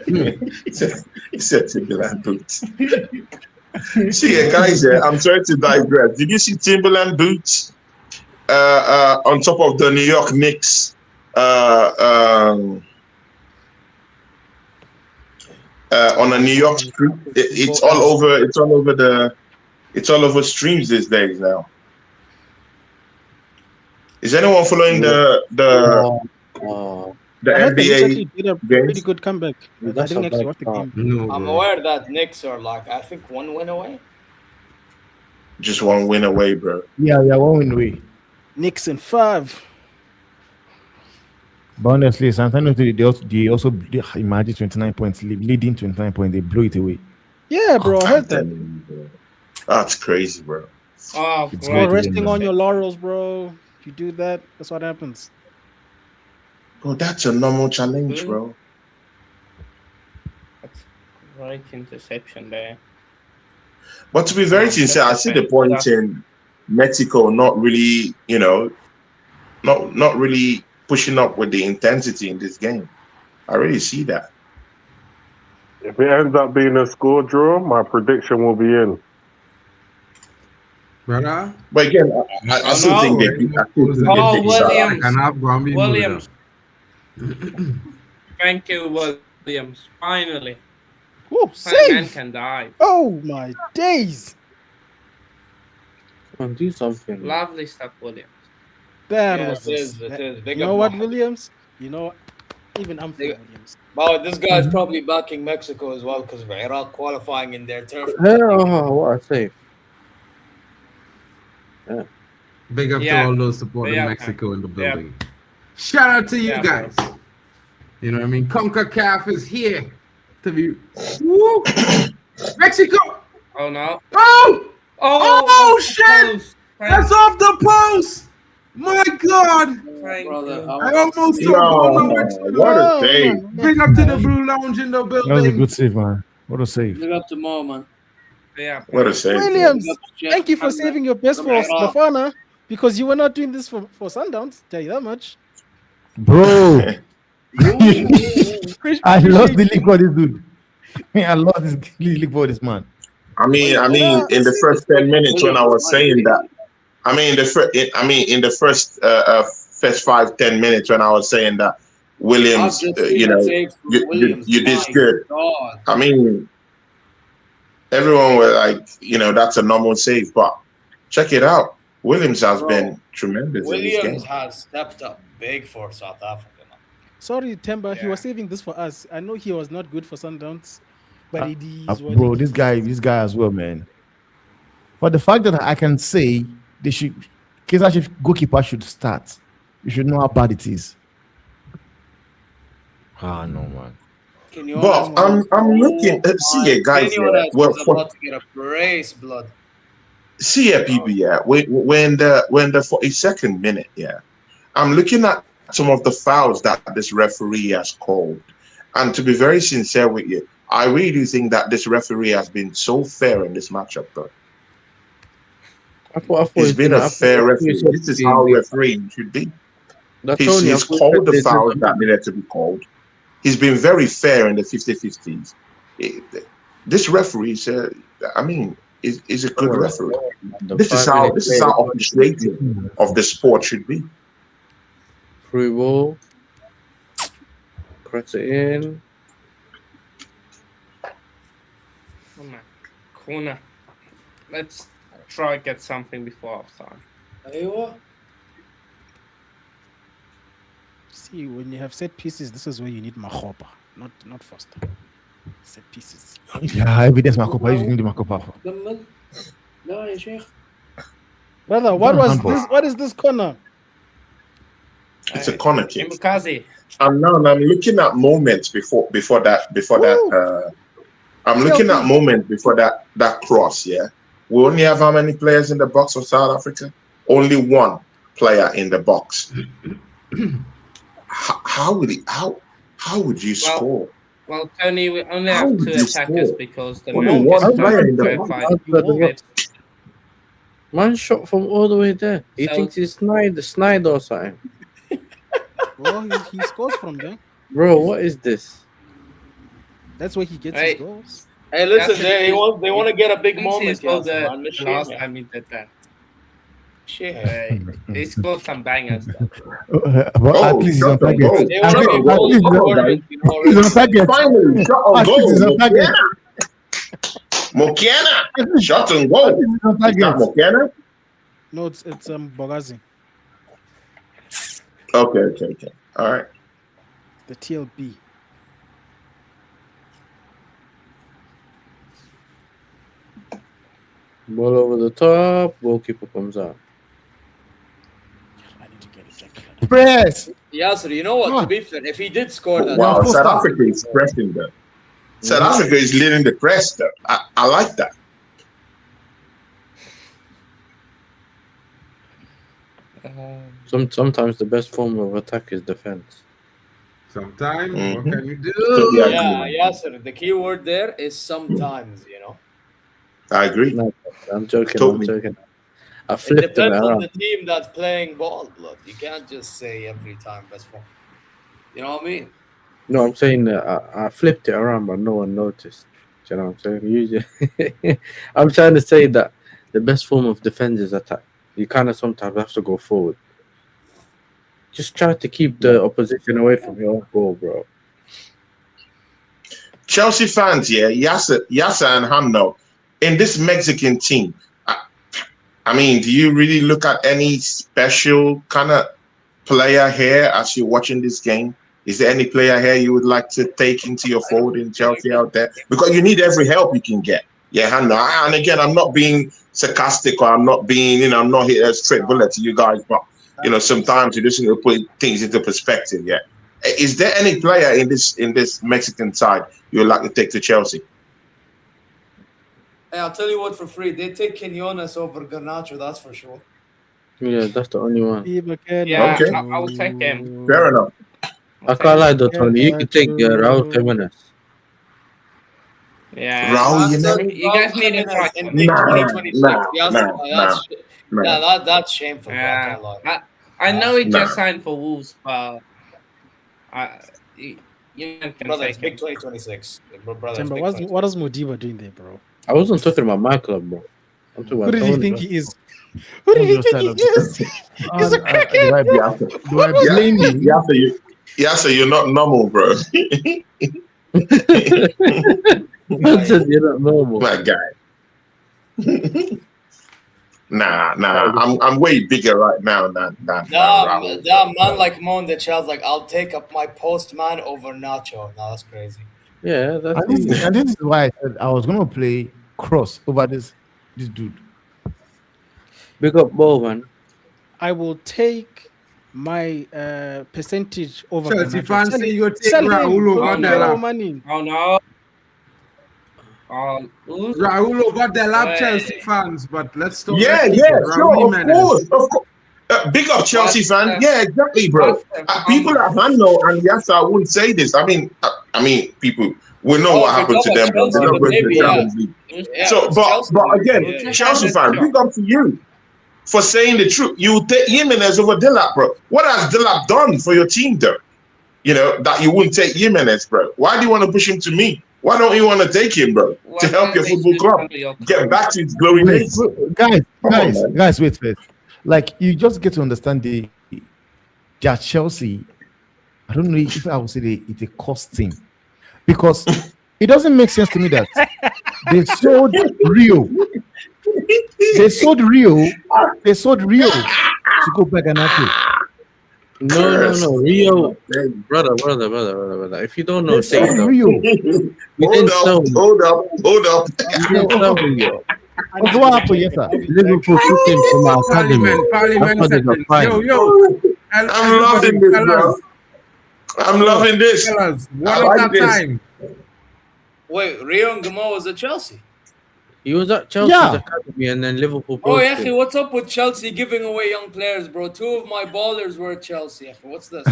He said Timberland boots. See, guys, I'm sorry to digress. Did you see Timberland boots on top of the New York Knicks? On a New York street, it's all over. It's all over streams these days now. Is anyone following the NBA? Did a pretty good comeback. I didn't actually watch the game. No, I'm bro. aware that Knicks are like, I think, 1 win away. Just one win away, bro. Yeah, 1 win away. Knicks in 5. But honestly, Santana, they also imagine 29 points, leading 29 points. They blew it away. Yeah, bro, I heard that. That's crazy, bro. Oh, It's Bro, great. resting on your laurels, bro. If you do that, that's what happens. Bro, that's a normal challenge, bro. That's right interception there. But to be very sincere, I see the point in Mexico not really, not really pushing up with the intensity in this game. I really see that. If it ends up being a score draw, my prediction will be in. Brother? But again, I still think they beat. Oh, Williams. Williams. Williams. Thank you, Williams. Finally. Woo, My man save! can die. Oh my days! Come on, do something. Lovely stuff, Williams. That Yeah, was it is. Big You up know what, Mohammed. Williams? You know, even I'm for Williams. Wow, this guy's probably backing Mexico as well because of Iraq qualifying in their turf. Oh, what a save. Big up to all those supporting Yeah. Mexico in the building. Shout out to you Yeah, guys. You know what I mean? CONCACAF is here to be. Woo! Mexico! Oh, no. Oh! Oh, shit! close. That's off the post! My God! Brother, I almost saw No, what a save. Big up to the Blue Lounge in the That was a building. good save, man. What a save. Big up to Mo, man. Yeah. What a save. Williams, thank you for saving your best for Bafana because you were not doing this for Sundowns. Tell you that much. Bro, Appreciate I lost the league for this dude. I lost this league for this man. I mean, in the first 10 minutes when I was saying that, in the first 5-10 minutes when I was saying that Williams, you did good. I mean, everyone was like, that's a normal save, but check it out. Williams has been tremendous. Williams in this game. has stepped up big for South Africa. Sorry, Temba, he was saving this for us. I know he was not good for Sundowns, but it is what Bro, it this guy as well, man. For the fact that I can say they should, Kaizer Chiefs goalkeeper should start. You should know how bad it is. Ah, no, man. But I'm looking. See it, guys. Was about to get a brace, blood. See it, people. Yeah, when the 42nd minute. Yeah, I'm looking at some of the fouls that this referee has called, and to be very sincere with you, I really do think that this referee has been so fair in this matchup, though. He's been a fair referee. This is how refereeing should be. He's called the fouls that needed to be called. He's been very fair in the 50-50s. This referee is a good referee. This is how orchestrating of the sport should be. Free ball. Cross it in. Oh, my corner. Let's try to get something before halftime. See, when you have set pieces, this is where you need Makopa, not Foster. Set pieces. Yeah, evidence Makopa. You need Makopa. Brother, what is this corner? It's a corner kick. Mkazi. I'm looking at moments before that. I'm looking at moments before that cross. Yeah, we only have how many players in the box for South Africa? Only one player in the box. How would you score? Well, Tony, we only have two attackers because the Only one player in the box. Man shot from all the way there. He So- thinks he's Snyder or something. Well, he scores from there. Bro, what is this? That's where he gets Hey. his goals. Hey, listen, That's they want to get a big moment. He Yasser, the man. last time he did that. Shit. Hey, he scored some bangers. Though. But at least he's on target. They want to Shot be on goal goal. scorer, you know, He's on target. Finally, shot on At least goal. he's on target. Mokiana. Shot on goal. At least he's on Is that target. Mokiana? No, it's Bogazi, Okay. All right. the TLB. Ball over the top. Goalkeeper comes out. I need to get a jacket. Press. Yasser, you know what? To be fair, if he did score that, Wow, full South stop. Africa is pressing them. South Africa is leading the press, though. I like that. Sometimes the best form of attack is defense. Sometimes, Mhm. what can you do? yeah, Yasser, the key word there is sometimes, you know. I agree. No, I'm joking. Totally. I'm joking. I It flipped it depends on around. the team that's playing ball, blood. You can't just say every time best form. You know what I mean? No, I'm saying that I flipped it around, but no one noticed. Do you know what I'm saying? Usually, I'm trying to say that the best form of defense is attack. You kind of sometimes have to go forward. Just try to keep the opposition away from your own goal, bro. Chelsea fans, yeah, Yasser and Hando, in this Mexican team, I mean, do you really look at any special kind of player here as you're watching this game? Is there any player here you would like to take into your fold in Chelsea out there? Because you need every help you can get. Yeah, Hando. And again, I'm not being sarcastic or I'm not being, I'm not hitting a straight bullet to you guys, but, sometimes you just need to put things into perspective, yeah. Is there any player in this Mexican side you would like to take to Chelsea? Hey, I'll tell you what for free. They take Quinones over Garnacho, that's for sure. Yeah, that's the only one. Yeah, Okay. I will take him. Fair enough. I can't lie though, Tony. You could take Raúl Jiménez. Yeah. Raúl You guys need to try. in Nah, 2026. nah. That's shameful. Bro. I Yeah. can't lie. I know he Nah. just signed for Wolves, but you can Brother, take it's big him. 2026. Brother, it's Timber, big what is Modiba doing there, bro? I wasn't talking about my club, bro. I'm talking Who about did he Tony, think bro. he is? Who did he Your think side he of the- is? He's a crackhead. Do I blame you? Yasser, you're not normal, bro. Man says you're not normal. My guy. Nah. I'm way bigger right now than Raúl. That man like Moan the child's like, I'll take up my postman over Nacho. No, that's crazy. Yeah, that's And this is why I said I was going to play cross over this dude. Big up Bowen. I will take my percentage over Chelsea Garnacho. fans Sell say him. you take Sell him. Raúl over Don't give Delap. our money. Oh no. Who's Raúl over Delap, Hey. Chelsea fans, but let's stop. Yeah, let's keep sure, it. Raúl Jimenez. of course. Big up Chelsea What's fan. the- Yeah, exactly, bro. what's the- People at Hando and Yasser wouldn't say this. I mean, people we know what if happened to it's them, about bro. They're Chelsea, not going to maybe, the Champions League. Yeah, So, it's but Chelsea. again, Yeah. Chelsea fan, Yeah. big up to you for saying the truth. You take Jimenez over Delap, bro. What has Delap done for your team, though? That you wouldn't take Jimenez, bro. Why do you want to push him to me? Why don't you want to take him, bro, to help your football club get back to its glory Wait, days? guys, wait first. Like, you just get to understand that Chelsea, I don't know if I would say it's a cost thing, because it doesn't make sense to me that they sold Rio. They sold Rio to go back and No. Rio. Brother. If you don't know, say it. Rio. Hold up. We didn't sell Rio. What happened, yes, sir? Liverpool took him from our academy. Parliament That's what they got seconds. fined. Yo. I'm loving this, bro. I'm loving this. Fellas, I one like at a this. time. Wait, Rio and Gamo was at Chelsea. He was at Chelsea's Yeah. academy and then Liverpool. Oh, poached Yafi, him. what's up with Chelsea giving away young players, bro? 2 of my ballers were at Chelsea. Yafi. What's this?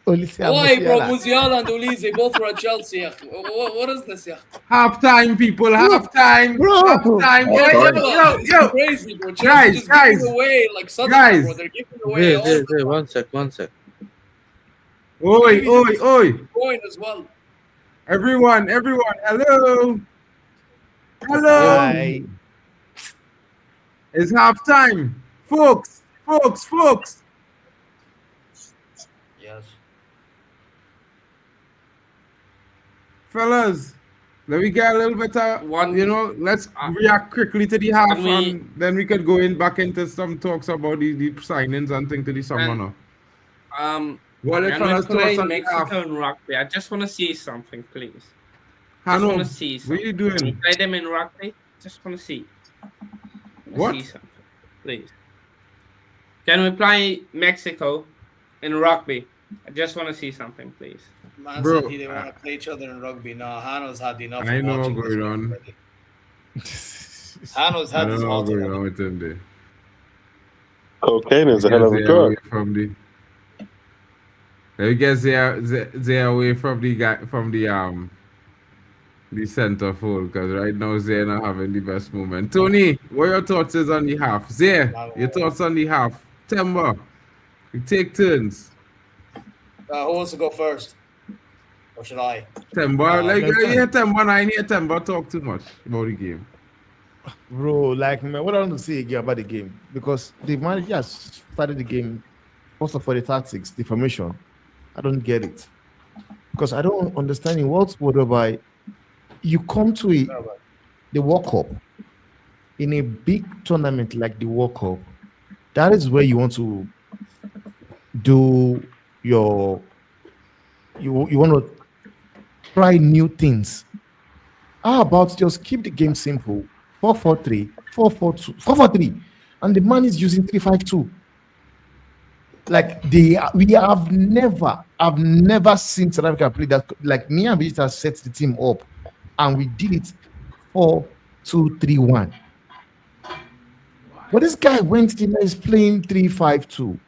Why, bro? Musiala and Ulize both were at Chelsea. What is this? Half time, people. Half time. Half time. Yo. Crazy, bro. Chelsea just giving away like Sunderland, bro. They're giving away all. One sec. Oi. Point as well. Everyone. Hello. Hi. It's half time. Folks. Yes. Fellas, let me get a little bit of let's react quickly to the half and then we could go back into some talks about the signings and things to the summer now. What if Mexico and rugby? I just want to see something, please. I want to see something. What are you doing? Can we play them in rugby? Just want to see. What? See something, please. Can we play Mexico in rugby? I just want to see something, please. Man said he didn't want to play each other in rugby. No, Hano's had enough. I know what's going on. Hano's had his all going on with him there. Cocaine is a hell of a drug. I guess they're away from the center fold because right now they're not having the best moment. Tony, what your thoughts is on the half? Zay, your thoughts on the half? Timber, we take turns. Who wants to go first? Or should I? Timber, Timber, I hear Timber talk too much about the game. Bro, man, what I want to say again about the game, because the manager has started the game, also for the tactics, the formation. I don't get it. Because I don't understand in what whereby you come to the World Cup in a big tournament like the World Cup, that is where you want to do you want to try new things. How about just keep the game simple? 4-4-3, 4-4-2, 4-4-3, and the man is using 3-5-2. I've never seen South Africa play that. Like, me and Vita set the team up, and we did it 4-2-3-1. But this guy went in and is playing 3-5-2.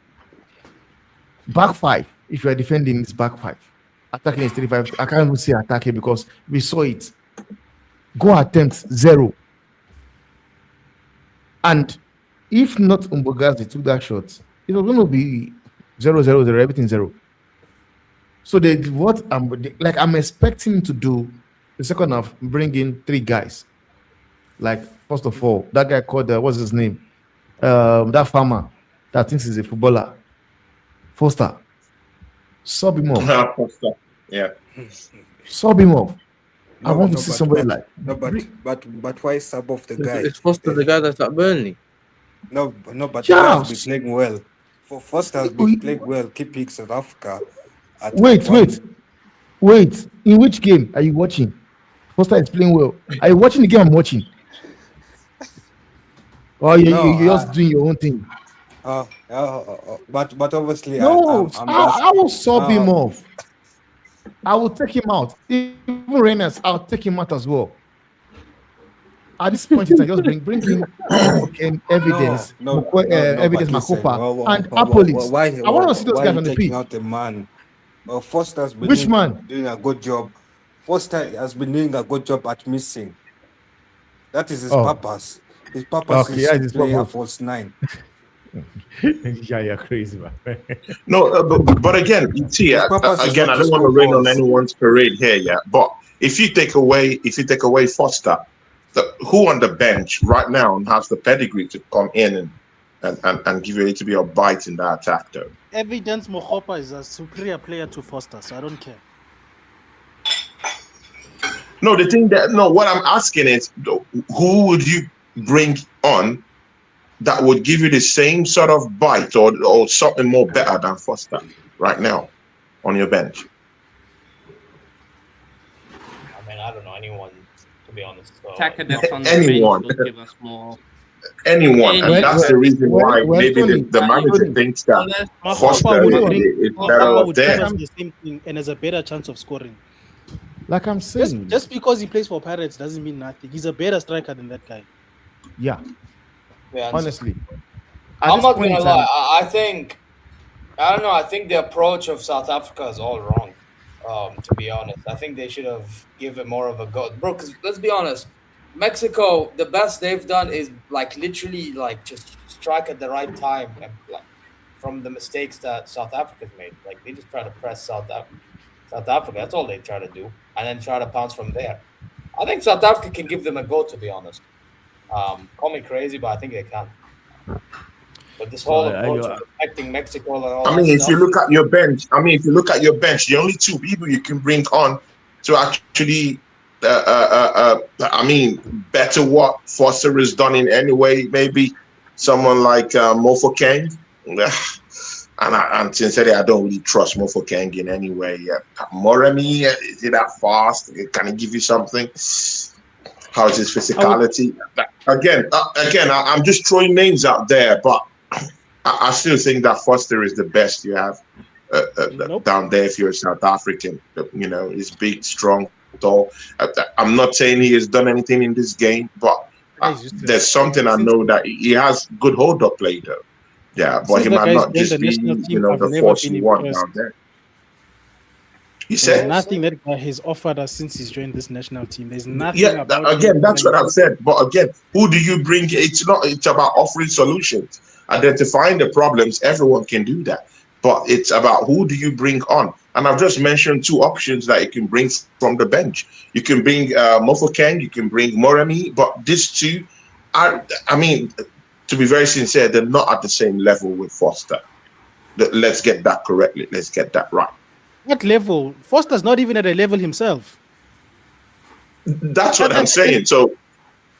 Back five. If you are defending, it's back five. Attacking is 3-5. I can't even say attacking because we saw it. Goal attempts 0. And if not Umbogazi took that shot, it was going to be 0-0-0, everything 0. So I'm expecting him to do the second half, bring in 3 guys. Like, first of all, that guy called what's his name? That farmer that thinks he's a footballer. Foster. Sub him off. Foster. Yeah. Sub him off. I want to see somebody like. No, but why sub off the guy? It's Foster, the guy that's at Burnley. No, but he has been playing well. Foster has been playing well, keeping South Africa. Wait. In which game are you watching? Foster is playing well. Are you watching the game I'm watching? Or you're just doing your own thing? But obviously, no, I will sub him off. I will take him out. Even Reynolds, I'll take him out as well. At this point in time, just bring in evidence, evidence, Makopa, and Apolis. I want to see those guys on the pitch. Out the man. Foster's been doing a good job. Foster has been doing a good job at missing. That is his purpose. His purpose is to play a false 9. Yeah, you're crazy, man. No, but again, you see, again, I don't want to rain on anyone's parade here, yeah. But if you take away Foster, who on the bench right now has the pedigree to come in and give you a little bit of bite in that attack, though? Evidence Mohopa is a superior player to Foster, so I don't care. No, what I'm asking is, who would you bring on that would give you the same sort of bite or something more better than Foster right now on your bench? I mean, I don't know anyone, to be honest. So. Anyone. Give us more. Anyone. And that's the reason why maybe the manager thinks that Foster is better up there. The same thing and has a better chance of scoring. Like I'm saying. Just because he plays for Pirates doesn't mean nothing. He's a better striker than that guy. Yeah. Honestly. I'm not going to lie. I think I don't know. I think the approach of South Africa is all wrong. To be honest, I think they should have given more of a go, bro. Because let's be honest, Mexico, the best they've done is like literally like just strike at the right time and like from the mistakes that South Africa's made. Like they just try to press South Africa. That's all they try to do, and then try to pounce from there. I think South Africa can give them a go. To be honest, call me crazy, but I think they can. But this whole approach of affecting Mexico and all if you look at your bench, the only two people you can bring on to actually, better what Foster has done in any way, maybe someone like Mofo Keng. And sincerely, I don't really trust Mofo Keng in any way. Moremi, is he that fast? Can he give you something? How's his physicality? Again, I'm just throwing names out there, but I still think that Foster is the best you have down there if you're a South African. He's big, strong, tall. I'm not saying he has done anything in this game, but there's something I know that he has good hold-up play, though. Yeah, but he might not just be, the force you want down there. There's nothing that guy has offered us since he's joined this national team. There's nothing about that's what I've said. But again, who do you bring? It's about offering solutions. Identifying the problems, everyone can do that. But it's about who do you bring on? And I've just mentioned two options that you can bring from the bench. You can bring Mofo Keng, you can bring Moremi, but these two are, to be very sincere, they're not at the same level with Foster. Let's get that correctly. Let's get that right. What level? Foster's not even at a level himself. That's what I'm saying. So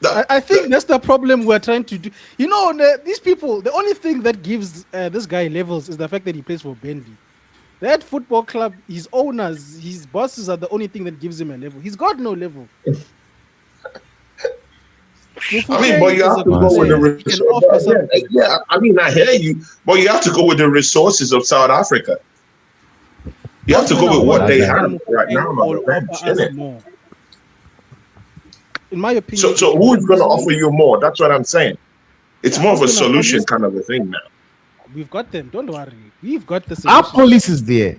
I think that's the problem we're trying to do. These people, the only thing that gives this guy levels is the fact that he plays for Burnley. That football club, his owners, his bosses are the only thing that gives him a level. He's got no level. But you have to go with the resources. Yeah, I hear you, but you have to go with the resources of South Africa. You have to go with what they have right now on the bench, isn't it? In my opinion. So who's going to offer you more? That's what I'm saying. It's more of a solution kind of a thing now. We've got them. Don't worry. We've got the solution. Our police is there.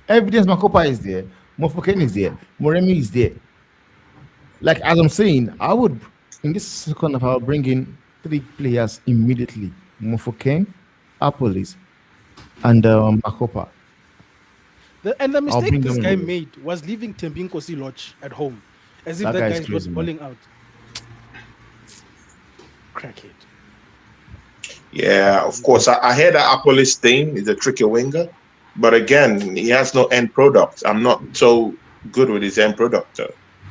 Evidence Makopa is there. Mofo Keng is there. Moremi is there. Like, as I'm saying, I would, in this second half, I'll bring in 3 players immediately. Mofo Keng, our police, and Makopa. The mistake this guy made was leaving Tembinkosi Lodge at home. As if that guy is just balling out. Crackhead. Yeah, of course. I hear that Apolis thing is a tricky winger, but again, he has no end product. I'm not so good with his end product.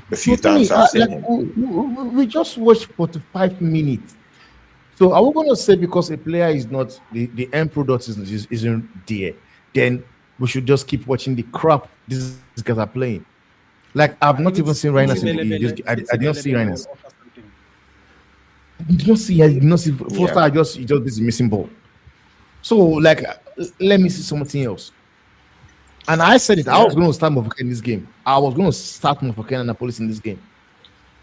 The few times I've seen him. We just watched 45 minutes. So are we going to say because a player is not, the end product isn't there, then we should just keep watching the crap these guys are playing? Like, I've not even seen Reiners. I didn't see Reiners. I did not see Foster. I just this missing ball. So, like, let me see something else. And I said it. I was going to start Mofo Keng in this game. I was going to start Mofo Keng and Police in this game.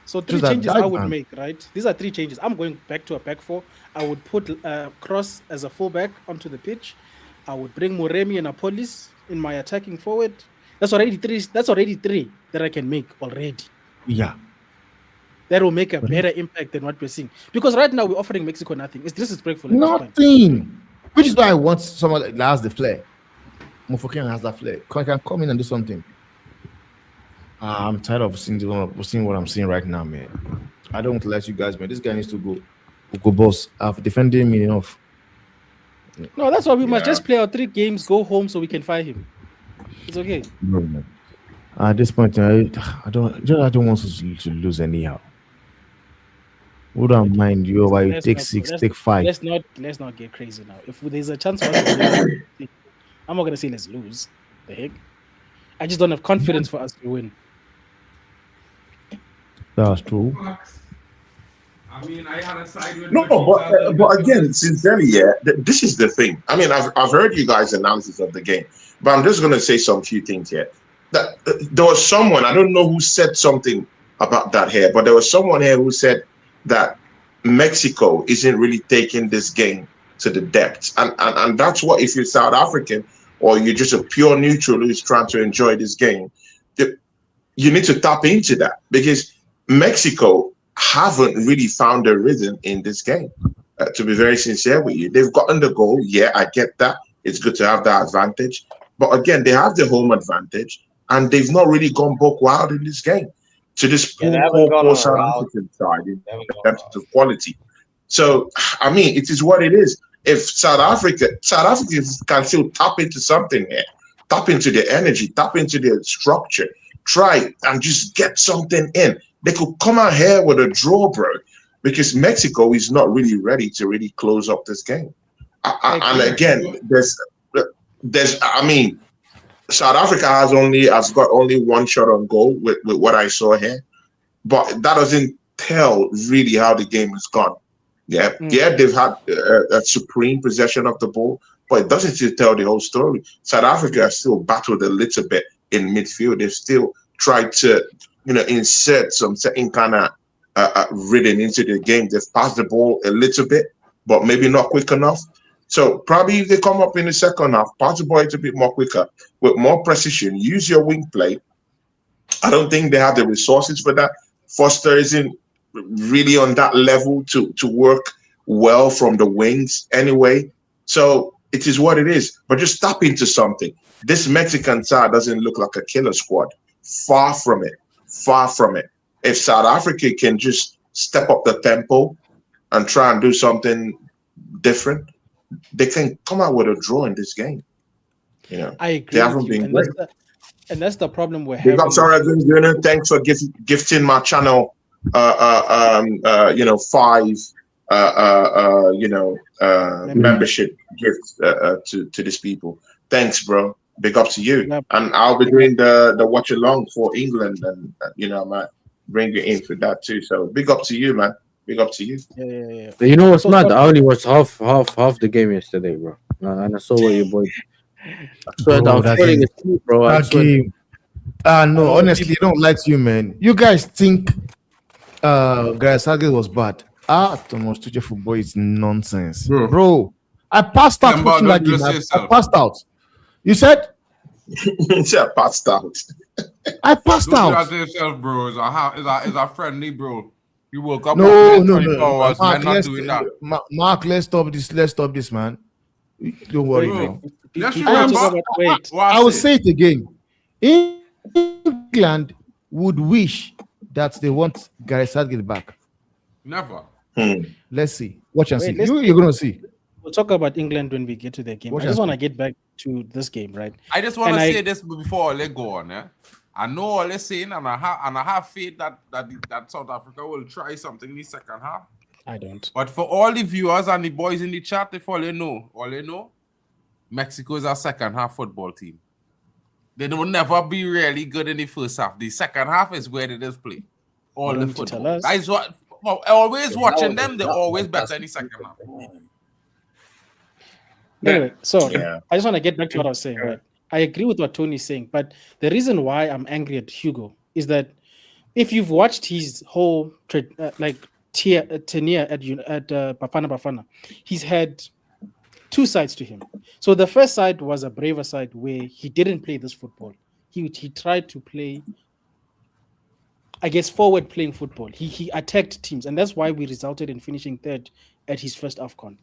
So 3 changes I would make, right? These are 3 changes. I'm going back to a back 4. I would put Cross as a fullback onto the pitch. I would bring Moremi and Apolis in my attacking forward. That's already 3. That's already 3 that I can make already. Yeah. That will make a better impact than what we're seeing. Because right now we're offering Mexico nothing. It's disrespectful. Nothing. Which is why I want someone that has the flair. Mofo Keng has that flair. Can come in and do something. I'm tired of seeing what I'm seeing right now, man. I don't want to let you guys, man. This guy needs to go boss. I've defended him enough. No, that's why we must just play our 3 games, go home so we can fire him. It's okay. No, man. At this point, I don't want to lose anyhow. Wouldn't mind you over you take 6, take 5. Let's not get crazy now. If there's a chance for us to win, I'm not gonna say let's lose. The heck? I just don't have confidence for us to win. That's true. I had a side with but again, sincerely, this is the thing. I've heard you guys' analysis of the game, but I'm just gonna say some few things here. That there was someone, I don't know who said something about that here, but there was someone here who said that Mexico isn't really taking this game to the depths. And that's what, if you're South African or you're just a pure neutral who's trying to enjoy this game, you need to tap into that, because Mexico haven't really found a rhythm in this game. To be very sincere with you, they've gotten the goal. Yeah, I get that. It's good to have that advantage. But again, they have the home advantage, and they've not really gone buck wild in this game to this poor South African side in terms of quality. So, I mean, it is what it is. If South Africans can still tap into something here, tap into the energy, tap into the structure, try and just get something in, they could come out here with a draw, bro, because Mexico is not really ready to really close up this game. And again, I mean, South Africa has got only one shot on goal with what I saw here, but that doesn't tell really how the game has gone. Yeah, they've had a supreme possession of the ball, but it doesn't tell the whole story. South Africa has still battled a little bit in midfield. They've still tried to, insert some certain kind of rhythm into the game. They've passed the ball a little bit, but maybe not quick enough. So probably if they come up in the second half, pass the ball a bit more quicker, with more precision, use your wing play. I don't think they have the resources for that. Foster isn't really on that level to work well from the wings anyway. So it is what it is. But just tap into something. This Mexican side doesn't look like a killer squad. Far from it. Far from it. If South Africa can just step up the tempo and try and do something different, they can come out with a draw in this game. I agree. They haven't been great. And that's the problem we're having. Thanks for gifting my channel 5 membership gifts to these people. Thanks, bro. Big up to you. Yep. And I'll be doing the watch along for England, and I might bring you in for that too. So big up to you, man. Big up to you. Yeah. But you know what's mad? I only watched half the game yesterday, bro. And I saw what your boy. I swear that I'm falling asleep, bro. That game. No, honestly, I don't like you, man. You guys think Gareth Southgate was bad? Thomas Tuchel football is nonsense, bro. I passed out watching that game. I passed out. You said? You said passed out. I passed out. Yourself, bro. Is a friendly, bro. You woke up. No. Hours, Mark, not doing that. Mark, let's stop this, man. Don't worry, man. I will say it again. England would wish that they want Gareth Southgate back. Never. Let's see. Watch and see. You're going to see. We'll talk about England when we get to the game. I just want to get back to this game, right? I just want to say this before I let go on. I know all they're saying, and I have faith that South Africa will try something in the second half. I don't. But for all the viewers and the boys in the chat, if all they know, Mexico is our second half football team. They will never be really good in the first half. The second half is where they just play. All the football. Guys, always watching them, they're always better in the second half. Anyway, so I just want to get back to what I was saying, right? I agree with what Tony's saying, but the reason why I'm angry at Hugo is that if you've watched his whole tenure at Bafana Bafana, he's had two sides to him. So the first side was a braver side where he didn't play this football. He tried to play, I guess, forward playing football. He attacked teams, and that's why we resulted in finishing third at his first AFCON.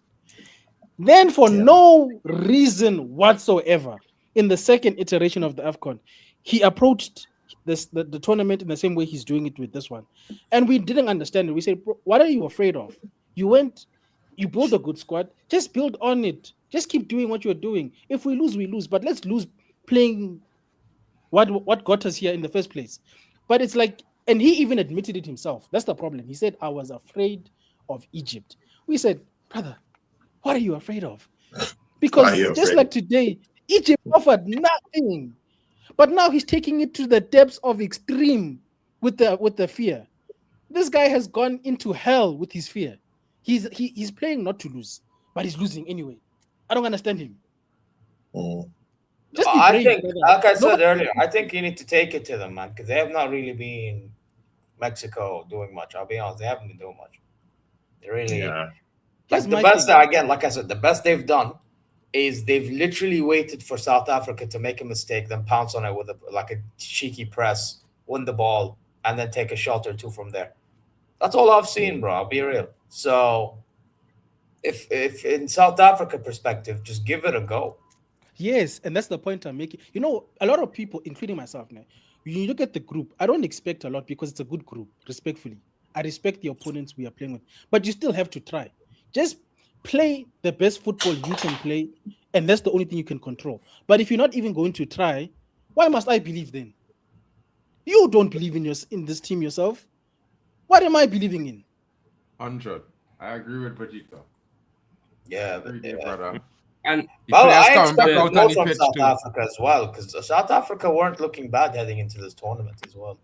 Then for no reason whatsoever, in the second iteration of the AFCON, he approached the tournament in the same way he's doing it with this one. And we didn't understand it. We said, bro, what are you afraid of? You build a good squad, just build on it. Just keep doing what you're doing. If we lose, we lose. But let's lose playing what got us here in the first place. But it's like, and he even admitted it himself. That's the problem. He said, I was afraid of Egypt. We said, brother, what are you afraid of? Because just like today, Egypt offered nothing. But now he's taking it to the depths of extreme with the fear. This guy has gone into hell with his fear. He's playing not to lose, but he's losing anyway. I don't understand him. I think, like I said earlier, I think you need to take it to them, man, because they have not really been Mexico doing much. I'll be honest, they haven't been doing much. They really, Like the best, again, like I said, the best they've done is they've literally waited for South Africa to make a mistake, then pounce on it with a cheeky press, win the ball, and then take a shot or two from there. That's all I've seen, bro. I'll be real. So, if in South Africa perspective, just give it a go. Yes, and that's the point I'm making. You know, a lot of people, including myself, now, when you look at the group, I don't expect a lot because it's a good group, respectfully. I respect the opponents we are playing with, but you still have to try. Just play the best football you can play, and that's the only thing you can control. But if you're not even going to try, why must I believe then? You don't believe in this team yourself. What am I believing in? 100. I agree with Vegeta. Yeah, brother. And I expect more from South Africa as well, because South Africa weren't looking bad heading into this tournament as well.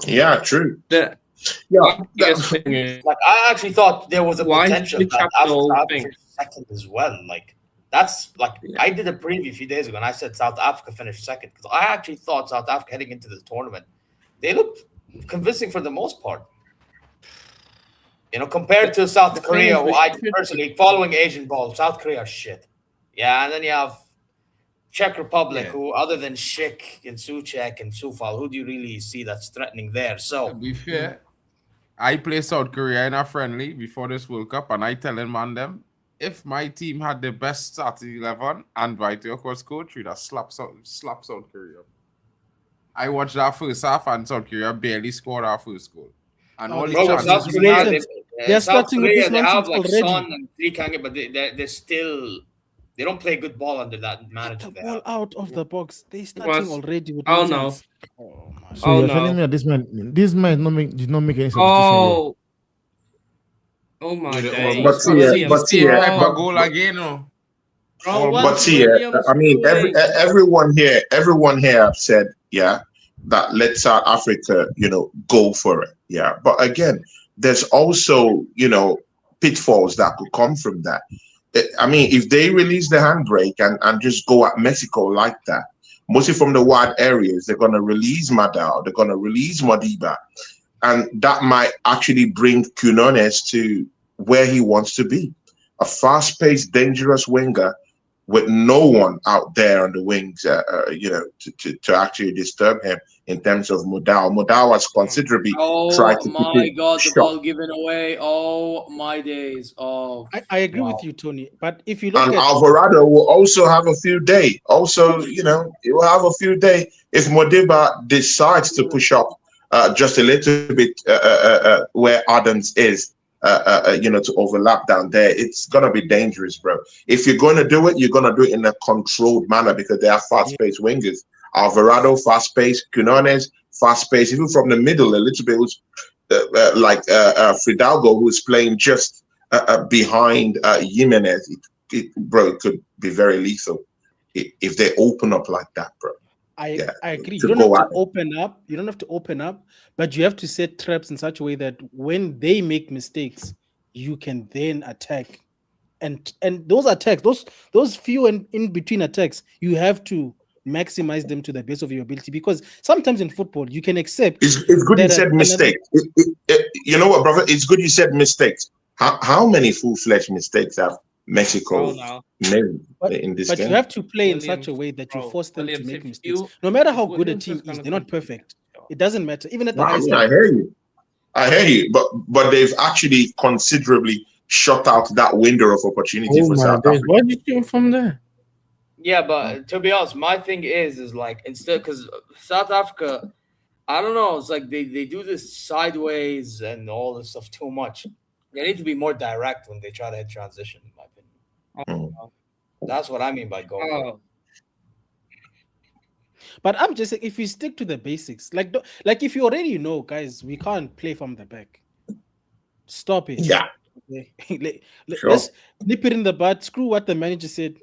Yeah, true. Yeah. Like I actually thought there was a potential that Africa finished second as well. Like that's like I did a preview a few days ago and I said South Africa finished second because I actually thought South Africa heading into this tournament, they looked convincing for the most part. You know, compared to South Korea, who I personally following Asian ball, South Korea are shit. Yeah, and then you have Czech Republic, who other than Schick and Suchek and Sufal, who do you really see that's threatening there? So to be fair, I play South Korea in a friendly before this World Cup, and I tell him on them, if my team had the best starting 11 and Vito, of course, coach, we'd have slapped South Korea. I watched that first half, and South Korea barely scored our first goal. And all the South Korea, they're starting with this they have like already. Son and Trikange, but they're still they don't play good ball under that manager. The ball out of the box. They're starting already with no. Oh my! So you're telling me that this man did not make any sense. Oh my God! But goal again, I mean, everyone here have said, that let South Africa, go for it. Yeah. But again, there's also, pitfalls that could come from that. I mean, if they release the handbrake and just go at Mexico like that, mostly from the wide areas, they're going to release Madao, they're going to release Modiba, and that might actually bring Quinones to where he wants to be. A fast-paced, dangerous winger with no one out there on the wings, to actually disturb him in terms of Modal. Modal has considerably tried to my God, the ball given away. Oh, my days. Oh, I agree with you, Tony. But if you look and at Alvarado will also have a few days. Also, he will have a few days if Modiba decides to push up just a little bit where Adams is. To overlap down there, it's gonna be dangerous, bro. If you're gonna do it, you're gonna do it in a controlled manner because they are fast-paced wingers. Alvarado, fast-paced, Quinones, fast-paced, even from the middle, a little bit was like Fidalgo, who's playing just behind Jimenez. It could be very lethal if they open up like that, bro. I agree. You don't have to open up. You don't have to open up, but you have to set traps in such a way that when they make mistakes, you can then attack. And those attacks, those few and in between attacks, you have to maximize them to the best of your ability. Because sometimes in football, you can accept. It's good you said mistakes. You know what, brother? It's good you said mistakes. How many full-fledged mistakes have Mexico made in this game? But you have to play in such a way that you force them to make mistakes. No matter how good a team is, they're not perfect. It doesn't matter. Even at the highest level. I hear you. But they've actually considerably shut out that window of opportunity for South Africa. Why did you come from there? Yeah, but to be honest, my thing is like instead because South Africa, I don't know, it's like they do this sideways and all this stuff too much. They need to be more direct when they try to hit transition, in my opinion. That's what I mean by go. But I'm just saying, if you stick to the basics, like if you already know, guys, we can't play from the back. Stop it. Yeah. Let's nip it in the bud. Screw what the manager said.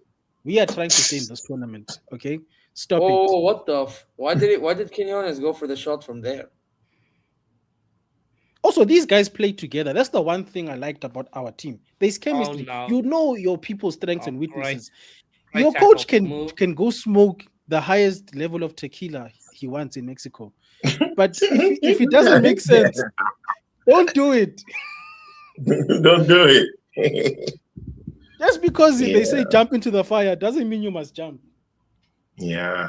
We are trying to stay in this tournament. Okay, stop it. Oh, what the? Why did Quinones go for the shot from there? Also, these guys play together. That's the one thing I liked about our team. There's chemistry. You know your people's strengths and weaknesses. Your coach can go smoke the highest level of tequila he wants in Mexico. But if it doesn't make sense, don't do it. Don't do it. Just because they say jump into the fire doesn't mean you must jump. Yeah.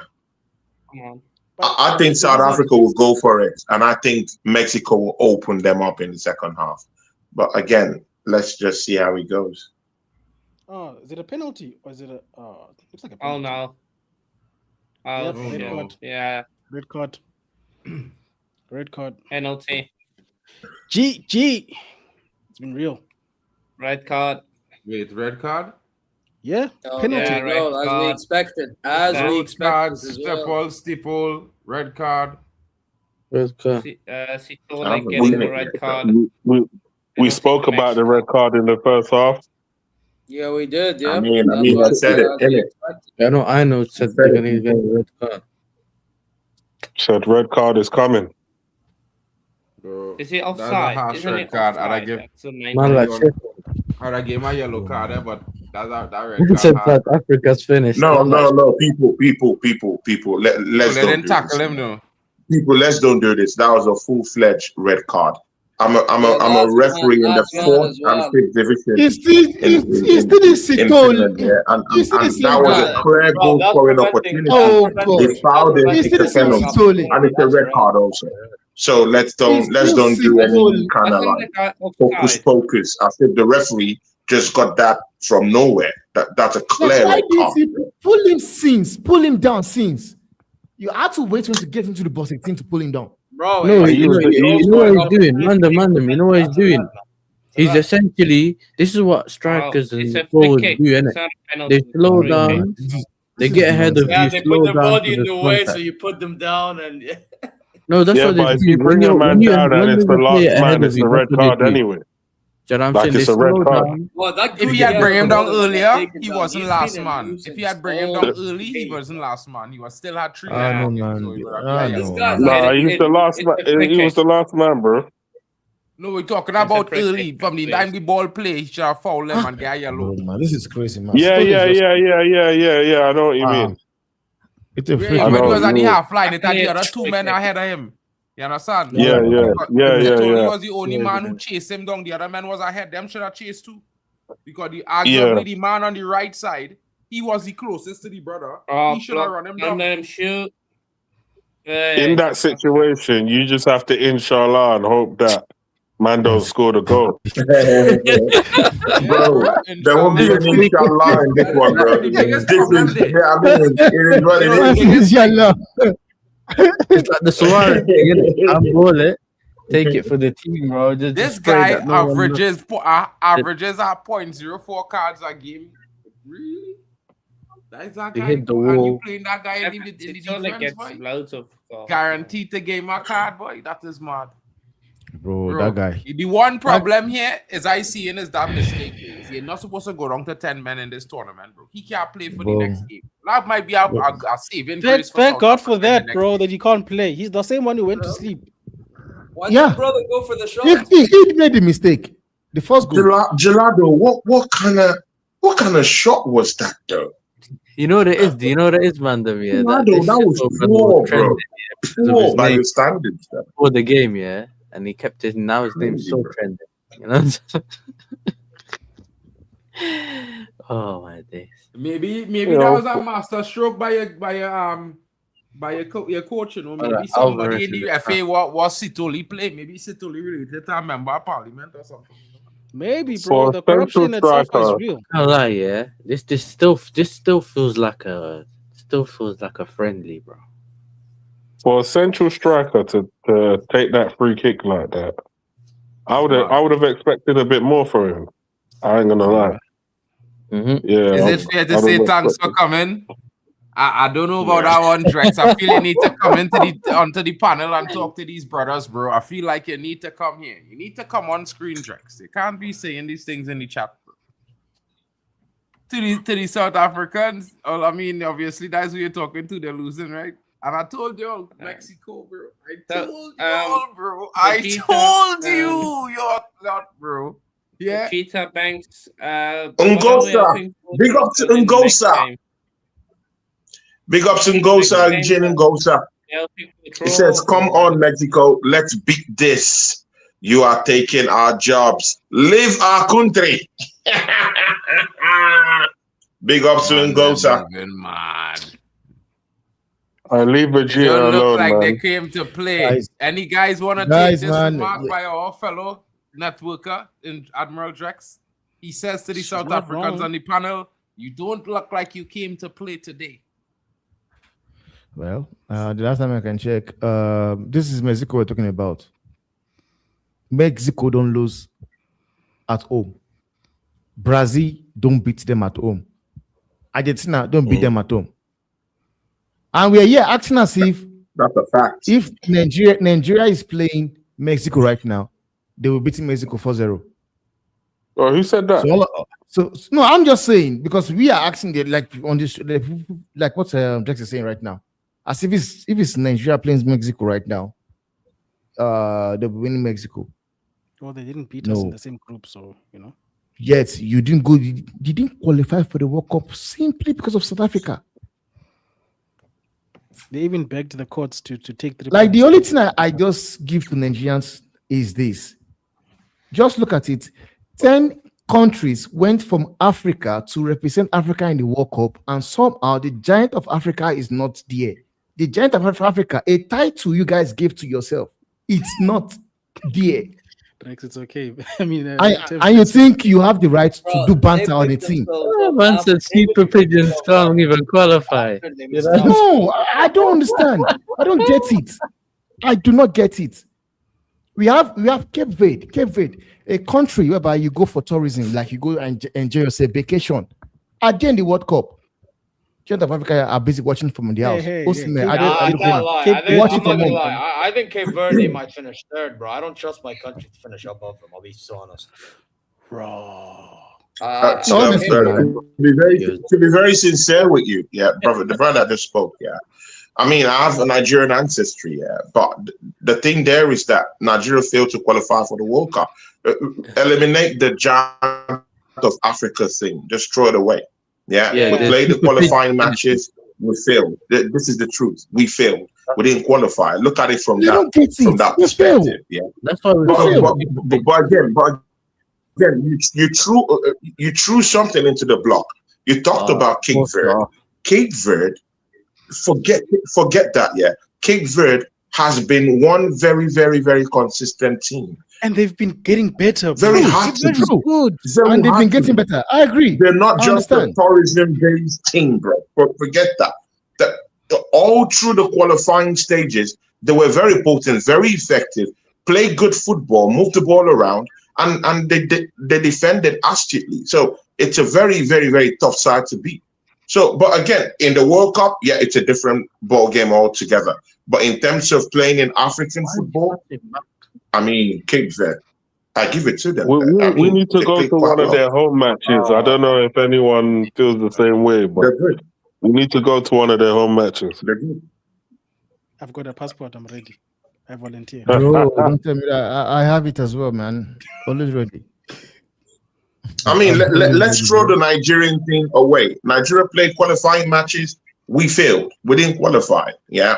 Come on. I think South Africa will go for it, and I think Mexico will open them up in the second half. But again, let's just see how it goes. Oh, is it a penalty or is it a? Looks like a Oh penalty. no. Oh, Yep, shit. red card. Yeah. Red card. Red card. Penalty. G. It's been real. Red card. Wait, red card? Yeah, Oh, penalty. there you go, as we expected. As we expected. Stipple, red card. Red card. Sitole getting the red card. We spoke about the red card in the first half. Yeah, we did. Yeah. I mean, I said it, innit? I know. It said they're gonna get a red card. Said red card is coming. Bro, Is it that's a offside? harsh Isn't red it card. offside? I'd give my yellow card there, but that red Who card. said South Africa's finished? No. People. Let's They don't didn't do tackle this. him though. People, let's don't do this. That was a full-fledged red card. I'm a referee in the 4th and 5th division. He's still in Finland, yeah. And that was a clear goal scoring opportunity. Oh, They fouled it. It's a penalty, and it's a red card also. So let's don't do any kind of like hocus-pocus. I think the referee just got that from nowhere. That's a clear red card. Pull him down since. You had to wait for him to get into the box 18 to pull him down. Bro, No, you know what he's doing, Mandem. You know what he's doing. He's essentially, this is what strikers and forwards do, innit? They slow down, they get ahead of you, they slow put their down body to in the the way, so contact. you put them down, and No, that's Yeah, what but they if do. you bring a man down and it's the last man, it's a red card anyway. Do you know what I'm Like saying? it's They a red slow card. down. well, that If he had bring him down earlier, he wasn't last man. Nuisance. If he had bring him down early, he wasn't last man. He was still had 3 men. I know, on him, man. so he would have- I yeah, know. yeah. Nah, he was the last man. He was the last man, bro. No, we're talking about free early. kick, From the please. time the ball play, he should have fouled him and get yellow. No, man, this is crazy, man. Yeah. I know what you Wow. mean. It's a When free he I know, was at the no. half line, it had the other 2 men ahead of him. You understand? Yeah. He Yeah. was the only man who chased him down. The other man was ahead. Them should have chased too. Because arguably the man on the right side, he was the closest to the brother. He should have run him down. Let him shoot. In that situation, you just have to inshallah and hope that man don't score the goal. Bro, there won't be any inshallah in this one, bro. It is what it is. It's like the Suarez thing, innit? Handball it, take it for the team, bro. This guy averages at 0.04 cards a game. Really? That's that He guy. hit the And you wall. playing that guy in the It's only defense, gets boy? loads of Guaranteed to game a card, boy. That is mad. Bro, that guy. The one problem here is I see in is that mistake. You're not supposed to go down to 10 men in this tournament, bro. He can't play for the next game. That might be a saving grace. Thank God for that, bro, that he can't play. He's the same one who went to sleep. why did your brother go for the shot? He made the mistake. The first goal. Gelado, what kind of shot was that, though? You know what it is? Do you know what it is, Mandem? Yeah, That was poor, bro. Poor by your standards. For the game, yeah, and he kept it. Now his name's so trending. You know. Oh my days. Maybe that was a master stroke by your coach, you know. Maybe somebody in the FA was Sitoli play. Maybe Sitoli related to a member of parliament or something. Maybe, bro. The corruption itself is real. Can't lie, yeah. This still feels like a friendly, bro. For a central striker to take that free kick like that, I would have expected a bit more from him. I ain't gonna lie. Mm-hmm. Yeah. Is it fair to say thanks for coming? I don't know about that one, Drex. I feel you need to come onto the panel and talk to these brothers, bro. I feel like you need to come here. You need to come on screen, Drex. You can't be saying these things in the chat, bro. To the South Africans, well, I mean, obviously that's who you're talking to. They're losing, right? And I told y'all, Mexico, bro. I told y'all, bro. I told you, you're not, bro. Yeah. Cheetah Banks. Ngosa. Big up to Ngosa. Big up to Ngosa, Eugene Ngosa. He says, come on, Mexico. Let's beat this. You are taking our jobs. Leave our country. Big up to Ngosa. I leave Virginia Don't look alone, like man. they came to play. Guys. Any guys want to take this remark by our fellow networker in Admiral Drex? He says to the South Africans on the panel, you don't look like you came to play today. Well, the last time I can check, this is Mexico we're talking about. Mexico don't lose at home. Brazil don't beat them at home. Argentina don't beat them at home. And we are here acting as if that's a fact. If Nigeria is playing Mexico right now, they will beat Mexico 4-0. Oh, who said that? So no, I'm just saying because we are acting like on this, like what Drex is saying right now. As if it's Nigeria playing Mexico right now, they'll be winning Mexico. Well, they didn't beat us in the same group, so you know. Yet you didn't go. You didn't qualify for the World Cup simply because of South Africa. They even begged the courts to take the like the only thing I just give to Nigerians is this. Just look at it. 10 countries went from Africa to represent Africa in the World Cup, and somehow the giant of Africa is not there. The giant of Africa, a title you guys gave to yourself, it's not there. It's okay. I mean, and you think you have the right to do banter on the team? Man said super pigeons can't even qualify. You know? No, I don't understand. I don't get it. I do not get it. We have Cape Verde, a country whereby you go for tourism, like you go and enjoy yourself, vacation. At the end of the World Cup, Giant of Africa are busy watching from the house. I think Cape Verde might finish third, bro. I don't trust my country to finish above them. I'll be so honest. Bro. To be very sincere with you, brother, the brother that just spoke, I mean, I have a Nigerian ancestry, but the thing there is that Nigeria failed to qualify for the World Cup. Eliminate the giant of Africa thing, just throw it away. We played the qualifying matches, we failed. This is the truth. We failed. We didn't qualify. Look at it from that perspective. That's why we failed. But again, you threw something into the block. You talked about Cape Verde. Cape Verde, forget that. Cape Verde has been one very, very, very consistent team. And they've been getting better. Very hard to do. Good. And they've been getting better. I agree. They're not just a tourism-based team, bro. Forget that. All through the qualifying stages, they were very potent, very effective, played good football, moved the ball around, and they defended astutely. So it's a very, very, very tough side to beat. So, but again, in the World Cup, it's a different ball game altogether. But in terms of playing in African football, I mean, Cape Verde, I give it to them. We need to go to one of their home matches. I don't know if anyone feels the same way, but we need to go to one of their home matches. I've got a passport. I'm ready. I volunteer. Bro, don't tell me that. I have it as well, man. Always ready. I mean, let's throw the Nigerian thing away. Nigeria played qualifying matches. We failed. We didn't qualify.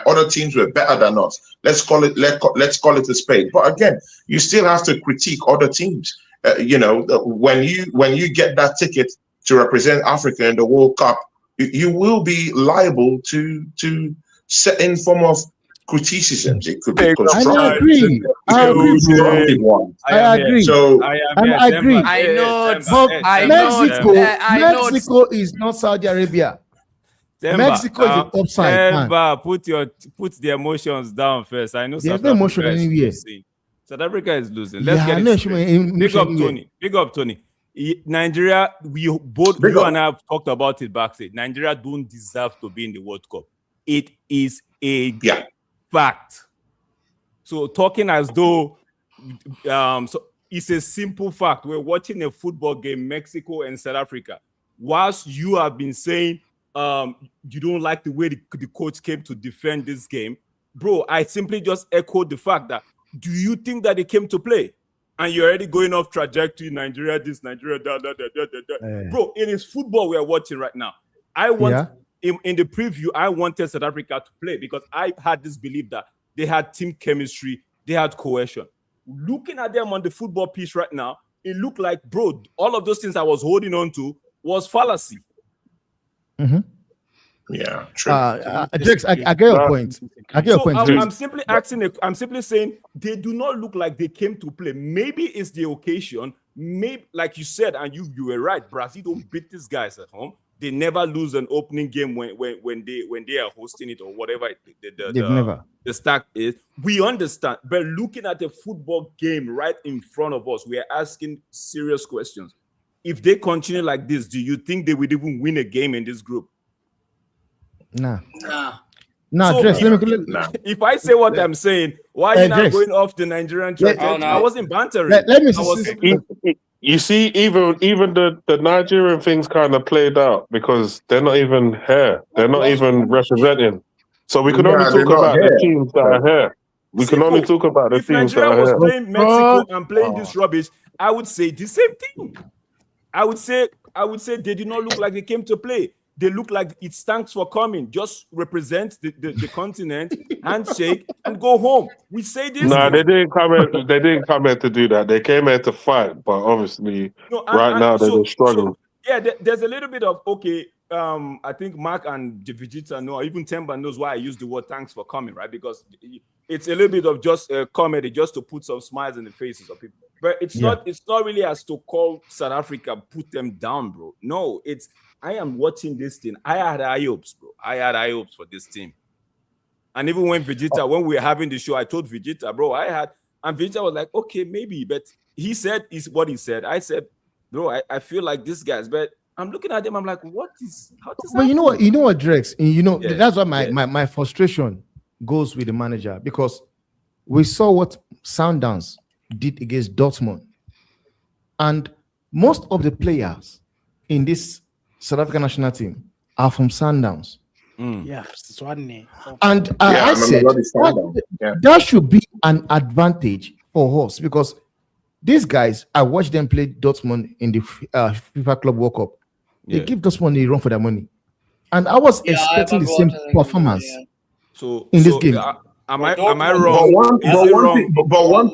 Other teams were better than us. Let's call it a spade. But again, you still have to critique other teams. When you get that ticket to represent Africa in the World Cup, you will be liable to certain form of criticisms. It could be constructive. I agree. I agree. So I agree. I know. Mexico is not Saudi Arabia. Mexico is the top side. Put the emotions down first. I know South Africa is losing. South Africa is losing. Let's get it straight. Big up Tony. Big up Tony. Nigeria, you and I have talked about it backstage. Nigeria don't deserve to be in the World Cup. It is a fact. So talking as though so it's a simple fact. We're watching a football game, Mexico and South Africa. Whilst you have been saying you don't like the way the coach came to defend this game, bro, I simply just echoed the fact that do you think that they came to play? And you're already going off trajectory, Nigeria this, Nigeria that. Bro, it is football we are watching right now. I want in the preview, I wanted South Africa to play because I had this belief that they had team chemistry, they had cohesion. looking at them on the football pitch right now, it looked like, bro, all of those things I was holding on to was fallacy. Mm-hmm. Yeah, true. Drakes, I get your point. I get your point. I'm simply asking. I'm simply saying they do not look like they came to play. Maybe it's the occasion. Maybe, like you said, and you were right. Brazil don't beat these guys at home. They never lose an opening game when they are hosting it or whatever the stack is. We understand, but looking at the football game right in front of us, we are asking serious questions. If they continue like this, do you think they would even win a game in this group? Nah. So if I say what I'm saying, why are you not going off the Nigerian track? I wasn't bantering. Let me You see, even the Nigerian things kind of played out because they're not even here. They're not even representing. So we can only talk about the teams that are here. We can only talk about the teams that are here. If Nigeria was playing Mexico and playing this rubbish, I would say the same thing. I would say they did not look like they came to play. They look like it stands for coming. Just represent the continent, handshake, and go home. We say this. No, they didn't come in. They didn't come here to do that. They came here to fight, but obviously, now they're struggling. There's a little bit of I think Mark and the Vegeta know, or even Temba knows why I use the word "thanks for coming," right? Because it's a little bit of just comedy, just to put some smiles in the faces of people. But it's not really as to call South Africa, put them down, bro. No, I am watching this thing. I had high hopes, bro. I had high hopes for this team. And even when when we were having the show, I told Vegeta, bro, and Vegeta was like, okay, maybe. But he said is what he said. I said, bro, I feel like this guys, but I'm looking at them, I'm like, how does Well, you know what, Drex, that's why my frustration goes with the manager, because we saw what Sundowns did against Dortmund. And most of the players in this South African national team are from Sundowns. Yeah, Swanee. And I said that should be an advantage for us, because these guys, I watched them play Dortmund in the FIFA Club World Cup. They give Dortmund a run for their money, and I was expecting the same performance in this game. Am I wrong? But one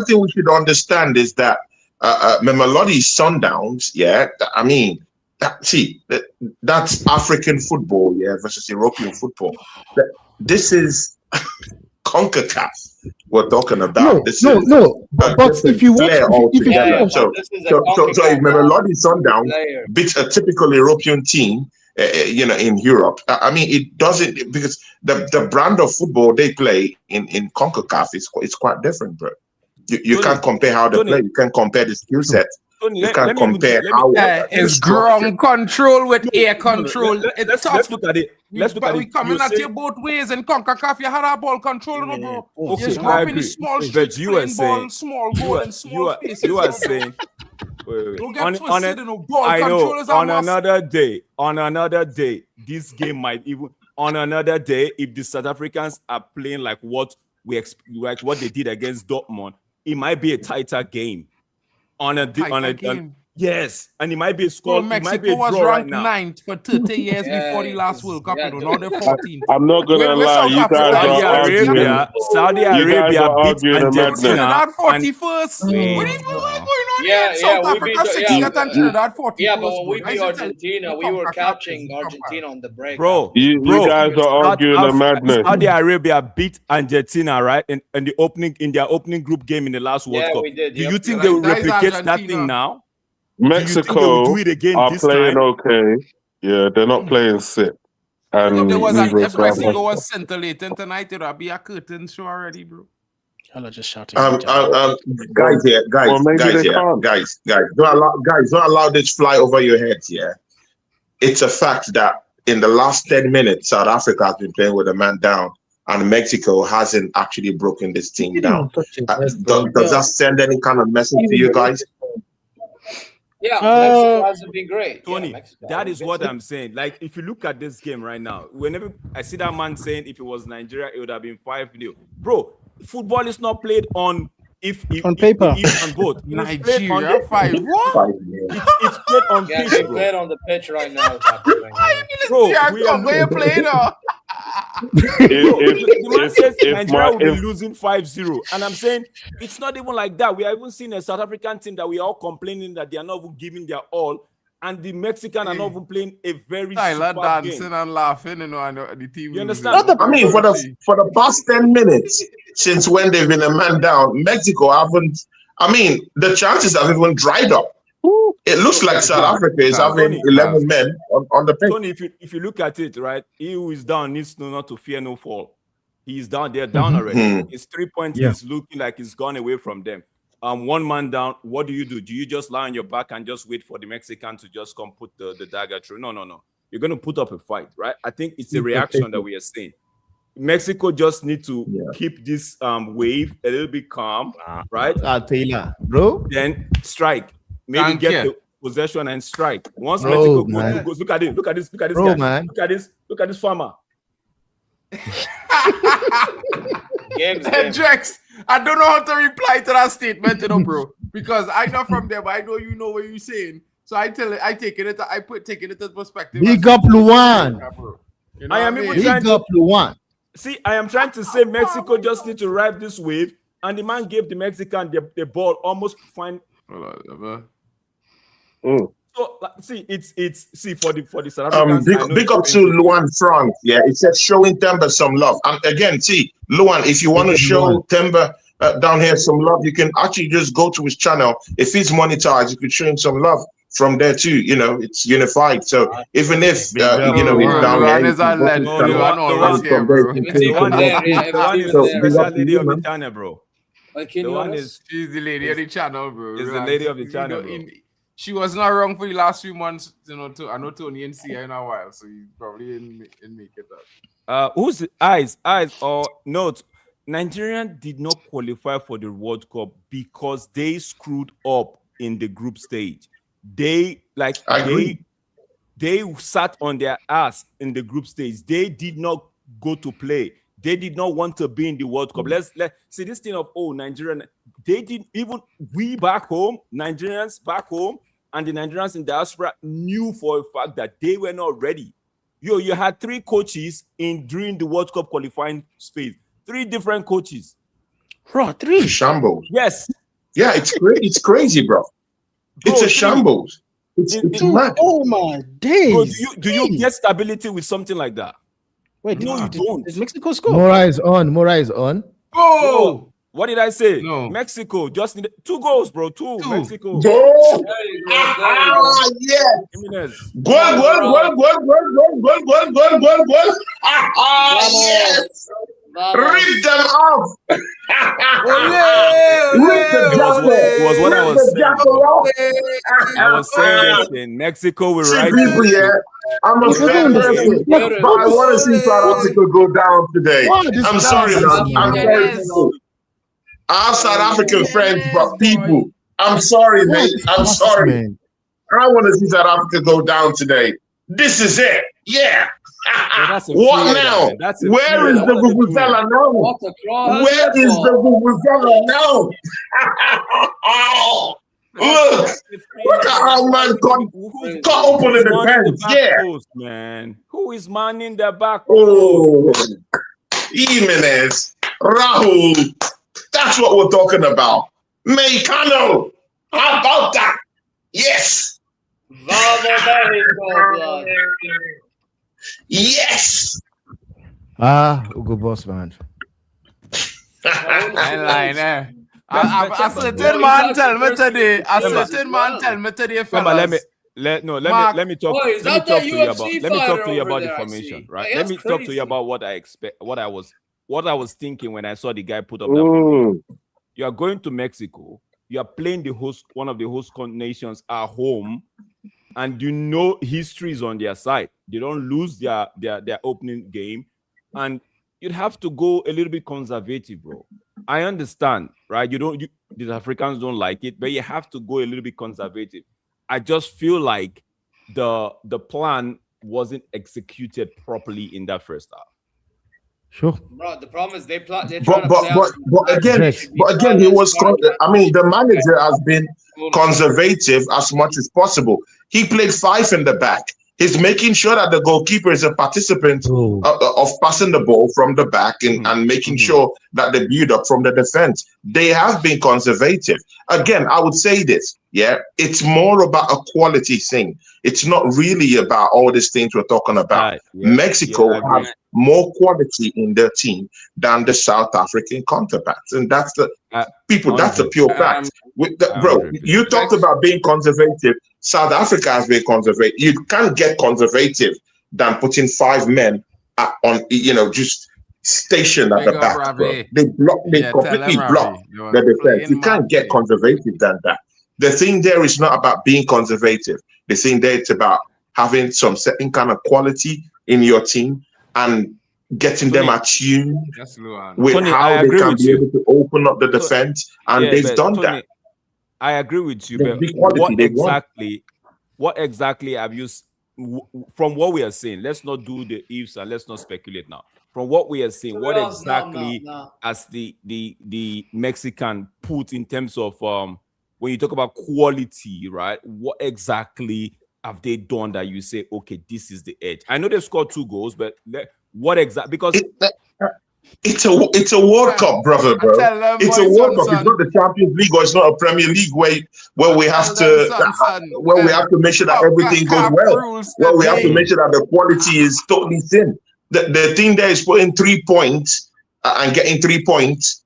thing we should understand is that Mamelodi Sundowns, I mean, that's African football, versus European football. This is CONCACAF we're talking about. But if you watch, so if Mamelodi Sundowns beats a typical European team, in Europe, I mean, it doesn't, because the brand of football they play in CONCACAF is quite different, bro. You can't compare how they play. You can't compare the skill set. You can't compare how it's ground control with air control. Let's look at it. We coming at you both ways. In CONCACAF, you had a ball control, bro. Okay, you grew up in the small streets, playing ball, small goal, and small spaces. You are saying. On another day, this game might even. On another day, if the South Africans are playing like what they did against Dortmund, it might be a tighter game. Yes, and it might be a score. Mexico was ranked 9th for 30 years before the last World Cup. Now they're 14th. I'm not gonna lie, you guys are arguing. Saudi Arabia beat Argentina. 41st. What is going on? South Africa 60th and Trinidad 41st. Yeah, but when we beat Argentina, we were catching Argentina on the break. Bro, you guys are arguing the madness. Saudi Arabia beat Argentina, right? In their opening group game in the last World Cup. We did. Do you think they will replicate that thing now? Mexico are playing okay. Yeah, they're not playing sick. And there was if Mexico was scintillating tonight, it would be a curtain show already, bro. Y'all are just shouting. Guys, don't allow this fly over your heads. Yeah, it's a fact that in the last 10 minutes, South Africa has been playing with a man down, and Mexico hasn't actually broken this team down. Does that send any kind of message to you guys? Yeah, Mexico hasn't been great. Tony, that is what I'm saying. Like, if you look at this game right now, whenever I see that man saying if it was Nigeria, it would have been 5-0. Bro, football is not played on on paper. On both. Nigeria 5. What? It's played on pitch, bro. Played on the pitch right now. Bro, we are playing. The man says Nigeria will be losing 5-0. And I'm saying it's not even like that. We have even seen a South African team that we are all complaining that they are not even giving their all. And the Mexican are not even playing a very super dancing game. and laughing, and the team. You understand? I mean, for the past 10 minutes since when they've been a man down, Mexico haven't. I mean, the chances have even dried up. It looks like South Africa is having 11 men on the pitch. Tony, if you look at it, right, he who is down needs to not to fear no fall. He's down. They're down already. His 3 points is looking like he's gone away from them. One man down. What do? Do you just lie on your back and just wait for the Mexican to just come put the dagger through? No. You're going to put up a fight, right? I think it's a reaction that we are seeing. Mexico just need to keep this wave a little bit calm, right? Taylor, bro. Then strike. Maybe get the possession and strike. Once Mexico goes, look at this bro, guy. Man. Look at this farmer. Jex, I don't know how to reply to that statement, bro. Because I'm not from there, but I know you know what you're saying. So taking it into perspective. Big up Luan. I am even trying to Luan. See, I am trying to say Mexico just need to ride this wave, and the man gave the Mexican the ball almost fine. So see, it's for the South Africans. Big up to Luan Frank. Yeah, it says showing Temba some love. And again, see, Luan, if you want to show Temba down here some love, you can actually just go to his channel. If he's monetized, you could show him some love from there too. You know, it's unified. So even if he's down here, Luan is a legend. Lady of the channel, bro. The one is she's the lady of the channel, bro. Is the lady of the channel, bro. She was not wrong for the last few months, I know Tony and see her in a while, so you probably didn't make it up. Who's eyes or note? Nigeria did not qualify for the World Cup because they screwed up in the group stage. They sat on their ass in the group stage. They did not go to play. They did not want to be in the World Cup. Let's see this thing of Nigerian. They didn't even we back home, Nigerians back home, and the Nigerians in diaspora knew for a fact that they were not ready. You had 3 coaches during the World Cup qualifying phase. 3 different coaches. Bro, 3 shambles. Yes. Yeah, it's crazy, bro. It's a shambles. It's mad. Oh my days. So do you get stability with something like that? Wait, no, you don't. Did Mexico score? Mora is on. Oh! What did I say? No. Mexico just needed 2 goals, bro. 2. Mexico. Goal. Yeah. Goal. Yes. Rip them off. It was what I was saying. I was saying this in Mexico. We're right. I'm a fan person, but I want to see South Africa go down today. I'm sorry, man. I'm sorry. Our South African friends, but people, I'm sorry, mate. I'm sorry. I want to see South Africa go down today. This is it. Yeah. What now? Where is the Vuvuzela now? Where is the Vuvuzela now? Look at how man got open in the fence. Yeah. Man. Who is manning the back? Oh, Jimenez, Rahul. That's what we're talking about. Mexicano. How about that? Yes. Yes. Good boss, man. I a certain man tell me today. Fellas. Let me talk to you about the formation, right? Let me talk to you about what I expect, what I was thinking when I saw the guy put up that formation. You are going to Mexico. You are playing one of the host nations at home, and history is on their side. They don't lose their opening game, and you'd have to go a little bit conservative, bro. I understand, right? The Africans don't like it, but you have to go a little bit conservative. I just feel like the plan wasn't executed properly in that first half. Sure. Bro, the problem is they try to but again, he was. I mean, the manager has been conservative as much as possible. He played 5 in the back. He's making sure that the goalkeeper is a participant of passing the ball from the back and making sure that they build up from the defense. They have been conservative. Again, I would say this, it's more about a quality thing. It's not really about all these things we're talking about. Mexico has more quality in their team than the South African counterparts. And that's the that's a pure fact. Bro, you talked about being conservative. South Africa has been conservative. You can't get conservative than putting 5 men on, just stationed at the back. Bro. They completely block the defense. You can't get conservative than that. The thing there is not about being conservative. The thing there is about having some certain kind of quality in your team and getting them attuned with how they can be able to open up the defense, and they've done that. I agree with you, but what exactly have you, from what we are saying, let's not do the ifs and let's not speculate now. From what we are seeing, what exactly has the Mexican put in terms of when you talk about quality, right? What exactly have they done that you say, okay, this is the edge? I know they've scored 2 goals, but what exactly? Because it's a World Cup, brother, bro. It's a World Cup. It's not the Champions League, or it's not a Premier League where we have to make sure that everything goes well. Where we have to make sure that the quality is totally thin. The thing there is putting 3 points and getting 3 points,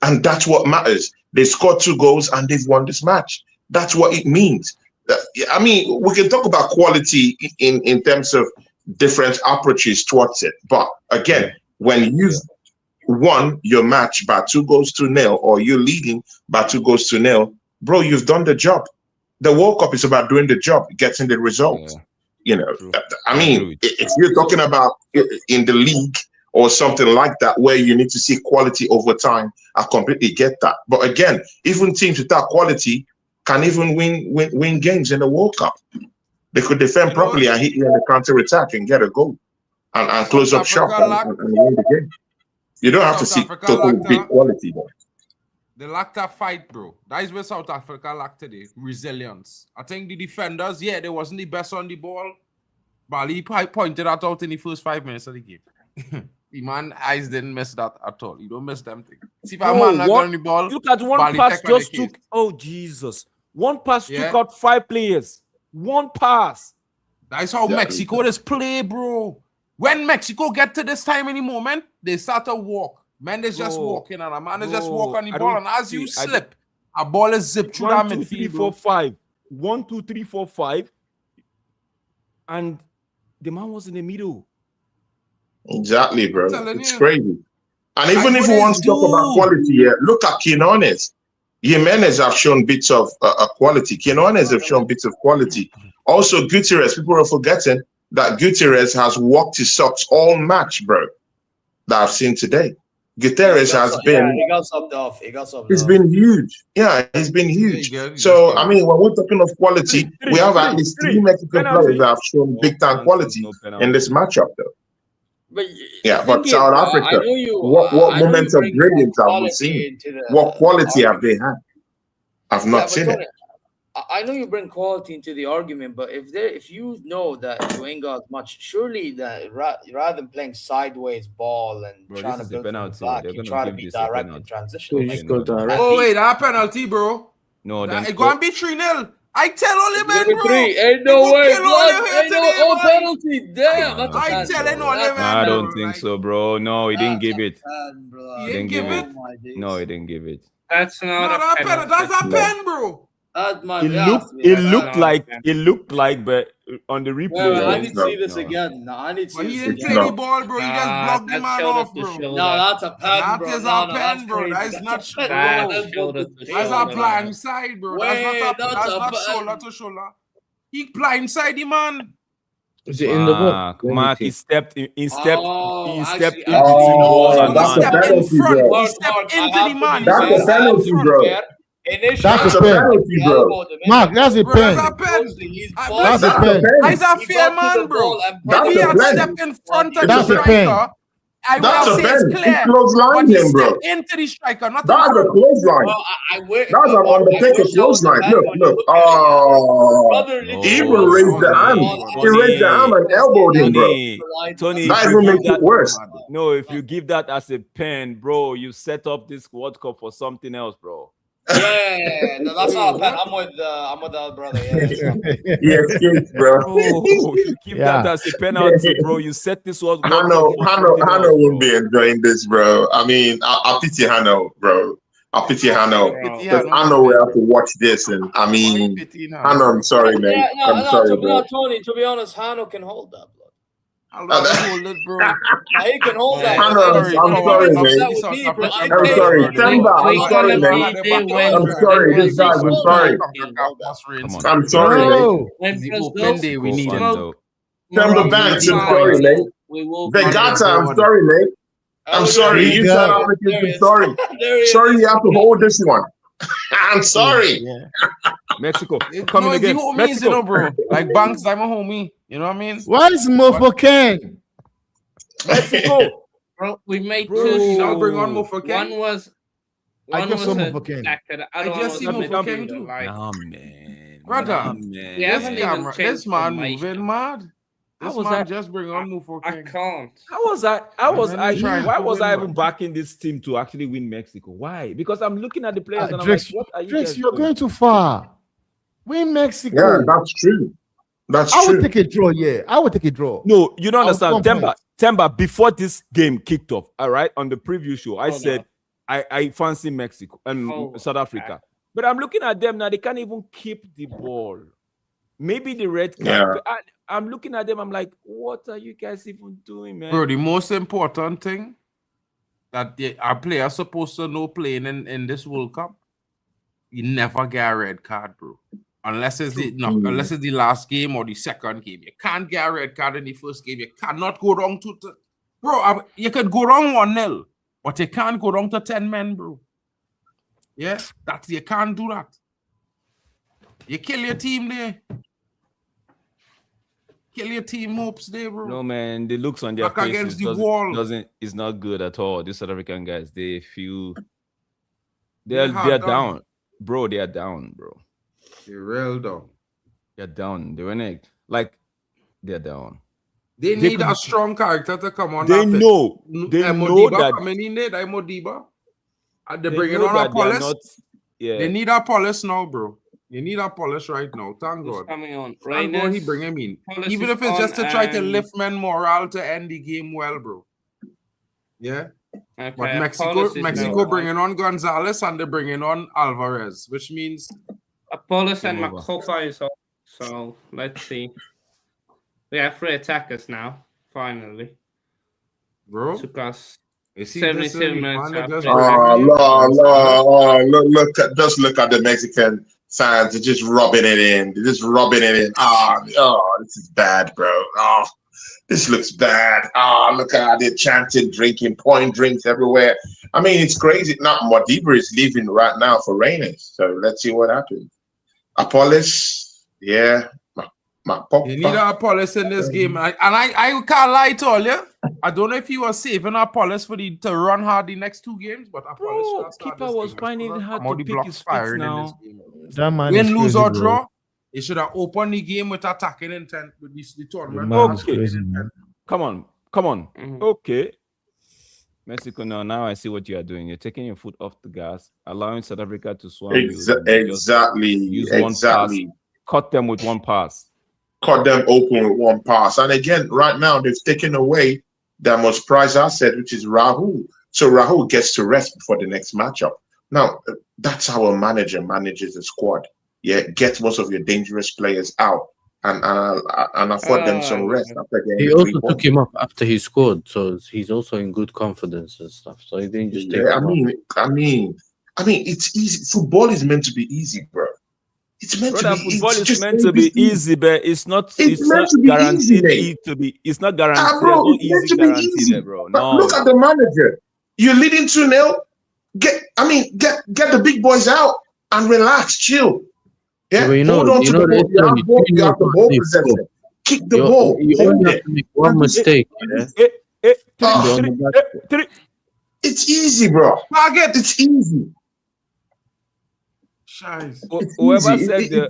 and that's what matters. They scored 2 goals and they've won this match. That's what it means. I mean, we can talk about quality in terms of different approaches towards it, but again, when you've won your match by 2-0, or you're leading by 2-0, bro, you've done the job. The World Cup is about doing the job, getting the result. I mean, if you're talking about in the league or something like that, where you need to see quality over time, I completely get that. But again, even teams without quality can even win games in the World Cup. They could defend properly and hit you in the counter-attack and get a goal and close up shop and win the game. You don't have to see total big quality though. They lacked that fight, bro. That is where South Africa lacked today. Resilience. I think the defenders, they wasn't the best on the ball. But he pointed that out in the first 5 minutes of the game. The man eyes didn't miss that at all. You don't miss them things. See if a man not on the ball. Look at one pass just took. Oh Jesus! One pass took out 5 players. One pass. That's how Mexico is play, bro. When Mexico get to this time in the moment, they start to walk. Man is just walking, and a man is just walk on the ball, and as you slip, a ball is zipped through that midfield. 1, 2, 3, 4, 5. 1, 2, 3, 4, 5, and the man was in the middle. Exactly, bro. It's crazy. And even if we want to talk about quality, look at Quinones. Jimenez have shown bits of quality. Quinones have shown bits of quality. Also, Gutierrez, people are forgetting that Gutierrez has walked his socks all match, bro, that I've seen today. Gutierrez has been... he got subbed off. He's been huge. Yeah, he's been huge. So, I mean, when we're talking of quality, we have at least 3 Mexican players that have shown big-time quality in this matchup, though. But South Africa, what moments of brilliance have we seen? What quality have they had? I've not seen it. I know you bring quality into the argument, but if you know that you ain't got much, surely that rather than playing sideways ball and trying to build back, you try to be direct in transition. Oh wait, that penalty, bro. No, it's going to be 3-0. I tell all the men, bro. Ain't no way, ain't no penalty. Damn, I telling all the men. I don't think so, bro. No, he didn't give it. He didn't give it. No, he didn't give it. That's not a penalty. That's a pen, bro. It looked like, but on the replay, I need to see this again. No, I need to see this again. He didn't play the ball, bro. He just blocked the man off, bro. No, that's a pen, bro. That is a pen, bro. That is not shoulder. That's a blind side, bro. That's not shoulder to shoulder. He blindside the man. Is it in the book? Mark, he stepped into the ball. That's a penalty, bro. He stepped into the man. That's a penalty, bro. That's a penalty, bro. Mark, that's a pen. That's a pen. He's a fair man, bro. If he had stepped in front of the striker, I would That's have a said it's bend. clear. He clotheslined But he him, bro. stepped into the striker, not in That's a front. clothesline. Well, That's an Undertaker clothesline. Look. Oh, he even raised the arm. He raised the arm and elbowed him, bro. Tony, That even makes it worse. No, if you give that as a pen, bro, you set up this World Cup for something else, bro. Yeah, no, that's not a pen. I'm with the other brother. Yeah, Yes, bro. Oh, if you give that as a penalty, bro, you set this World Cup. Hano won't be enjoying this, bro. I mean, I pity Hano, bro. I pity Hano. Because Hano will have to watch this, and I mean, Hano, I'm sorry, man. Yeah, I'm sorry, bro. Tony, to be honest, Hano can hold that, blood. I'll hold it, bro. He can hold that. Hano, I'm sorry, man. I'm sorry. Temba, I'm sorry, man. I'm sorry. This guy's, I'm sorry. I'm sorry, man. We need him, though. Temba Banks, I'm sorry, man. Vegata, I'm sorry, man. I'm sorry. You South Africans, I'm sorry. Sorry, you have to hold this one. I'm sorry. Mexico, coming again. Mexico, you know, bro. Like Banks, I'm a homie. You know what I mean? What is Mofo Ken? Mexico. Bro, we made Bro, two. I'll bring on Mofo Ken. One was I just saw Mofo Ken. I just see Mofo Ken too. Nah, man. Brother, man. This man moving mad. This man just bring on Mofo Ken. I can't. Why was I even backing this team to actually win Mexico? Why? Because I'm looking at the players and I'm like, what are you guys you're doing? going too far. Win Mexico. Yeah, that's true. I would take a draw, yeah. I would take a draw. No, you don't understand. Temba, before this game kicked off, all right, on the preview show, I said I fancy Mexico and South Africa. But I'm looking at them now, they can't even keep the ball. Maybe the red card. Yeah. I'm looking at them, I'm like, what are you guys even doing, man? Bro, the most important thing that our players supposed to know playing in this World Cup, you never get a red card, bro. Unless it's unless it's the last game or the second game. You can't get a red card in the first game. You cannot go wrong bro, you could go wrong 1-0, but you can't go wrong to 10 men, bro. Yeah, you can't do that. You kill your team there. Kill your team hopes there, bro. No, man, the looks on their Back faces against the wall. It's not good at all. These South African guys, they feel they're down. Bro, they are down, bro. They're real down. They're down. They're down. They need a strong character to come on. They know that coming in there, Modiba. And they're bringing on a police. They need a police now, bro. They need a polish right now. Thank God. Coming on. Thank God he bring him in. Even if it's just to try to lift men morale to end the game well, bro. Yeah. Okay, but Mexico bringing on Gonzalez and they're bringing on Alvarez, which means Apollos and Makopa is off. So let's see. We have 3 attackers now. Finally, bro. Took us 77 minutes. Just look at the Mexican fans. They're just rubbing it in. This is bad, bro. Oh, this looks bad. Oh, look at how they're chanting, drinking, pouring drinks everywhere. I mean, it's crazy. Now, Modiba is leaving right now for Reynes. So let's see what happens. Apollos, yeah. You need Apollos in this game. I can't lie to all you. I don't know if you were saving Apollos to run hard the next 2 games, but Apollos keeper was finding it hard to pick his fits now. Win, lose or draw, he should have opened the game with attacking intent with the tournament. Okay, crazy, come on. Mm-hmm. Okay, Mexico. Now I see what you are doing. You're taking your foot off the gas, allowing South Africa to swam. Exactly. Cut them with one pass. Cut them open with one pass. And again, right now, they've taken away their most prized asset, which is Rahul. So Rahul gets to rest before the next matchup. Now, that's how a manager manages a squad. Yeah, get most of your dangerous players out and afford them some rest after getting. He also took him off after he scored, so he's also in good confidence and stuff. So he didn't just take him I mean, it's easy. Football is meant to be easy, bro. It's meant to be football is meant to be easy, but it's not guaranteed to be. It's not guaranteed. Bro, it's meant to be easy, bro. No. Look at the manager. You're leading 2-0. Get the big boys out and relax, chill. Yeah, hold on to the ball. You have the ball possession. Kick the ball. You only have to make one mistake. It's easy, bro. Target. It's easy. Scheiße. Whoever said the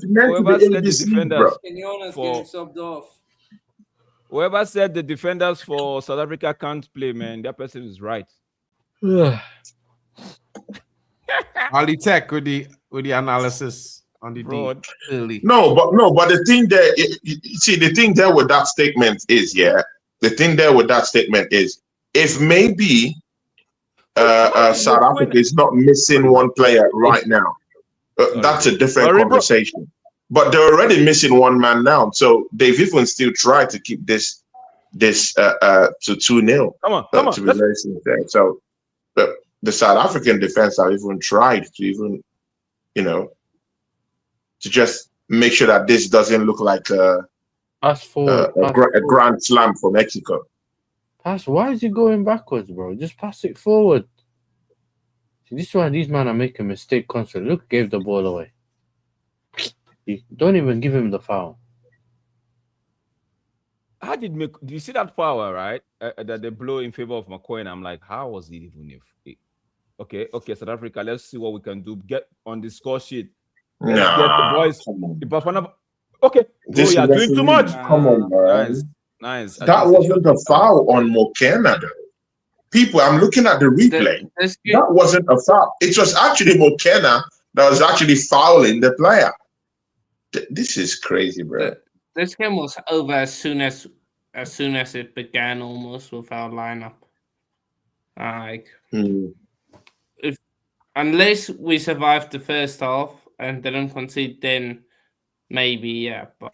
defenders whoever said the defenders for South Africa can't play, man, that person is right. Ali Tech with the analysis on the Broad. No, but the thing there, the thing there with that statement is, if maybe South Africa is not missing one player right now, that's a different conversation. But they're already missing one man now, so they've even still tried to keep this to 2-0. Come on. To be very sincere. So the South African defense have even tried to to just make sure that this doesn't look like a grand slam for Mexico. Why is he going backwards, bro? Just pass it forward. See, this is why these men are making a mistake constantly. Look, gave the ball away. You don't even give him the foul. Do you see that foul, right? That they blow in favor of McCoy, and I'm like, how was it even if? Okay, South Africa, let's see what we can do. Get on the score sheet. Let's get the boys. The Bafana. Okay. You are doing too much. Come on, man. Nice. That wasn't a foul on Mokena, though. People, I'm looking at the replay. That wasn't a foul. It was actually Mokena that was actually fouling the player. This is crazy, bro. This game was over as soon as it began, almost, with our lineup. Unless we survived the first half and didn't concede, then maybe, yeah. But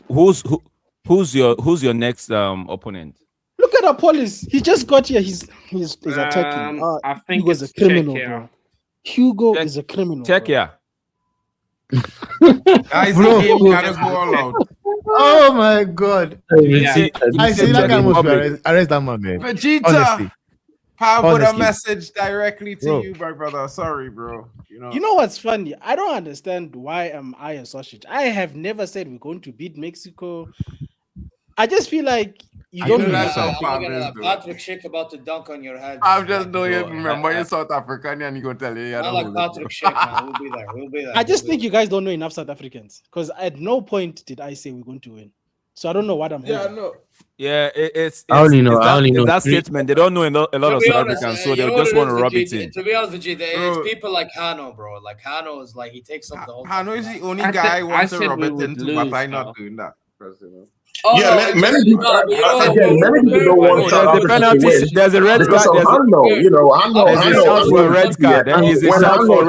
who's your next opponent? Look at Apollos. He just got here. He's attacking. I think Hugo's a criminal, bro. Hugo is a criminal. Check here. Guys, the game gotta go all out. Oh my God! I see that guy must be arrest that man, man. Vegeta, put a message directly to you, my brother. Sorry, bro. You know what's funny? I don't understand why am I a sausage. I have never said we're going to beat Mexico. I just feel like you don't know. Patrick Schick about to dunk on your head. I'm just doing it. Remember, you're South African and you're going to tell you. I like Patrick Schick, man. We'll be there. I just think you guys don't know enough South Africans, because at no point did I say we're going to win. So I don't know what I'm holding. Yeah, no. Yeah, it's I only know that statement. They don't know a lot of South Africans, so they just want to rub it in. To be honest with you, it's people like Hano, bro. Like Hano is like, he takes up the whole. Hano is the only guy who wants to rub it into, but I'm not doing that. Many people don't want South Africa to win. There's a red card. There's a shout for a red card. Then he's a shout for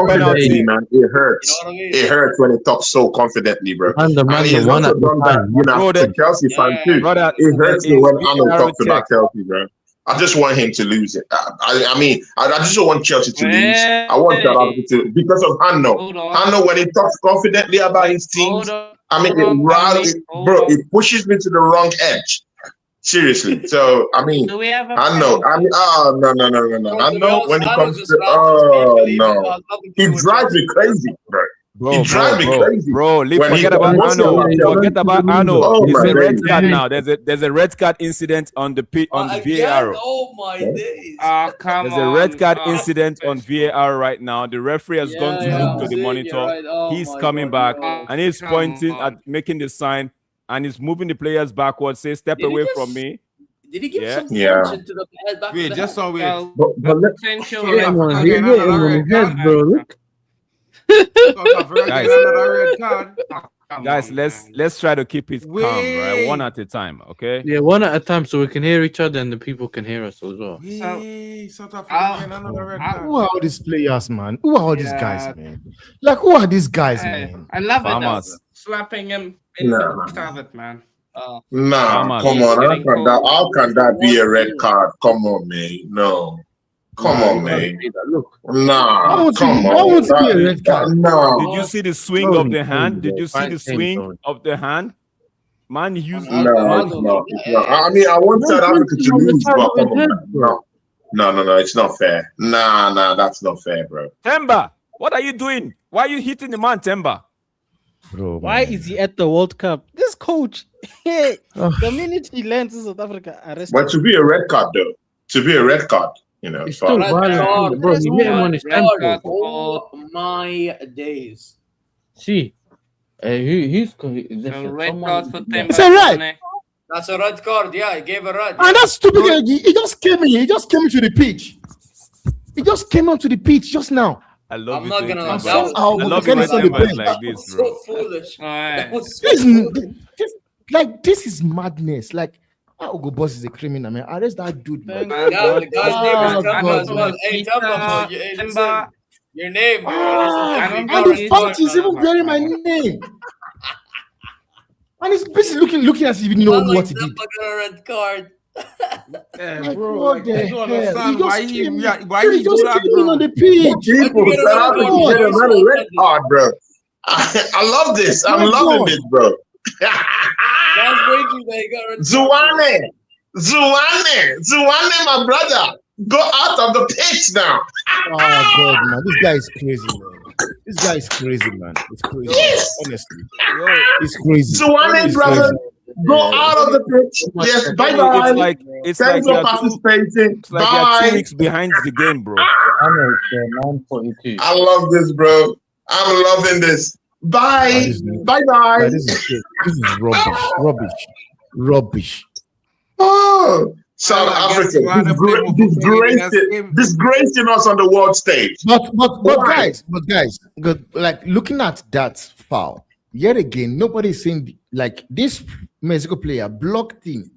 penalty. Man, it hurts. It hurts when he talks so confidently, bro. And he's also done that, Chelsea fan too. It hurts me when Arnold talks about Chelsea, bro. I just want him to lose it. I mean, I just don't want Chelsea to lose. I want South Africa to, because of Hanno. Hanno, when he talks confidently about his teams, I mean, it pushes me to the wrong edge. Seriously. So, I mean, I know. No. I know when it comes to, he drives me crazy, bro. He drives me crazy. Bro, forget about Arno. Forget about Arno. It's a red card now. There's a red card incident on the VAR. Oh my days. There's a red card incident on VAR right now. The referee has gone to look to the monitor. He's coming back and he's pointing at making the sign and he's moving the players backwards. Say, step away from me. Did he give some punch into the head back? Wait, just so weird. Guys, let's try to keep it calm, right? One at a time, okay? Yeah, one at a time, so we can hear each other and the people can hear us as well. Who are all these players, man? Who are all these guys, man? Like, who are these guys, man? I love it. Slapping him in the stomach, man. Nah, come on. How can that be a red card? Come on, man. No. Come on, man. Nah, come on. No. Did you see the swing of the hand? Did you see the swing of the hand? Man, use No. I mean, I want South Africa to lose, but come on. No. It's not fair. Nah, that's not fair, bro. Temba, what are you doing? Why are you hitting the man, Temba? Bro, Why is he at the World Cup? This coach, the minute he lands in South Africa, arrested. But to be a red card, though, to be a red card, you know, It's still violent, bro. You hit him on his temple. Oh my days. See, he's red card for Timber. It's a red. That's a red card. Yeah, he gave a red. And that's stupid. He just came in. He just came into the pitch. He just came onto the pitch just now. I love I'm not gonna. I love it when Timber's like this, bro. So foolish. Right. This is madness. Like, Ugo Boss is a criminal, man. Arrest that dude, man. Yeah, the guy's name is Timber as well. Hey, Timber, your name. And the fact is even bearing my name. And he's basically looking as if he knows what he did. A red card. Yeah, bro. What the I don't understand hell? why He he do just that, came in on bro. the pitch. People said I could get another red card, bro. I love this. I'm loving this, bro. Zwane, my brother, go out of the pitch now. Oh God, man, this guy is crazy, man. This guy is crazy, man. It's crazy. Yes. Honestly, it's crazy. Zwane, brother, go out of the pitch. Yes, bye bye. It's Thanks like for participating. It's like you're 2 weeks behind the game, bro. I'm 9:42. I love this, bro. I'm loving this. Bye. Bye. This is rubbish. Oh, South Africa disgracing us on the world stage. But guys, like looking at that foul yet again, nobody's saying like this Mexico player blocked him.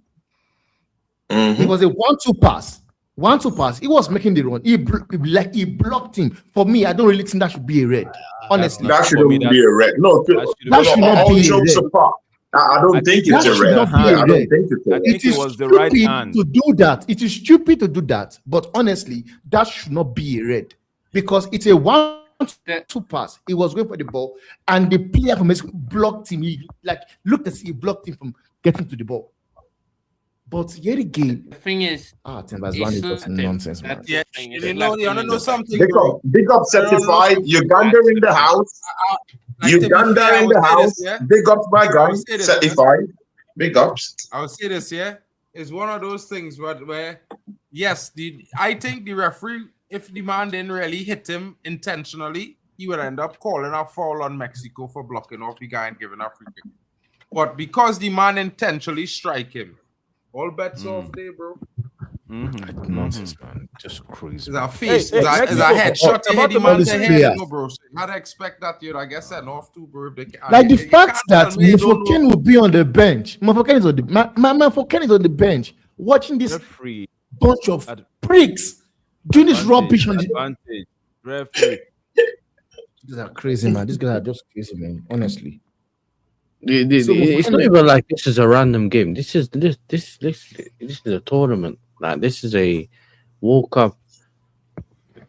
It was a 1-2 pass. 1-2 pass. He was making the run. He blocked him. For me, I don't really think that should be a red. Honestly, that shouldn't be a red. No, that should not be a red. I don't think it's a red. I don't think it's a red. It was the right hand to do that. It is stupid to do that. But honestly, that should not be a red because it's a 1-2 pass. He was going for the ball, and the player from Mexico blocked him. He looked as he blocked him from getting to the ball. But yet again, the thing is, Timbers is just nonsense, man. Yeah, you know something. Big up certified. Uganda in the house. Uganda in the house. Big ups by guys. Certified. Big ups. I would say this, yeah. It's one of those things where yes, I think the referee, if the man didn't really hit him intentionally, he would end up calling a foul on Mexico for blocking off the guy and giving a free kick. But because the man intentionally strike him, all bets off there, bro. Nonsense, man. Just crazy. It's a face. It's a headshot to hit the man to head, bro. So you gotta expect that, dude. I guess that off too, bro. Like the fact that Mofoken will be on the bench. Mofoken is on the bench watching this bunch of pricks doing this rubbish on the advantage. Referee. These are crazy, man. These guys are just crazy, man. Honestly. It's not even like this is a random game. This is a tournament. Like this is a World Cup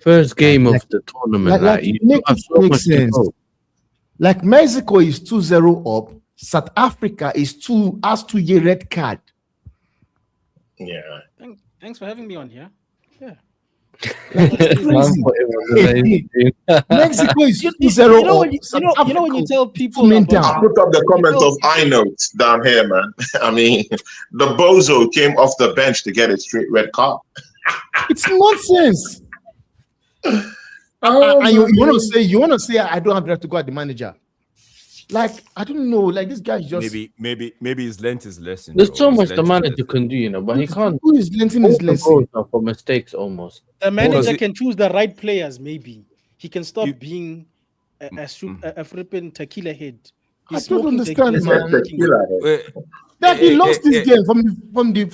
first game of the tournament. Makes sense. Like Mexico is 2-0 up. South Africa has 2-year red card. Yeah. Thanks for having me on here. Yeah. Mexico is 2-0 up. You know when you tell people I put up the comment of I notes down here, man. I mean, the bozo came off the bench to get a straight red card. It's nonsense. And you want to say I don't have the right to go at the manager. Like, I don't know. Like, this guy just maybe he's learnt his lesson. There's so much the manager can do, you know, but he can't. Who is learning his lesson for mistakes almost? The manager can choose the right players. Maybe he can stop being a flipping tequila head. I don't understand, man. That he lost this game from the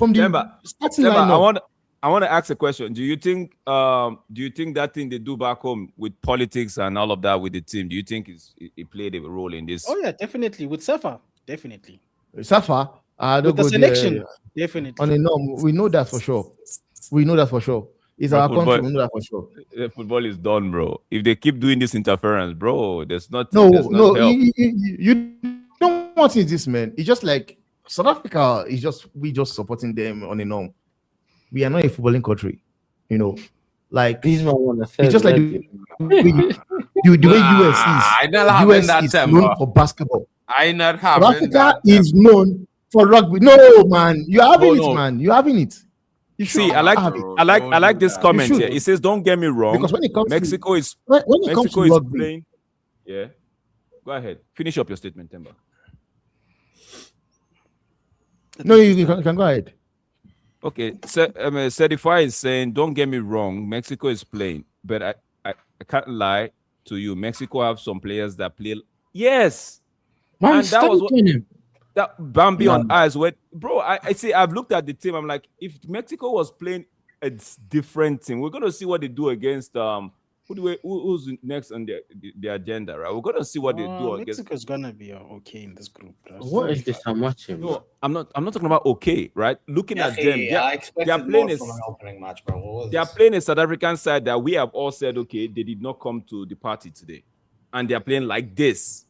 starting lineup. I want to ask a question. Do you think that thing they do back home with politics and all of that with the team, do you think it played a role in this? Oh yeah, definitely. With Safa, definitely. Safa, with the selection, definitely. On the norm, we know that for sure. It's our country. We know that for sure. The football is done, bro. If they keep doing this interference, bro, there's not. No. You don't want to see this, man. It's just like South Africa is we just supporting them on the norm. We are not a footballing country, you know. Like these one want to say it's just like the the way US is. I not having US that is temper. known for basketball. I not South having Africa that. is known for rugby. No, man, you're having No. it, man. You're having it. You See, should I like have it. I like this comment should. here. It says, "Don't get me wrong." Because when it comes Mexico to, is when it comes Mexico to is rugby, playing. Yeah, go ahead. Finish up your statement, Temba. no, you can go ahead. Okay, Certify is saying, "Don't get me wrong. Mexico is playing, but I can't lie to you. Mexico have some players that play. Yes, Man, and that was what him. that Bambi on eyes went, bro. I see. I've looked at the team. I'm like, if Mexico was playing a different team, we're gonna see what they do against who's next on the agenda, right? We're gonna see what they do against. Mexico's gonna be okay in this group. What is this I'm watching? No, I'm not talking about okay, right? Looking at them, I expected more from an opening match, bro. They are playing a South African side that we have all said, okay, they did not come to the party today, and they are playing like this.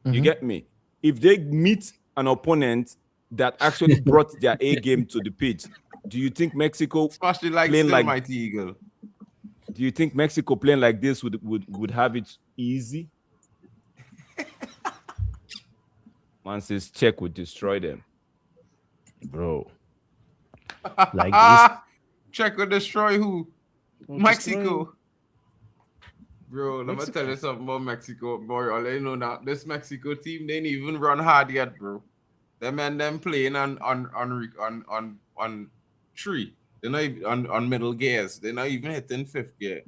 You get me? If they meet an opponent that actually brought their A game to the pitch, do you think Mexico Especially like playing like Mighty Eagle? Do you think Mexico playing like this would have it easy? Man says Czech would destroy them, bro. Like this. Czech would destroy who? Mexico. Bro, let me tell you something about Mexico, boy. All you know now, this Mexico team, they ain't even run hard yet, bro. Them playing on three. They're not even on middle gears. They're not even hitting fifth gear.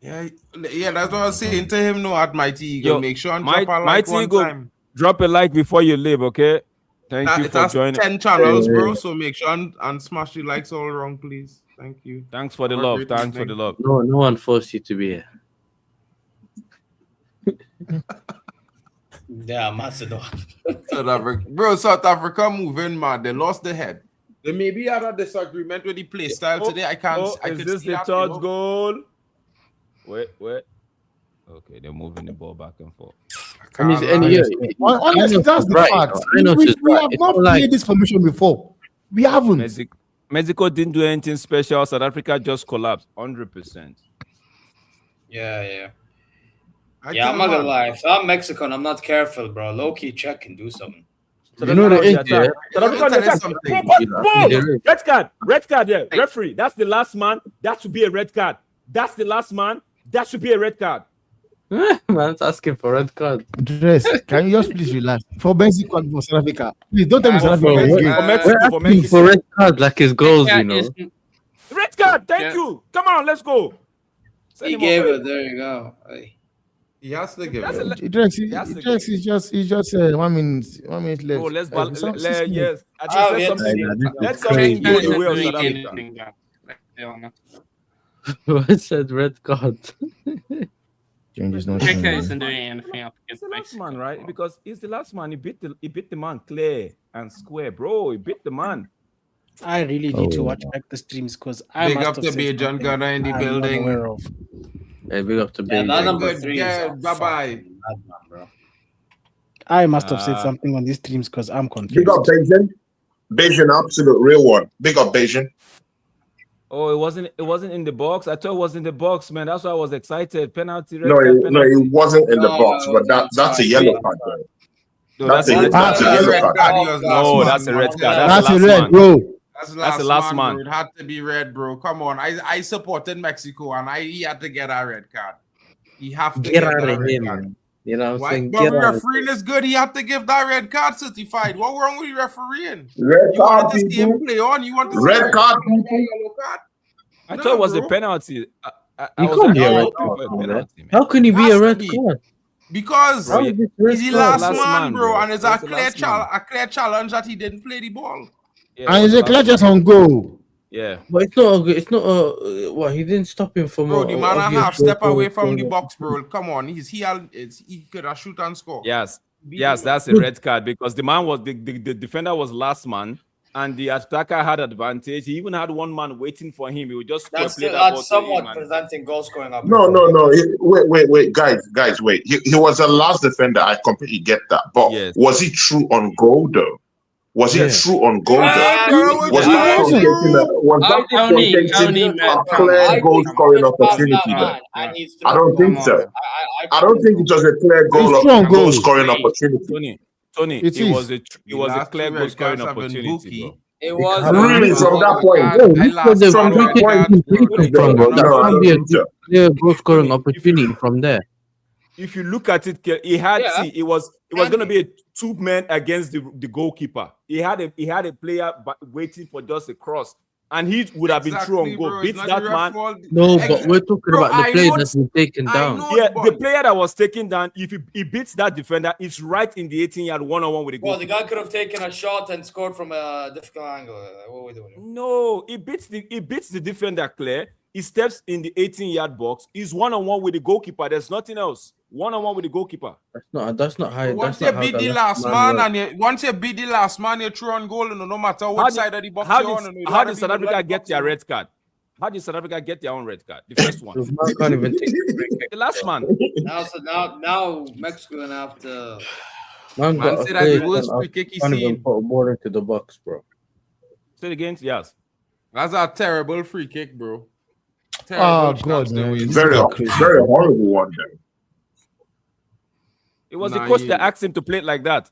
Yeah, that's what I was saying to him. No, at Mighty Eagle, make sure and drop a like one time. Drop a like before you leave, okay? Thank you for joining. 10 channels, bro. So make sure and smash the likes all around, please. Thank you. Thanks for the love. Thanks for the love. No one forced you to be here. Yeah, Macedon. South Africa moving mad. They lost the head. They maybe had a disagreement with the play style today. I can't. I is could this see the that, third goal? Wait. Okay, they're moving the ball back and forth. Honestly, that's the fact. We have not played this formation before. We haven't. Mexico didn't do anything special. South Africa just collapsed 100%. Yeah. I'm not gonna lie. If I'm Mexican, I'm not careful, bro. Low key check and do something. So you know the red card there. Referee, that's the last man. That should be a red card. That's the last man. That should be a red card. Man's asking for red card. Dress, can you just please relax? For Mexico and for South Africa. Please don't tell me South Africa. For Mexico, for red card, like his goals, you know. Red card, thank you. Come on, let's go. He gave it. There you go. He has to give it. It's just 1 minute left. Oh, let's yes. Let's something go the way of South Africa. What said red card? Changes no. Checker isn't doing anything up against the last man, right? Because he's the last man. He beat the man clear and square, bro. He beat the man. I really need to watch back the streams because I big up to Bajan Ghana in the building. Hey, big up to Bajan. That number 3. Yeah, bye. I must have said something on these streams because I'm confused. Big up Bajan. Bajan, absolute real one. Big up Bajan. Oh, it wasn't in the box. I thought it was in the box, man. That's why I was excited. Penalty. No, it wasn't in the box, but that's a yellow card, bro. No, that's a red card. No, that's a red card. That's a red, bro. That's the last man. Bro. It had to be red, bro. Come on. I supported Mexico and he had to get a red card. He have to get a red card. You know what I'm saying? But refereeing is good. He had to give that red card certified. What wrong with the refereeing? Red you card, wanted to see him play on. You want to red card. I thought it was a penalty. How can he be a red card? Because he's the last man, bro, and it's a clear challenge that he didn't play the ball. Yeah, and it's a clear just on goal. Yeah, but it's not what he didn't stop him from. Bro, the man a half step away from the box, bro. Come on, he could have shoot and score. Yes, that's a red card because the man was the defender was last man. And the attacker had advantage. He even had one man waiting for him. He would just that's somewhat presenting goal scoring up. No. Wait, guys, wait. He was the last defender. I completely get that. But was he true on goal though? Was it true on goal? Was that from getting a clear goal scoring opportunity? I don't think so. I don't think it was a clear goal scoring opportunity. Tony, it was a clear goal scoring opportunity, bro. It was really from that point. From that can't be a clear goal scoring opportunity from there. If you look at it, it was going to be a 2 men against the goalkeeper. He had a player waiting for just a cross, and he would have been true on goal. Beats that man. No, but we're talking about the player that's been taken down. The player that was taken down, if he beats that defender, it's right in the 18-yard one-on-one with the goal. Well, the guy could have taken a shot and scored from a difficult angle. What are we doing? No, he beats the defender clear. He steps in the 18-yard box. He's one-on-one with the goalkeeper. There's nothing else. One-on-one with the goalkeeper. That's not how. Once you beat the last man, you're through on goal, no matter what side of the box you're on. How did South Africa get their red card? How did South Africa get their own red card? The first one. Can't even take the last man. Now Mexico gonna have to. Man said that the worst free kick he's seen. Can't even put a ball into the box, bro. Say it again, yes. That's a terrible free kick, bro. Oh God, man. Very horrible one. Then. It was the coach that asked him to play it like that.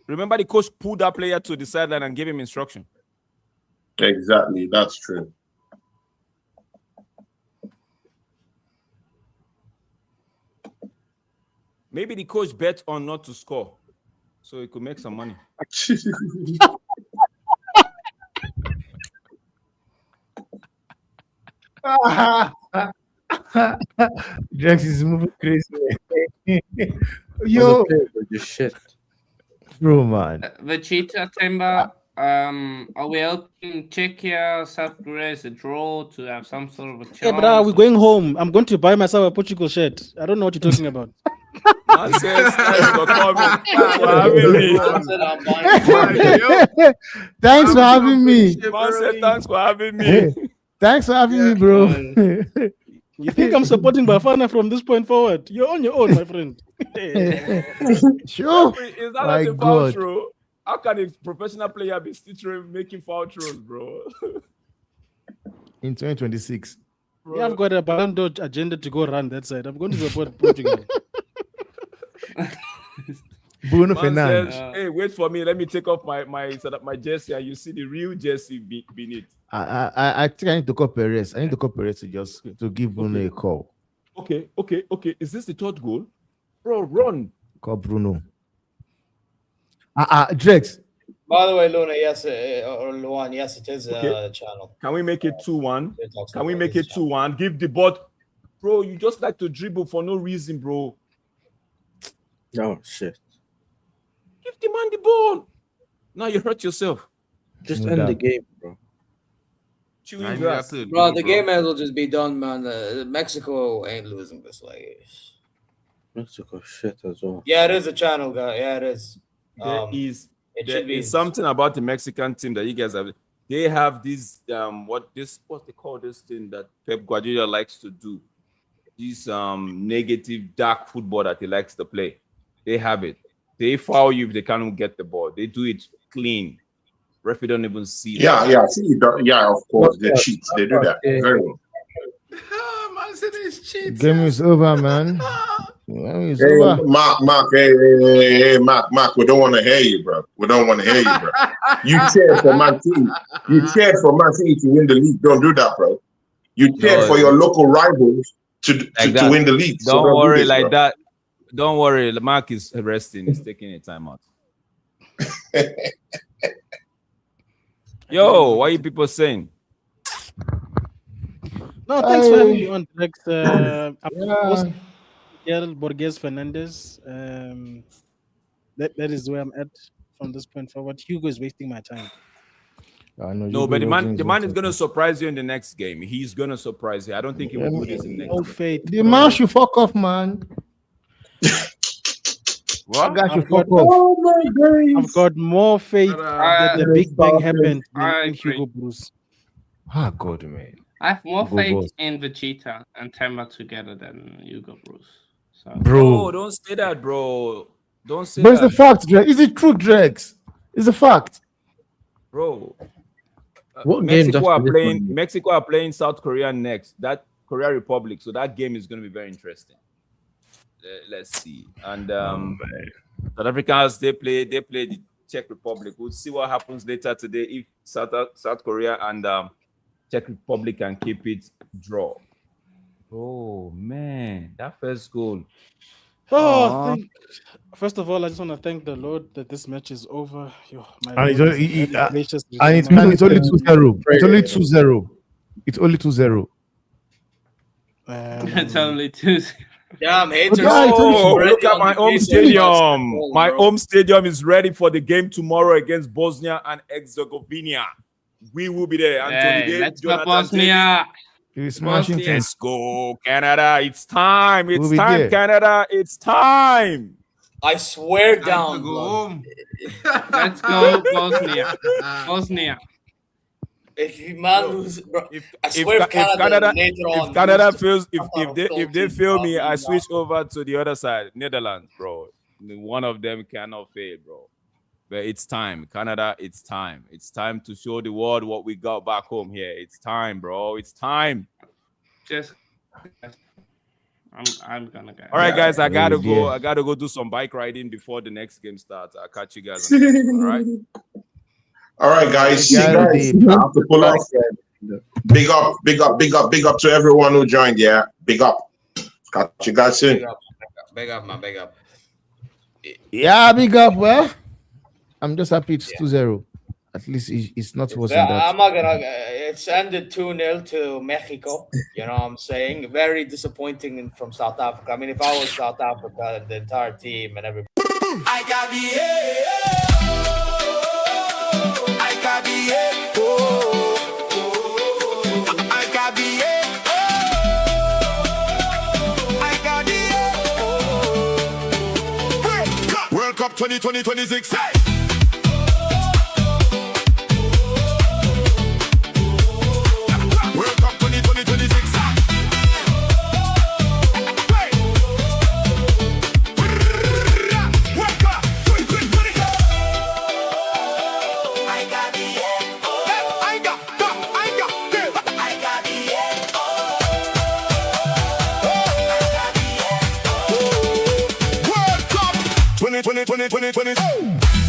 Remember, the coach pulled that player to the sideline and gave him instruction. Exactly, that's true. Maybe the coach bet on not to score, so he could make some money. Jax is moving crazy. Yo, shit, bro, man. Vegeta Temba, are we helping Czechia, South Korea as a draw to have some sort of a chance? Yeah, bro, we're going home. I'm going to buy myself a Portugal shirt. I don't know what you're talking about. Thanks for having me. Thanks for having me. Thanks for having me. Thanks for having me, bro. You think I'm supporting Bafana from this point forward? You're on your own, my friend. Sure. Is that not a foul throw? How can a professional player be still making foul throws, bro? In 2026. Yeah, I've got a Ballon d'Or agenda to go run that side. I'm going to support Portugal. Bruno Fernandes. Hey, wait for me. Let me take off my jersey, and you see the real jersey beneath. I think I need to call Perez. I need to call Perez to give Bruno a call. Okay. Is this the third goal? Bro, run. Call Bruno. Drex. By the way, Luna, yes, or Luan, yes, it is a channel. Can we make it 2-1? Can we make it 2-1? Give the ball. Bro, you just like to dribble for no reason, bro. Oh, shit. Give the man the ball. Now you hurt yourself. Just end the game, bro. Bro, the game will just be done, man. Mexico ain't losing this. Like, Mexico shit as well. Yeah, it is a channel, guy. Yeah, it is. There is something about the Mexican team that you guys have. They have this what they call this thing that Pep Guardiola likes to do. This negative dark football that he likes to play. They have it. They foul you if they can't get the ball. They do it clean. Referee don't even see that. Yeah, of course. They cheat. They do that. Very well. Man said it's cheats. Game is over, man. Over. Mark, hey, Mark, we don't want to hear you, bro. We don't want to hear you, bro. You cheered for Man City. You cheered for Man City to win the league. Don't do that, bro. You cheered for your local rivals to win the league. Don't worry like that. Don't worry. Mark is resting. He's taking a time out. Yo, what are you people saying? No, thanks for having me on, Drex. Borges Fernandez. That is where I'm at from this point forward. Hugo is wasting my time. No, but the man is gonna surprise you in the next game. He's gonna surprise you. I don't think he will do this in the next game. The man should fuck off, man. What? I've got more faith that the Big Bang happened than Hugo Bruce. Ah, God, man. I have more faith in Vegeta and Temba together than Hugo Bruce. So. Bro, don't say that, bro. Don't say but that. It's the fact, Drex. Is it true, Drex? It's a fact. Bro, What game Mexico are playing South Korea next. That Korea Republic. So that game is going to be very interesting. Let's see. And South Africans they play the Czech Republic. We'll see what happens later today if South Korea and Czech Republic can keep it draw. Oh man, that first goal. First of all, I just want to thank the Lord that this match is over. And it's only 2-0. It's only 2-0. It's only 2-0. It's only 2-0. Damn, haters. Look at my home stadium. My home stadium is ready for the game tomorrow against Bosnia and Herzegovina. We will be there. Anthony, let's go Bosnia. Let's go, Canada. It's time. It's time, Canada. It's time. I swear down. Let's go, Bosnia. Bosnia. If you man lose, bro, I swear if Canada if they fail me, I switch over to the other side, Netherlands, bro. One of them cannot fail, bro. But it's time, Canada. It's time. It's time to show the world what we got back home here. It's time, bro. It's time. I'm gonna go. All right, guys. I gotta go. I gotta go do some bike riding before the next game starts. I'll catch you guys. All right. All right, guys. I have to pull off. Big up to everyone who joined. Yeah, big up. Catch you guys soon. Big up, man. Big up. Yeah, big up. Well, I'm just happy it's 2-0. At least it's not worse than that. I'm not gonna. It's ended 2-0 to Mexico. You know what I'm saying? Very disappointing from South Africa. I mean, if I was South Africa, the entire team and everybody. I got World Cup 2026. World Cup 2026. World Cup 2020.